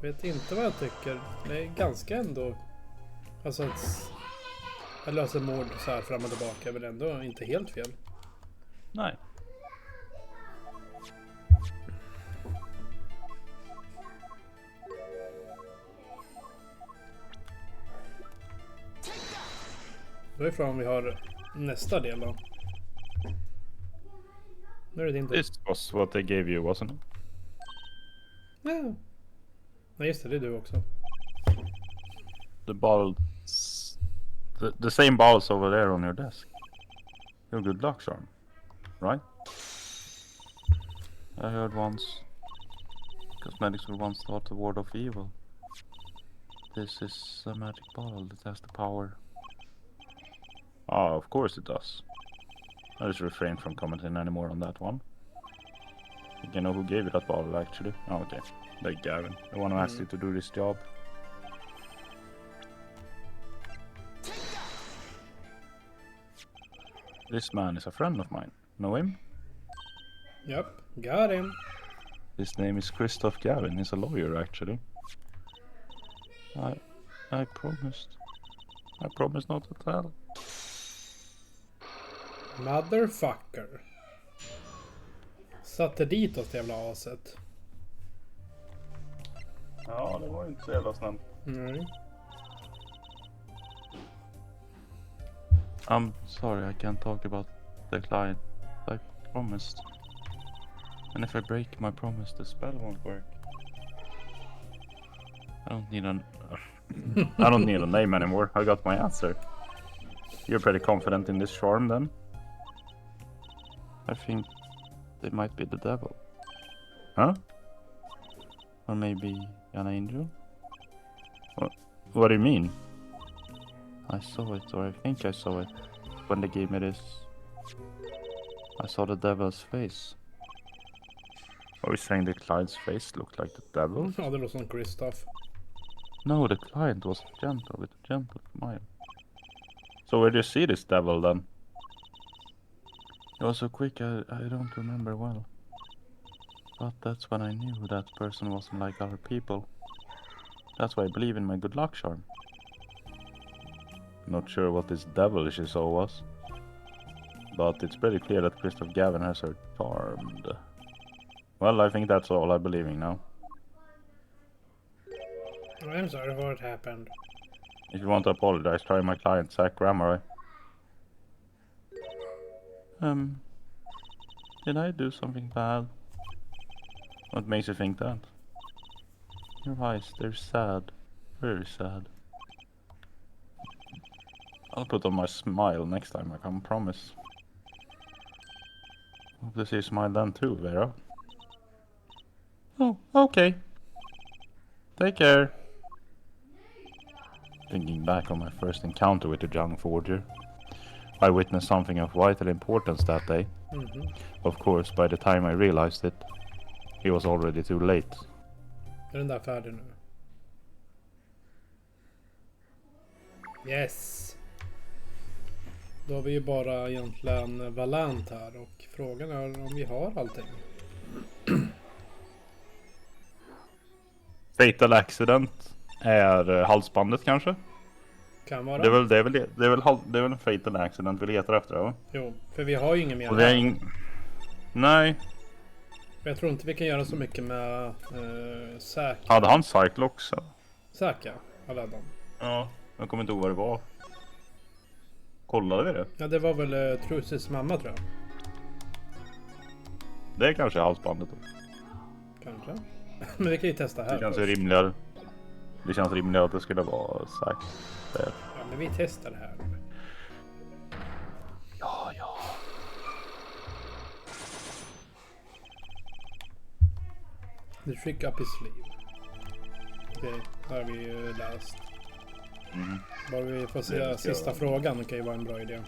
Vet inte vad jag tycker. Det är ganska ändå... Alltså att... Jag löser mord så här fram och tillbaka är väl ändå inte helt fel. Nej. Då är från vi har nästa del då. Nu är det din tur. This was what they gave you, wasn't it? Ja. Nej just det, det är du också. The bottles... The same bottles over there on your desk. Your good luck charm. Right? I heard once... Cosmetics were once thought to ward off evil. This is a magic bottle that has the power. Ah, of course it does. I just refrain from commenting anymore on that one. I think I know who gave you that bottle actually. Oh, okay. Like Gavin, the one who asked you to do this job. This man is a friend of mine. Know him? Yep, got him. His name is Christoph Gavin. He's a lawyer actually. I promised. I promised not to tell. Motherfucker. Satte dit oss jävla aset. Ja, det var inte så jävla snabbt. Nej. I'm sorry, I can't talk about the client. I promised. And if I break my promise, the spell won't work. I don't need I don't need a name anymore. I got my answer. You're pretty confident in this charm, then? I think they might be the devil. Huh? Or maybe an angel? What do you mean? I saw it, or I think I saw it, when they gave me this. I saw the devil's face. Are we saying the client's face looked like the devil? Ja, det låter som Kristoff. No, the client was gentle, with a gentle smile. So where do you see this devil then? It was so quick, I don't remember well. But that's when I knew that person wasn't like other people. That's why I believe in my good luck charm. Not sure what this devil she saw was. But it's pretty clear that Christoph Gavin has her charmed. Well, I think that's all I believe in now. I'm sorry for what happened. If you want to apologize, try my client, Zach Grammar. Did I do something bad? What makes you think that? Your eyes, they're sad. Very sad. I'll put on my smile next time I come, promise. Hope to see you smile then too, Vera. Oh, okay. Take care. Thinking back on my first encounter with the young forger, I witnessed something of vital importance that day. Of course, by the time I realized it, it was already too late. Är den där färdig nu? Yes! Då har vi ju bara egentligen Valant här och frågan är om vi har allting. Fatal accident är halsbandet kanske? Kan vara. Det är väl en fatal accident vi letar efter, va? Jo, för vi har ju ingen mer Och det är här. Nej. Jag tror inte vi kan göra så mycket med Säk. Hade han Cyclox? Säka, alla dem. Ja. Jag kommer inte ihåg vad det var. Kollade vi det? Ja, det var väl Trusis mamma tror jag. Det är kanske halsbandet då. Kanske. Men vi kan ju testa här. Det känns ju först. rimligare. Det känns rimligare att det skulle vara sagt. Ja, men vi testar det här. Ja. The trick up his sleeve. Okej, här har vi ju läst. Bara vi får se Det ska- sista frågan, kan ju vara en bra idé.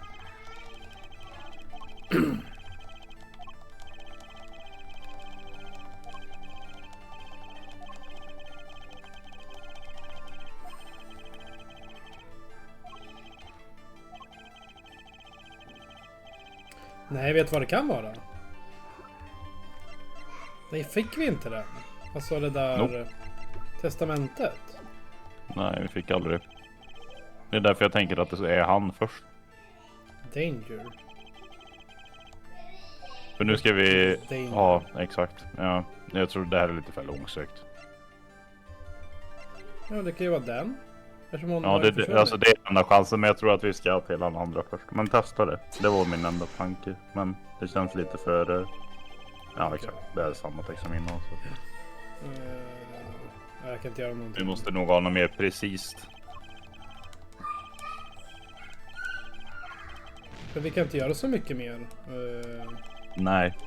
Nej, vet du vad det kan vara? Nej, fick vi inte det? Alltså det där Nope. testamentet. Nej, vi fick aldrig. Det är därför jag tänker att det är han först. Danger. För nu ska vi... Danger. Ja, exakt. Ja, jag tror det här är lite för långsökt. Ja, det kan ju vara den. Eftersom hon Ja, har försvunnit. alltså det är enda chansen, men jag tror att vi ska till den andra först. Men testa det. Det var min enda tanke. Men det känns lite för... Ja, exakt. Det är samma text som innan. Så. Jag kan inte göra någonting. Vi måste nog ha något mer precis. För vi kan inte göra så mycket mer. Nej.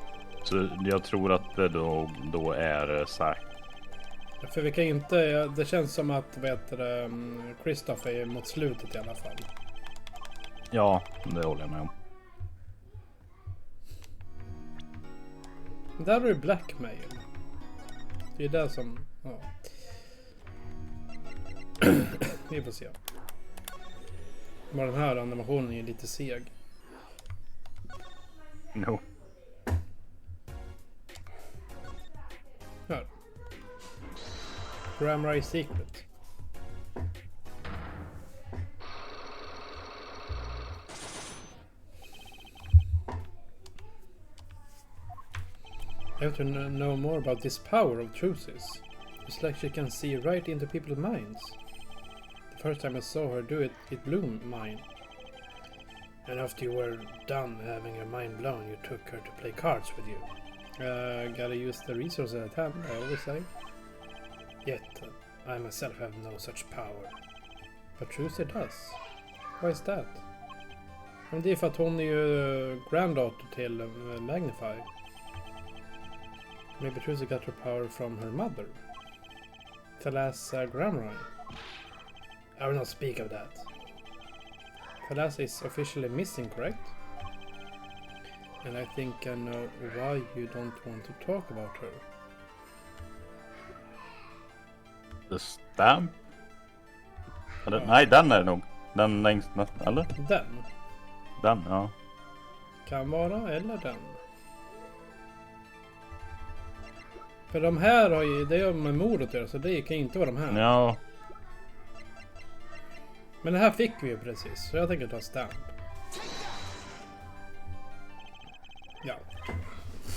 Så jag tror att det då är Zack. För vi kan inte... Det känns som att Kristoff är mot slutet i alla fall. Ja, det håller jag med om. Där har du blackmail. Det är det som... Ja. Vi får se. Bara den här animationen är lite seg. No. Här. Grammar is secret. I have to know more about this power of Truces. It's like she can see right into people's minds. The first time I saw her do it, it blew mine. And after you were done having your mind blown, you took her to play cards with you. Gotta use the resources at hand, I always say. Yet, I myself have no such power. But Trucy does. Why is that? Men det är för att hon är ju granddaughter till Magnify. Maybe Trucy got her power from her mother. Thalas Grammar. I will not speak of that. Thalassa is officially missing, correct? And I think I know why you don't want to talk about her. The stamp? Nej, den är det nog. Den längst, eller? Den Den, ja. kan vara, eller den. För de här har ju, det har med mordet att göra, så det kan inte vara de här. Ja. Men det här fick vi ju precis, så jag tänker ta stamp. Ja.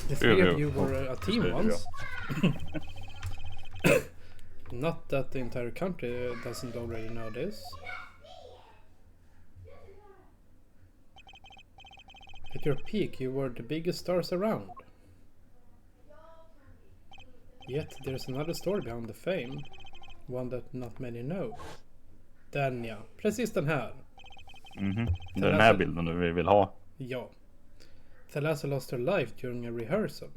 The three of you were a team once. Not that the entire country doesn't already know this. At your peak, you were the biggest stars around. Yet there's another story behind the fame, one that not many know. Den ja, precis den här. Den här bilden du vi vill ha. Ja. Thalassa lost her life during a rehearsal.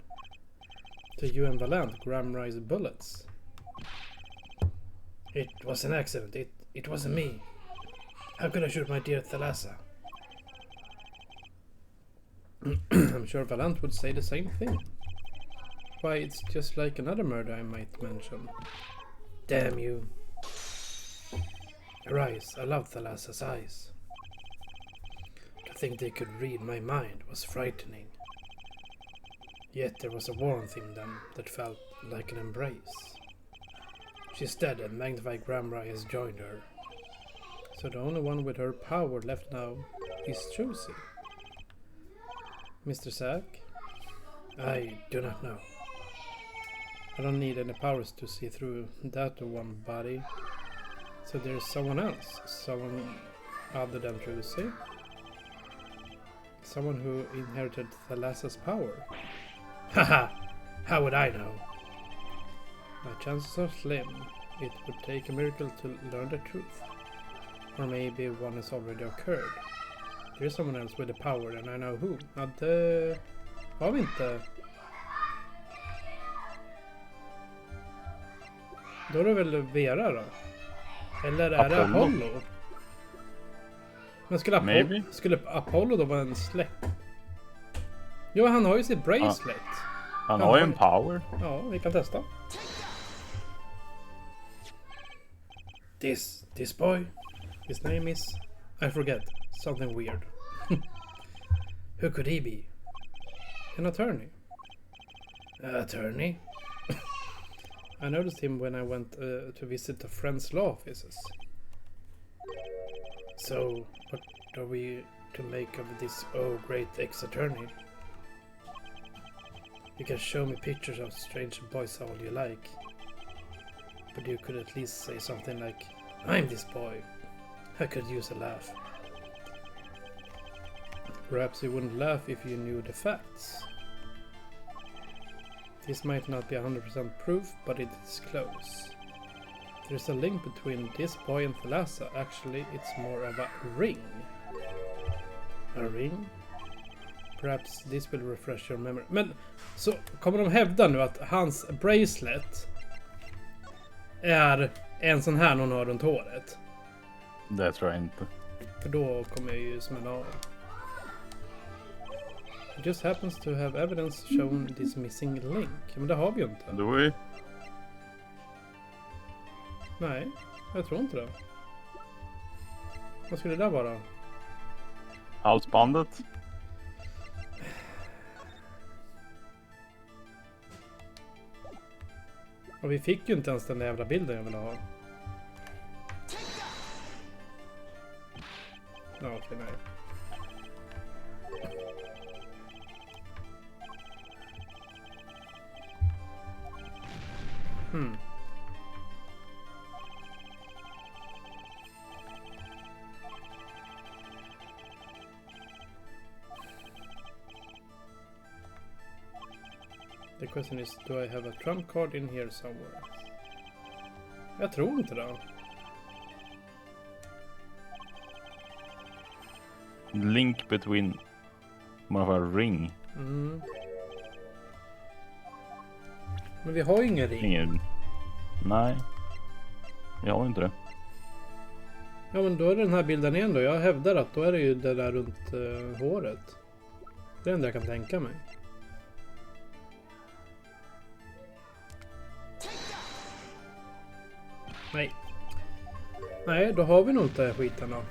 To UN Valant, Gramrise bullets. It was an accident. It wasn't me. How could I shoot my dear Thalassa? I'm sure Valant would say the same thing. Why, it's just like another murder I might mention. Damn you. Her eyes, I love Thalassa's eyes. To think they could read my mind was frightening. Yet there was a warmth in them that felt like an embrace. She's dead and Magnified Gramrai has joined her. So the only one with her power left now is Trucy. Mr. Zack? I do not know. I don't need any powers to see through that one body. So there's someone else. Someone other than Trucy. Someone who inherited Thalassa's power. Haha! How would I know? My chances are slim. It would take a miracle to learn the truth. Or maybe one has already occurred. There is someone else with the power and I know who. Ja, det har vi inte. Då är det väl Vera då? Eller är det Apollo? Men skulle Apollo då vara en släkt? Jo, han har ju sitt bracelet. Han har ju en power. Ja, vi kan testa. This boy, his name is, I forget, something weird. Who could he be? An attorney. Attorney? I noticed him when I went to visit a friend's law offices. So, what are we to make of this great ex-attorney? You can show me pictures of strange boys all you like. But you could at least say something like, I'm this boy. I could use a laugh. Perhaps you wouldn't laugh if you knew the facts. This might not be 100% proof, but it is close. There's a link between this boy and Thalassa. Actually, it's more of a ring. A ring? Perhaps this will refresh your memory. Men så kommer de hävda nu att hans bracelet är en sån här någon har runt håret. Det tror jag inte. För då kommer jag ju smälla av. It just happens to have evidence shown this missing link. Men det har vi ju inte. Då är... Nej, jag tror inte det. Vad skulle det där vara? Halsbandet. Och vi fick ju inte ens den där jävla bilden jag ville ha. Ja, okej, nej. The question is, do I have a trump card in here somewhere? Jag tror inte det. Link between... Man har ring. Mm. Men vi har ju ingen ring. Ingen... Nej. Jag har inte det. Ja men då är det den här bilden igen då. Jag hävdar att då är det ju det där runt håret. Det är det enda jag kan tänka mig. Nej. Nej, då har vi nog inte skiten då.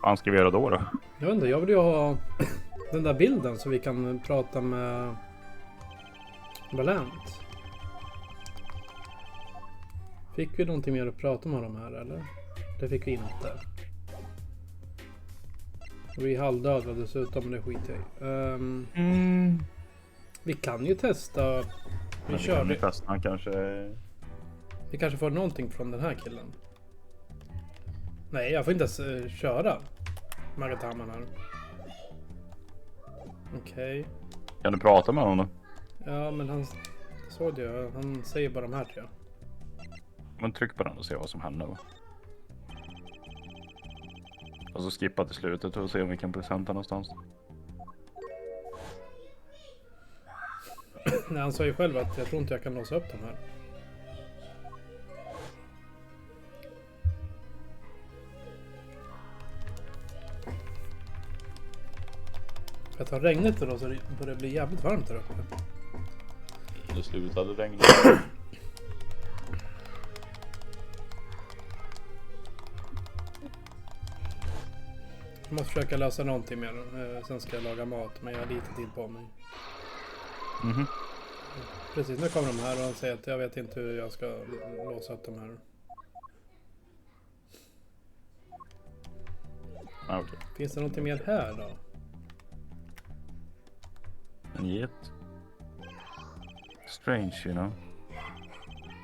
Vad ska vi göra då? Jag vet inte, jag vill ju ha den där bilden så vi kan prata med Valant. Fick vi någonting mer att prata med dem här eller? Det fick vi inte. Och vi är halvdöda dessutom, men det skiter jag i. Vi kan ju testa. Vi kör kan ju det. testa kanske. Vi kanske får någonting från den här killen. Nej, jag får inte ens köra Margataman här. Okej. Kan du prata med honom då? Ja, men han såg det. Han säger bara de här tror jag. Men tryck på den och se vad som händer. Och så skippa till slutet och se om vi kan presenta någonstans. Nej, han sa ju själv att jag tror inte jag kan låsa upp de här. För att ha regnet då så börjar det bli jävligt varmt där uppe. Det slutade regna. Jag måste försöka lösa någonting mer. Sen ska jag laga mat, men jag har lite tid på mig. Mhm. Precis, nu kommer de här och han säger att jag vet inte hur jag ska låsa upp de här. Okej. Finns det någonting mer här då? En get. Strange, you know.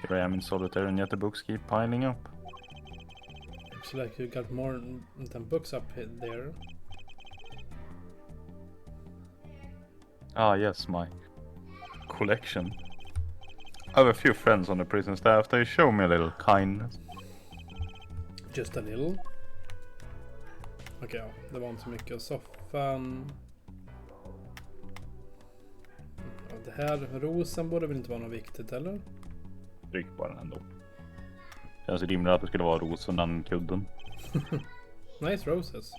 Here I am in solitary and yet the books keep piling up. Looks like you got more than books up there. Ah yes, my collection. I have a few friends on the prison staff. They show me a little kindness. Just a little. Okej, ja, det var inte så mycket. Soffan. Ja, det här, rosen borde väl inte vara något viktigt, eller? Tryck på den ändå. Känns rimligt att det skulle vara rosen den kudden. Nice roses.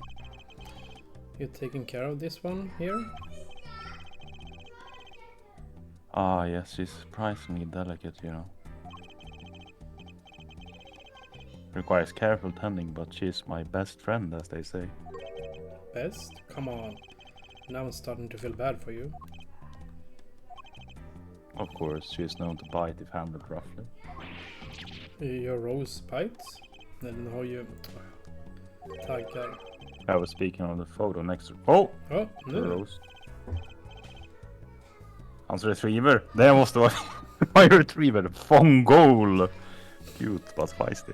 You taking care of this one here? Ah yes, she's surprisingly delicate, you know. Requires careful tending, but she's my best friend, as they say. Best? Come on. Now I'm starting to feel bad for you. Of course, she is known to bite if handled roughly. Your rose bites? Den har ju taggar. I was speaking of the photo next to... Oh! Ja, The nu. rose. Hans retriever. Det måste vara... My retriever. Fongol! Cute but feisty.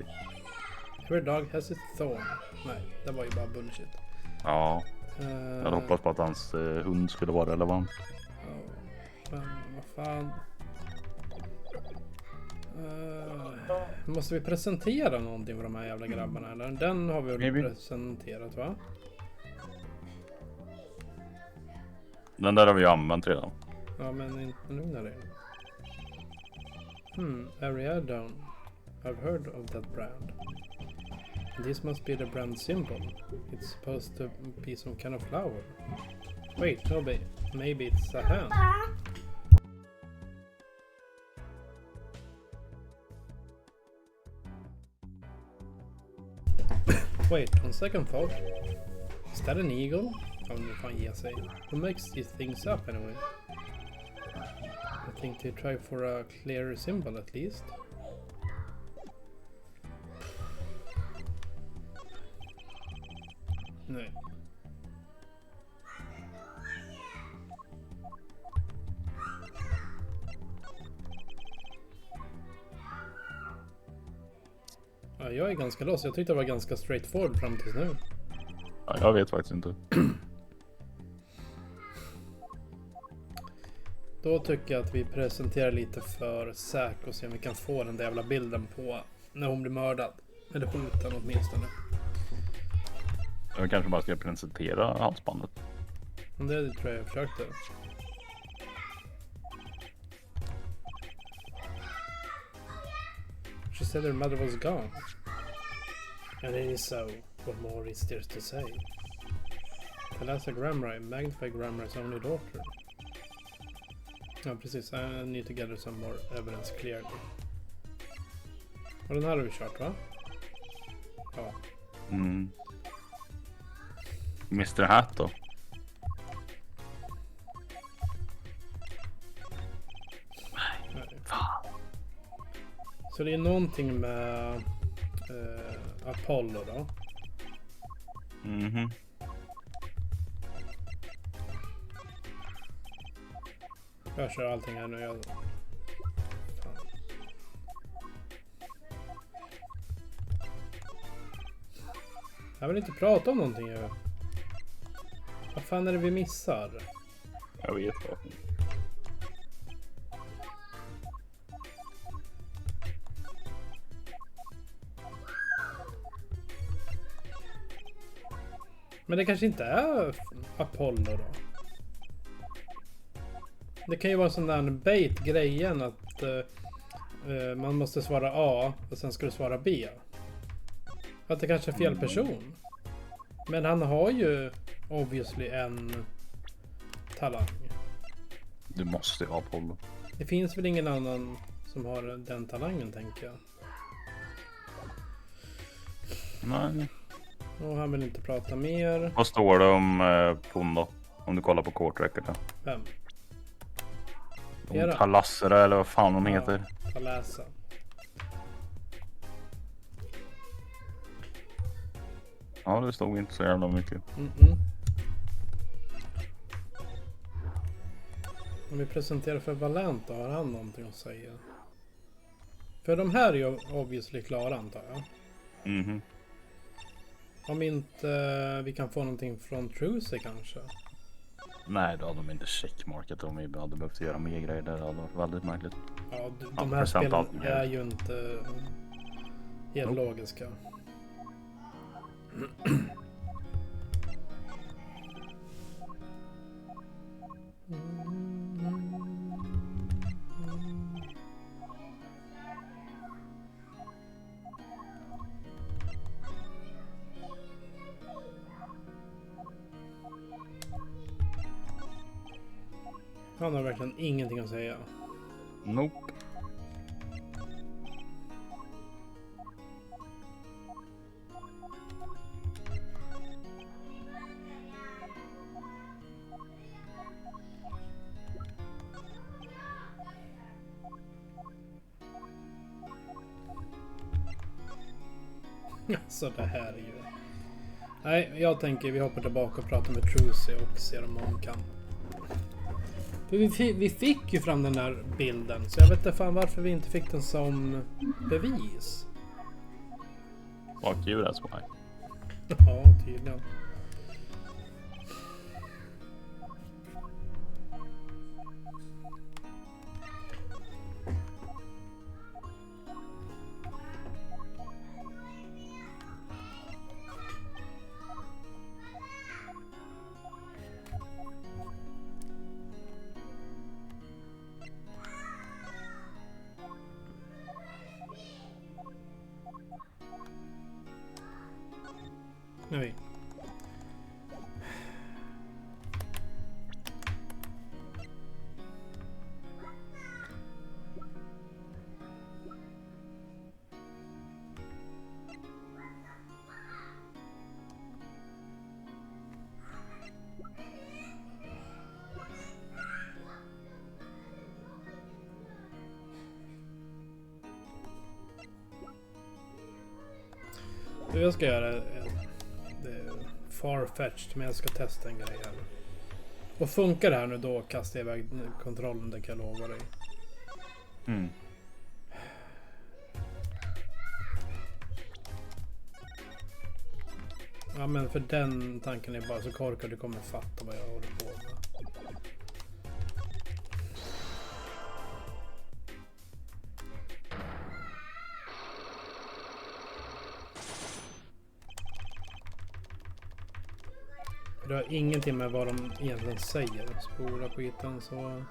Every dog has its thorn. Nej, det var ju bara bullshit. Ja, jag hade hoppats på att hans hund skulle vara relevant. Ja, men vad fan. Måste vi presentera någonting för de här jävla grabbarna eller? Den har vi väl Maybe. presenterat va? Den där har vi använt redan. Ja men inte nu när det. Ariadne. I've heard of that brand. This must be the brand symbol. It's supposed to be some kind of flower. Wait, no, maybe it's a hand. Wait, on second thought, is that an eagle? Fan ge sig. Who makes these things up anyway? I think they try for a clearer symbol at least. Nej. Ja, jag är ganska lost. Jag tyckte det var ganska straightforward fram tills nu. Ja, jag vet faktiskt inte. Då tycker jag att vi presenterar lite för Zack och ser om vi kan få den där jävla bilden på när hon blir mördad. Eller hotad åtminstone. Jag kanske bara ska presentera halsbandet. Men det tror jag försökte. She said her mother was gone. And it is so. What more is there to say? Thalassa Gramrai, Magnify Gramrai's only daughter. Ja, precis. I need to gather some more evidence clearly. Och den här har vi kört, va? Ja. Mm. Mr. Hat då? Nej. Fan. Så det är någonting med Apollo då. Mhm. Jag kör allting här nu. Fan. Jag vill inte prata om någonting. Vad fan är det vi missar? Jag vet vad. Men det kanske inte är Apollo då? Det kan ju vara sån där bait-grejen att man måste svara A och sen ska du svara B. Att det kanske är fel person. Men han har ju obviously en talang. Du måste ha Apollo. Det finns väl ingen annan som har den talangen, tänker jag. Nej. Och han vill inte prata mer. Vad står det om Pon då? Om du kollar på korträcket då? Vem? Om Era. Talassera eller vad fan de Ja. heter. Får läsa. Ja, det stod inte så jävla mycket. Mm-mm. Om vi presenterar för Valenta, har han någonting att säga? För de här är ju obviously klara, antar jag. Mhm. Om inte vi kan få någonting från Trucy kanske. Nej, då hade de inte checkmarkat om vi hade behövt göra mer grejer där. Det hade varit väldigt märkligt. Ja, Ja, de här present spelen allting här. är ju inte helt logiska. Han har verkligen ingenting att säga. Nope. Så det här är ju... Nej, jag tänker vi hoppar tillbaka och pratar med Trucy och ser om hon kan. För vi fick ju fram den där bilden, så jag vet inte fan varför vi inte fick den som bevis. Fuck you, that's why. Ja, tydligen. Nej. Jag ska göra det är farfetched, men jag ska testa en grej här. Och funkar det här nu, då kastar jag iväg kontrollen, det kan jag lova dig. Mm. Ja, men för den tanken är bara så korkad, du kommer fatta vad jag håller på med. Det har ingenting med vad de egentligen säger. Spola skiten så...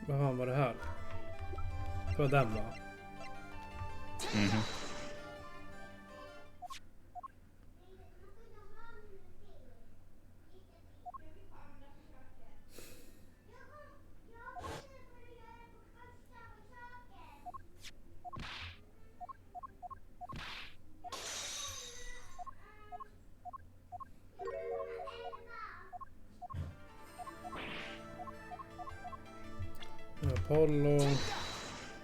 Vad fan var det här? Det var den va? Mhm. Apollo.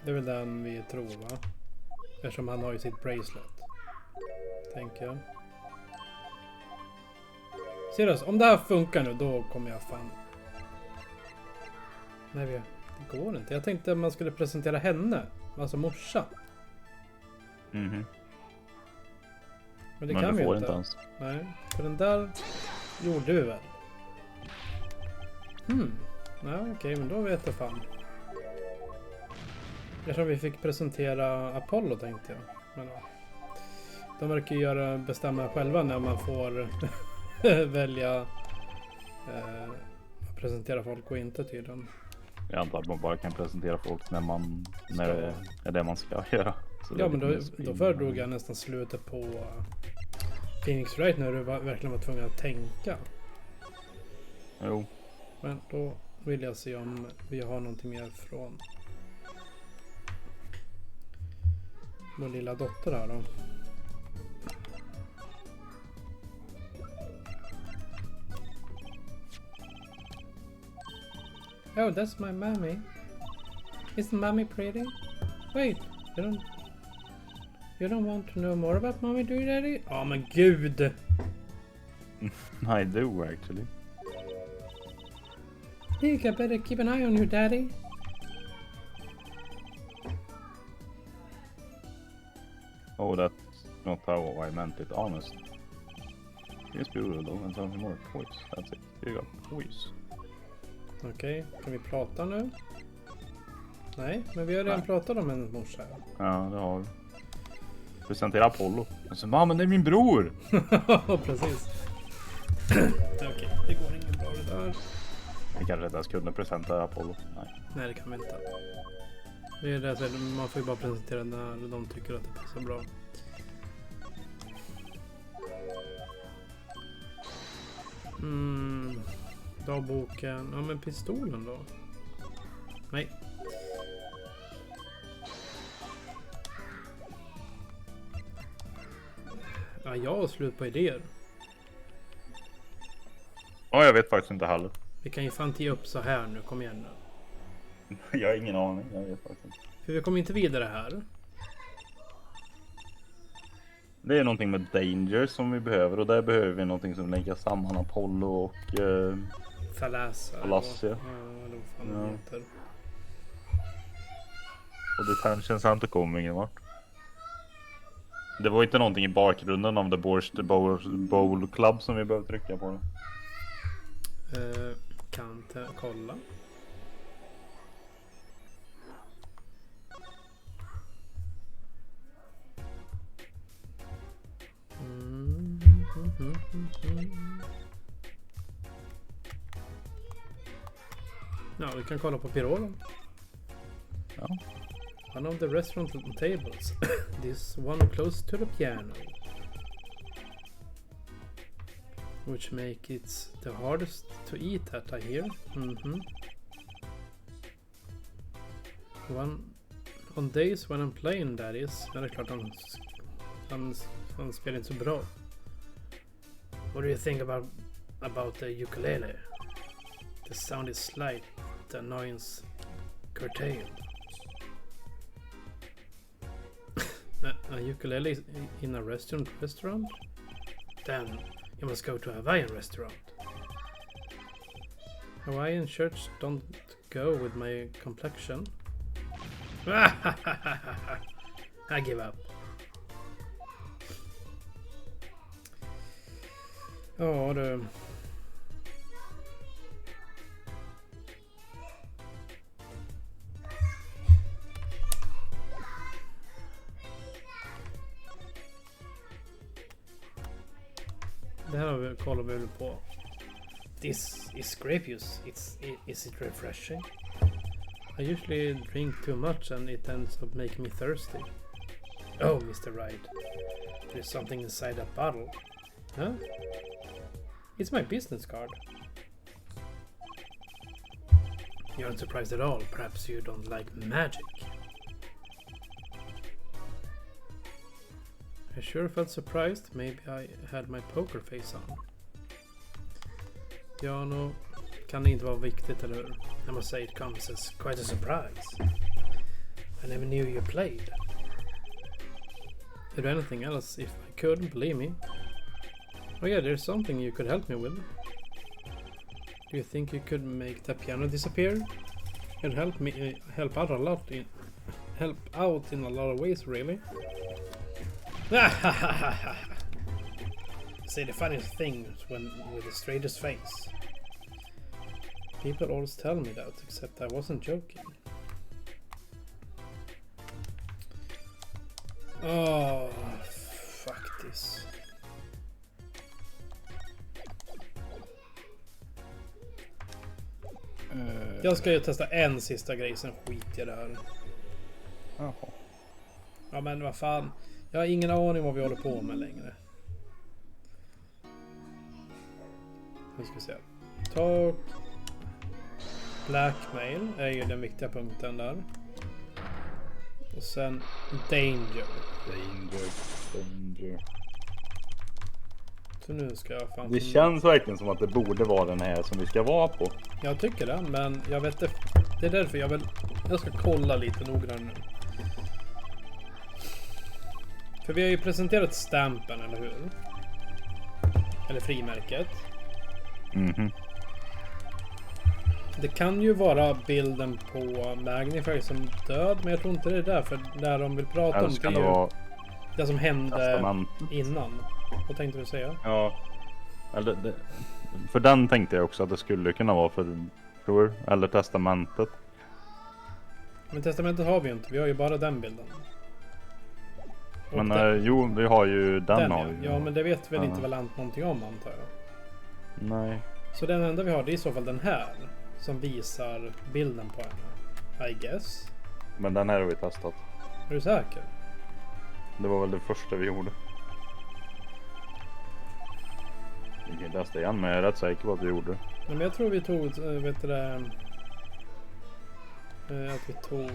Det är väl den vi tror va? Eftersom han har ju sitt bracelet. Tänker jag. Seriöst, om det här funkar nu då kommer jag fan... Nej, det går inte. Jag tänkte att man skulle presentera henne. Alltså morsa. Mhm. Men det Men kan du vi får inte. inte ens. Nej, för den där gjorde vi väl? Ja, okej, men då vet jag fan. Eftersom vi fick presentera Apollo tänkte jag. Men ja. De verkar ju bestämma själva när man får välja presentera folk och inte tydligen. Jag antar att man bara kan presentera folk när det är det man ska göra. Så det Ja, är men lite mer då föredrog jag nästan slutet på Phoenix Wright när du verkligen var tvungen att tänka. Jo. Men då vill jag se om vi har någonting mer från vår lilla dotter här då. Oh, that's my mommy. Isn't mommy pretty? Wait, you don't want to know more about mommy, do you, daddy? Ja, men gud! I do actually. I better keep an eye on you, daddy. Oh, that's not how I meant it, honest. It's beautiful though, and something more toys. That's it. You got toys. Okej, kan vi prata nu? Nej, men vi har redan pratat om en morsa. Ja, det har vi. Presentera Apollo. Alltså, mamma, det är min bror! Precis. Okej, det går ingen bra det där. Vi kanske inte ens kunde presentera Apollo. Nej, det kan vi inte. Det är det, så man får ju bara presentera när de tycker att det passar bra. Dagboken. Ja, men pistolen då? Nej. Ja, jag har slut på idéer. Ja, jag vet faktiskt inte heller. Vi kan ju fan ge upp så här nu, kom igen nu. Jag har ingen aning, jag vet faktiskt inte. För vi kommer inte vidare här. Det är någonting med Danger som vi behöver, och där behöver vi någonting som lägger samman Apollo och... Thalassia. Thalassia. Ja, eller vad fan Ja. det heter. Och Detention Center kommer ingen vart. Det var inte någonting i bakgrunden av The Bowl Club som vi behöver trycka på det. Kan kolla. Ja, vi kan kolla på pirolen. Ja. One of the restaurant tables. This one close to the piano. Which make it the hardest to eat at, I hear. On days when I'm playing that is. Men det är klart han spelar inte så bra. What do you think about the ukulele? The sound is slight, the annoyance curtailed. A ukulele in a restaurant? Then you must go to a Hawaiian restaurant. Hawaiian shirts don't go with my complexion. I give up. Ja du. Det här kollar vi väl på. This is grape juice. Is it refreshing? I usually drink too much and it ends up making me thirsty. Oh, Mr. Wright. There's something inside that bottle. Huh? It's my business card. You aren't surprised at all. Perhaps you don't like magic. I sure felt surprised. Maybe I had my poker face on. Ja, nog kan det inte vara viktigt, eller hur? I must say it comes as quite a surprise. I never knew you played. Is there anything else if I could, believe me? Oh yeah, there's something you could help me with. Do you think you could make the piano disappear? It'd help me help out a lot in a lot of ways, really. Say the funniest things when with the straightest face. People always tell me that, except I wasn't joking. Oh, fuck this. Jag ska ju testa en sista grej, sen skiter jag där. Jaha. Ja men vad fan. Jag har ingen aning vad vi håller på med längre. Nu ska vi se. Talk. Blackmail är ju den viktiga punkten där. Och sen danger. Danger. Så nu ska jag fan... Det känns verkligen som att det borde vara den här som vi ska vara på. Jag tycker det, men jag vet inte. Det är därför jag ska kolla lite noggrannare nu. För vi har ju presenterat stampen, eller hur? Eller frimärket. Mhm. Det kan ju vara bilden på Magnify som död, men jag tror inte det är där. För där de vill prata om det är ju det som hände innan. Vad tänkte du säga? Ja. Eller för den tänkte jag också att det skulle kunna vara för eller testamentet. Men testamentet har vi ju inte. Vi har ju bara den bilden. Och Men jo, vi har ju den har vi. Ja, men det vet väl inte Valant någonting om, antar jag. Nej. Så den enda vi har, det är i så fall den här. Som visar bilden på henne. I guess. Men den här har vi testat. Är du säker? Det var väl det första vi gjorde. Vi kan testa igen, men jag är rätt säker på att vi gjorde det. Men jag tror vi tog, vet du det... Att vi tog,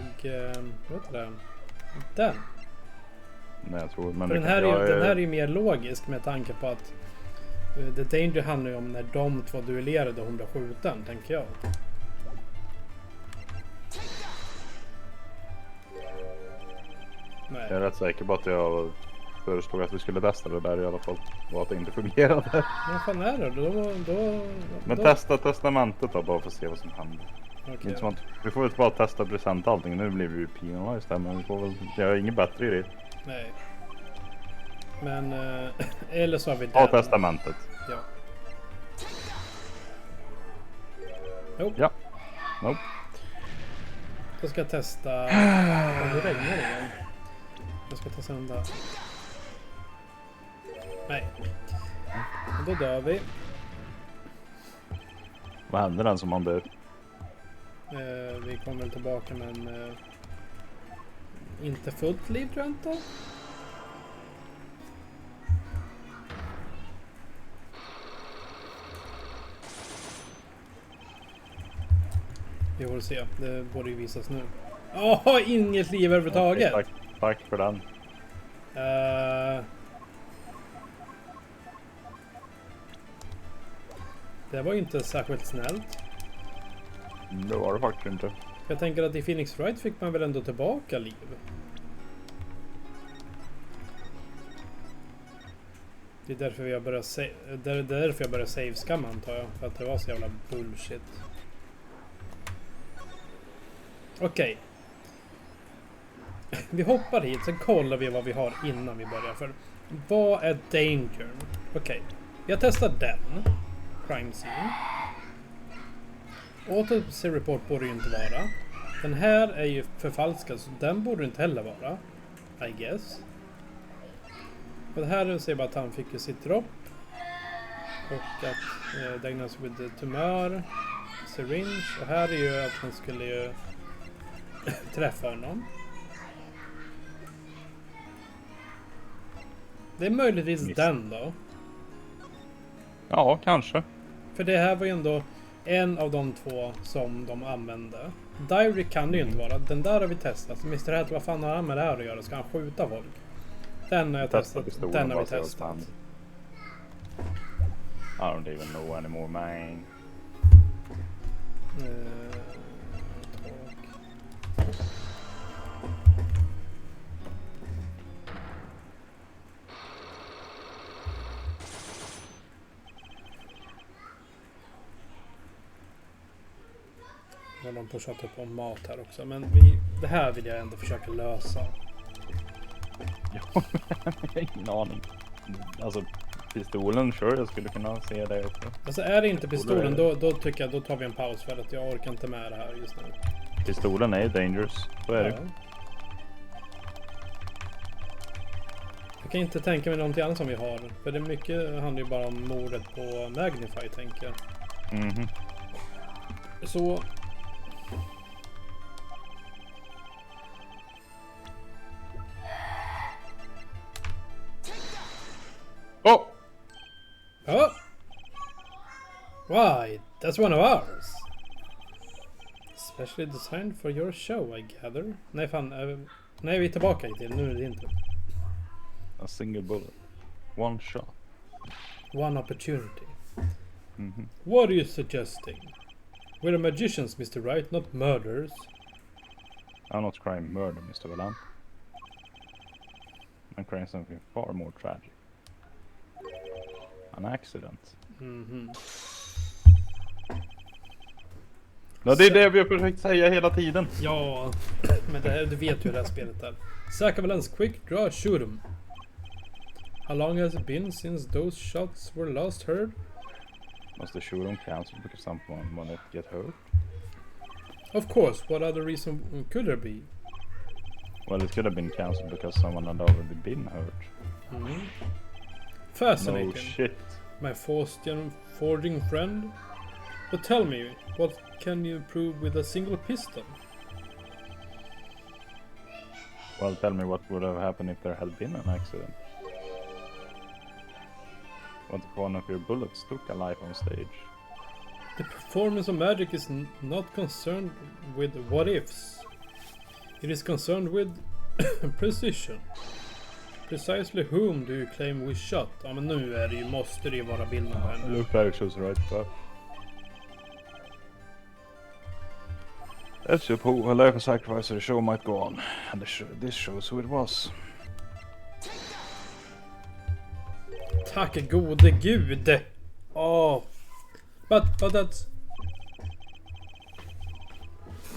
vet du det? Den. Nej, jag tror... Men För den här är ju mer logisk med tanke på att The Danger handlar ju om när de två duellerade och hon blev skjuten, tänker jag. Nej. Jag är rätt säker på att jag föreslog att vi skulle testa det där i alla fall. Och att det inte fungerade. Vad fan är det? Men testa testamentet då, bara för att se vad som händer. Okay. Inte som att, vi får väl bara testa present allting. Nu blir vi ju penalized där, men vi får väl göra inget bättre i det. Nej. Men, eller så har vi den. Ja, testamentet. Ja. Nope. Ja. Nope. Då ska jag testa... Det regnar igen. Jag ska testa den där. Nej. Och då dör vi. Vad händer den som man dör? Vi kommer väl tillbaka, men inte fullt liv, tror jag inte. Vi får se. Det borde ju visas nu. Inget liv överhuvudtaget. Okay, tack för den. Det var ju inte särskilt snällt. Det var det faktiskt inte. Jag tänker att i Phoenix Wright fick man väl ändå tillbaka liv. Det är därför jag började save-scam, antar jag. För att det var så jävla bullshit. Okej. Vi hoppar hit, sen kollar vi vad vi har innan vi börjar. För vad är danger? Okej. Jag testar den. Crime scene. Autopsy report borde ju inte vara. Den här är ju förfalskad, så den borde inte heller vara. I guess. Och det här ser bara att han fick ju sitt dropp. Och att diagnos with tumör. Syringe. Och här är ju att han skulle ju träffa honom. Det är möjligtvis Visst. den då. Ja, kanske. För det här var ju ändå en av de två som de använde. Diary kan det ju inte vara. Den där har vi testat. Så Mr. Hat, vad fan har han med det här att göra? Ska han skjuta folk? Den har jag testat. pistolen Den har vi bara så testat. fan. I don't even know anymore, man. Jag håller på att tjata upp om mat här också. Men det här vill jag ändå försöka lösa. Ja, jag har ingen aning. Alltså, pistolen, sure, jag skulle kunna se det också. Alltså är det inte pistolen då tycker jag då tar vi en paus för att jag orkar inte med det här just nu. Pistolen är dangerous, så är det. Ja. Jag kan inte tänka mig någonting annat som vi har. För det är mycket handlar ju bara om mordet på Magnify tänker jag. Mhm. Så... Oh! Ja! Why? That's one of ours! Especially designed for your show, I gather. Nej fan, nej vi är tillbaka till. Nu är det inte. A single bullet. One shot. One opportunity. Mhm. What are you suggesting? We're magicians, Mr. Wright, not murderers. I'm not crying murder, Mr. Valant. I'm crying something far more tragic. An accident. Mhm. Ja, det är det vi har försökt säga hela tiden. Ja, men det här, du vet ju hur det här spelet är. Sakavalens quick draw shoot 'em. How long has it been since those shots were last heard? Must the shooting cancel because someone wanted to get hurt? Of course, what other reason could there be? Well, it could have been cancelled because someone had already been hurt. Mm. Fascinating. No shit. My Faustian forging friend. But tell me, what can you prove with a single pistol? Well, tell me what would have happened if there had been an accident. What if one of your bullets took a life on stage? The performance of magic is not concerned with what ifs. It is concerned with precision. Precisely whom do you claim we shot? Ja men nu är det ju, måste det ju vara bilden på henne. Look like she was right back. That's your pool. A life of sacrifice of the show might go on. And this shows who it was. Tack gode gud! Oh. But that's...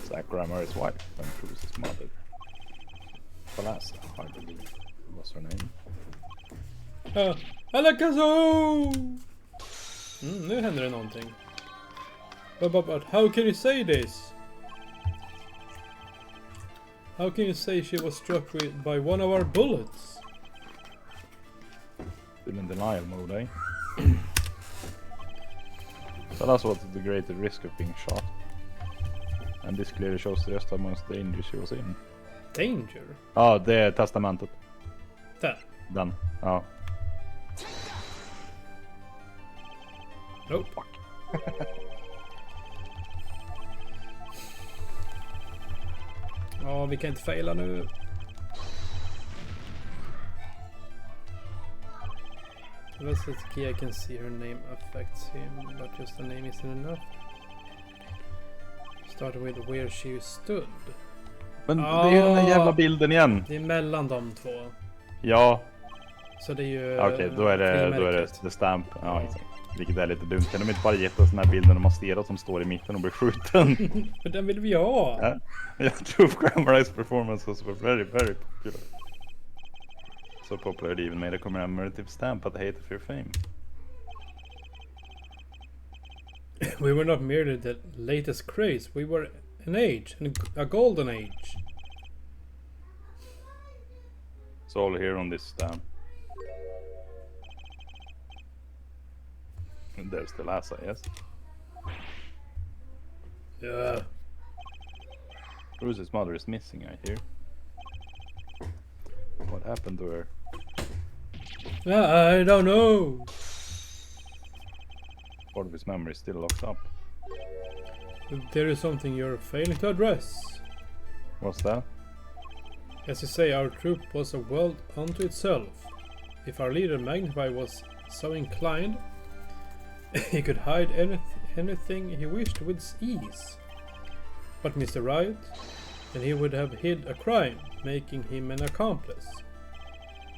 Zack Ramary's wife and Cruise's mother. Palasa, I believe was her name. Alakazo! Nu händer det någonting. But how can you say this? How can you say she was struck by one of our bullets? Still in denial mode, eh? So that's what the greater risk of being shot. And this clearly shows just how much danger she was in. Danger? Ja, det är testamentet. Där. Den. Ja. Nope. Fuck. Ja, vi kan inte faila nu. Let's key I can see her name affects him, but just the name isn't enough. Starting with where she stood. Men det är ju den där jävla bilden igen. Det är mellan de två. Ja. Så det är ju... Okej, då är det frimärket. the stamp. Ja, exakt. Vilket är lite dumt. Kan de inte bara gett oss den här bilden av Mastera som står i mitten och blir skjuten? För den vill vi ha. Ja. Jag tror Grammarized performance was very, very popular. So popular it even made a commemorative stamp at the height of your fame. We were not merely the latest craze, we were an age, a golden age. It's all here on this stamp. And there's the Lhasa, yes? Yeah. Bruce's mother is missing, I hear. What happened to her? I don't know. Part of his memory is still locked up. There is something you're failing to address. What's that? As you say, our troop was a world unto itself. If our leader Magnify was so inclined, he could hide anything he wished with ease. But Mr. Riot, then he would have hid a crime, making him an accomplice.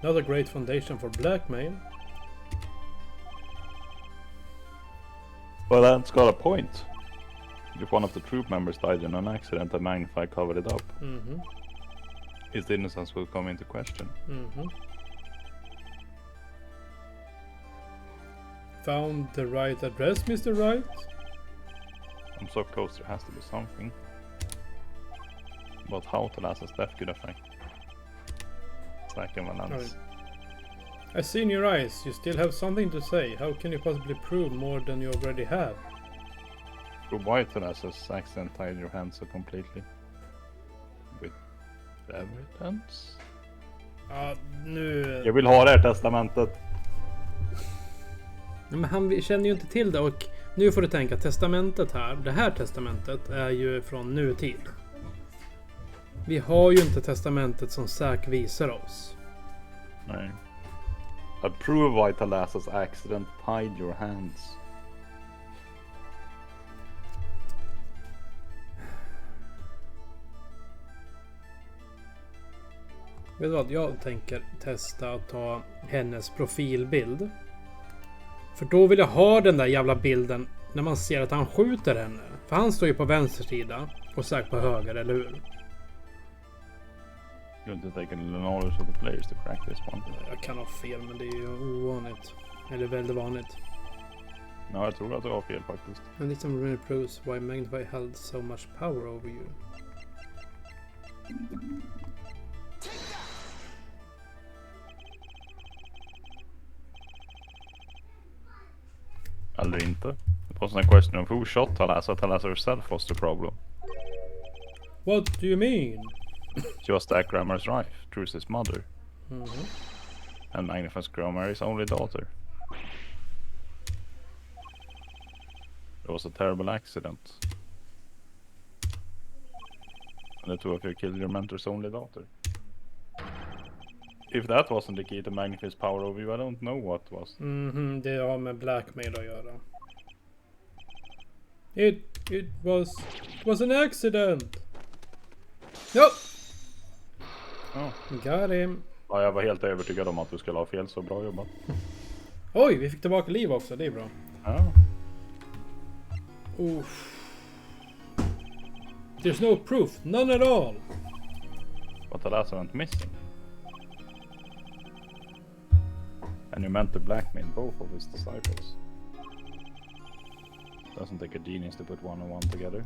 Not a great foundation for blackmail. Well, that's got a point. If one of the troop members died in an accident and Magnify covered it up, his innocence will come into question. Found the right address, Mr. Right? I'm so close, there has to be something. But how Thalassa's death could affect Zack and Valance. I see in your eyes, you still have something to say. How can you possibly prove more than you already have? Prove why Thalassa's accident tied your hands so completely. With evidence? Ja, nu... Jag vill ha det här testamentet. Men han känner ju inte till det och nu får du tänka testamentet här. Det här testamentet är ju från nutid. Vi har ju inte testamentet som Zack visar oss. Nej. Att prove why Thalassa's accident tied your hands. Vet du vad? Jag tänker testa att ta hennes profilbild. För då vill jag ha den där jävla bilden när man ser att han skjuter henne. För han står ju på vänster sida och Zack på höger, eller hur? You want to take any knowledge of the players to crack this one? Jag kan ha fel, men det är ju ovanligt. Eller väldigt vanligt. Ja, jag tror att du har fel faktiskt. And this really proves why Magnify held so much power over you. Eller inte. It wasn't a question of who shot Thalassa. Thalassa herself was the problem. What do you mean? She was Zack Grammar's wife, Truce's mother. And Magnify's Grammar's only daughter. It was a terrible accident. And the two of you killed your mentor's only daughter. If that wasn't the key to Magnify's power over you, I don't know what was. Det har med blackmail att göra. It was an accident. No. Oh. Got him. Ja, jag var helt övertygad om att du skulle ha fel, så bra jobbat. Oj, vi fick tillbaka liv också, det är bra. Ja. There's no proof, none at all. But Thalassa went missing. And you meant to blackmail both of his disciples. Doesn't take a genius to put one and one together.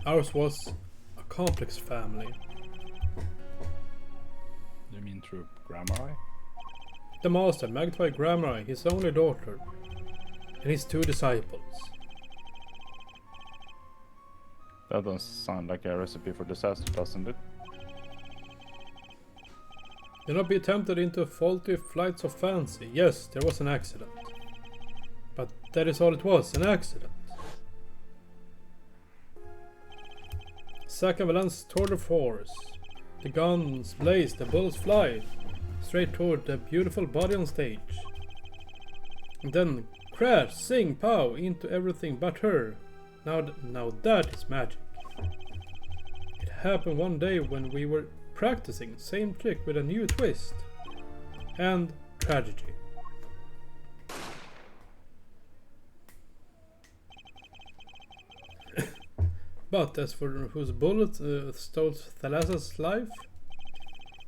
Ours was a complex family. You mean through Grammar? The master, Magnify Grammar, his only daughter, and his two disciples. That doesn't sound like a recipe for disaster, doesn't it? Do not be tempted into faulty flights of fancy. Yes, there was an accident. But that is all it was, an accident. Zack and Valance toward the force. The guns blaze, the bullets fly, straight toward the beautiful body on stage. And then crash, sing, pow, into everything but her. Now that is magic. It happened one day when we were practicing, same trick with a new twist. And tragedy. But as for whose bullet stole Thalassa's life,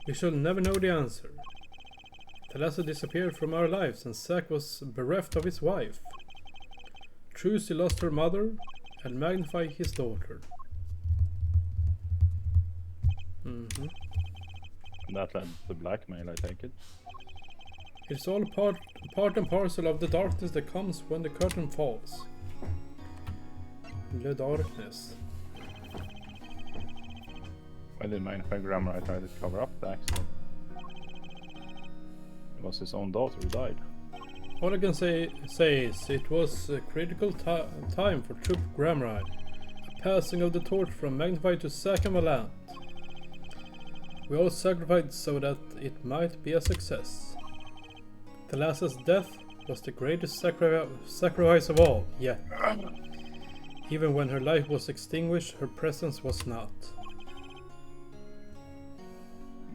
we shall never know the answer. Thalassa disappeared from our lives and Zack was bereft of his wife. Truce lost her mother and Magnify his daughter. That led to blackmail, I take it. It's all part and parcel of the darkness that comes when the curtain falls. The darkness. Why did Magnify Grammar try to cover up the accident? It was his own daughter who died. All I can say is it was a critical time for Troop Grammar. A passing of the torch from Magnify to Zack and Valant. We all sacrificed so that it might be a success. Thalassa's death was the greatest sacrifice of all, yet. Even when her life was extinguished, her presence was not.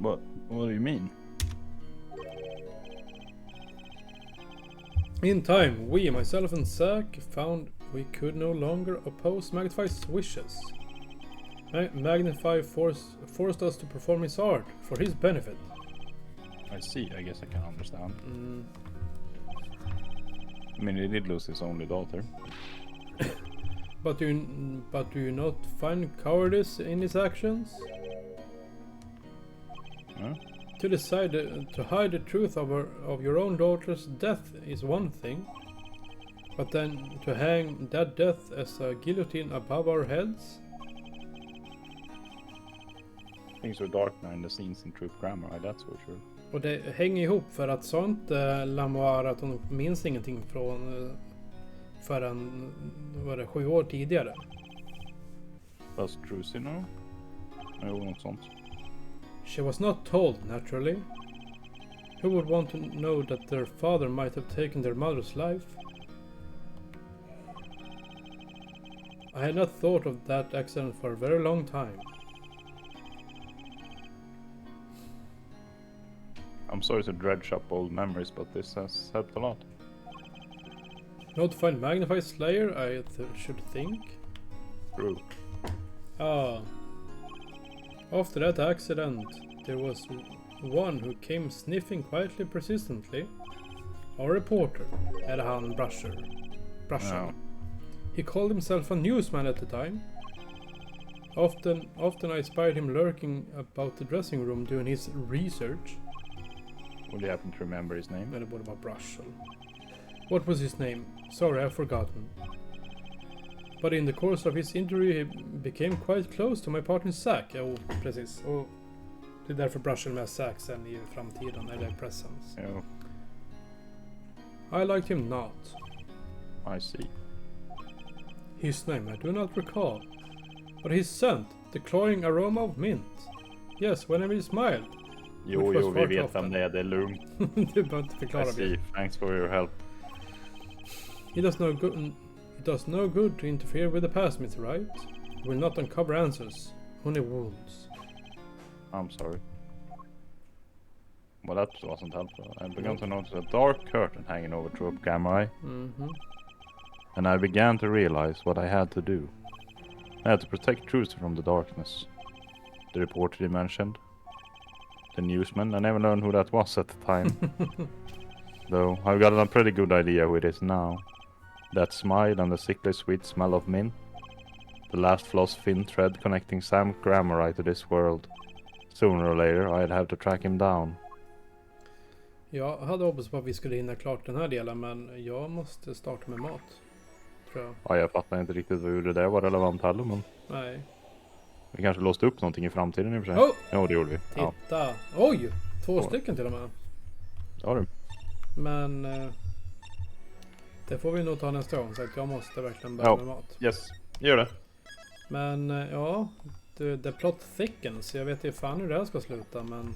What do you mean? In time, we, myself and Zack, found we could no longer oppose Magnify's wishes. Magnify forced us to perform his art for his benefit. I see, I guess I can understand. Mm. I mean, he did lose his only daughter. But do you not find cowardice in his actions? Huh? To decide to hide the truth of your own daughter's death is one thing, but then to hang that death as a guillotine above our heads? Things were dark behind the scenes in Troop Grammar, that's for sure. Och det hänger ihop för att sa inte Lamoir att hon minns ingenting från förrän var det 7 år tidigare. Does Trucy know? Jo, något sånt. She was not told, naturally. Who would want to know that their father might have taken their mother's life? I had not thought of that accident for a very long time. I'm sorry to dredge up old memories, but this has helped a lot. Not to find Magnify Slayer, I should think. True. Ah. After that accident, there was one who came sniffing quietly persistently. Our reporter, eller han Brusher. No. He called himself a newsman at the time. Often I spied him lurking about the dressing room doing his research. Would you happen to remember his name? Men det borde vara Brushel. What was his name? Sorry, I've forgotten. But in the course of his interview he became quite close to my partner Zack. Jo, precis. Och det är därför Brushel med Zack sen i framtiden, eller presence. Jo, I liked him not. I see. His name I do not recall. But his scent, the cloying aroma of mint. Yes, whenever he smiled. Jo, Which was vi far vet often. vem det är, det är lugnt. Du behöver inte I förklara det. see, thanks for your help. It does no good to interfere with the past, Mr. Wright. It will not uncover answers, only wounds. I'm sorry. Well, that wasn't helpful. I began to notice a dark curtain hanging over Troop Gamma, and I began to realize what I had to do. I had to protect Trucy from the darkness. The reporter you mentioned. The newsman, I never learned who that was at the time. Though, I've got a pretty good idea who it is now. That smile and the sickly sweet smell of mint. The last floss thin thread connecting Sam Grammar to this world. Sooner or later, I'd have to track him down. Jag hade hoppats på att vi skulle hinna klart den här delen, men jag måste starta med mat. Tror jag. Ja, jag fattar inte riktigt hur det där var relevant heller, men Nej. vi kanske låste upp någonting i framtiden i och för sig. Oh! Ja, det gjorde vi. Ja, Titta! Oj! 2 Ja. stycken till och med. ja du. Men det får vi nog ta nästa gång, så att jag måste verkligen börja med mat. Yes, gör det. Men ja, det plot thickens. Jag vet inte fan hur det här ska sluta, men...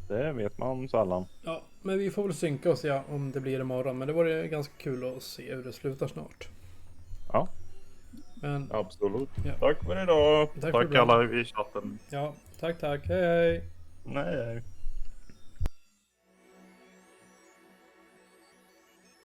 Det vet man sällan. Ja, men vi får väl synka och se om det blir imorgon. Men det vore ganska kul att se hur det slutar snart. Ja, Men absolut. Ja. Tack för idag. Tack för Tack idag. alla i chatten. ja, tack. Hej hej! Nej.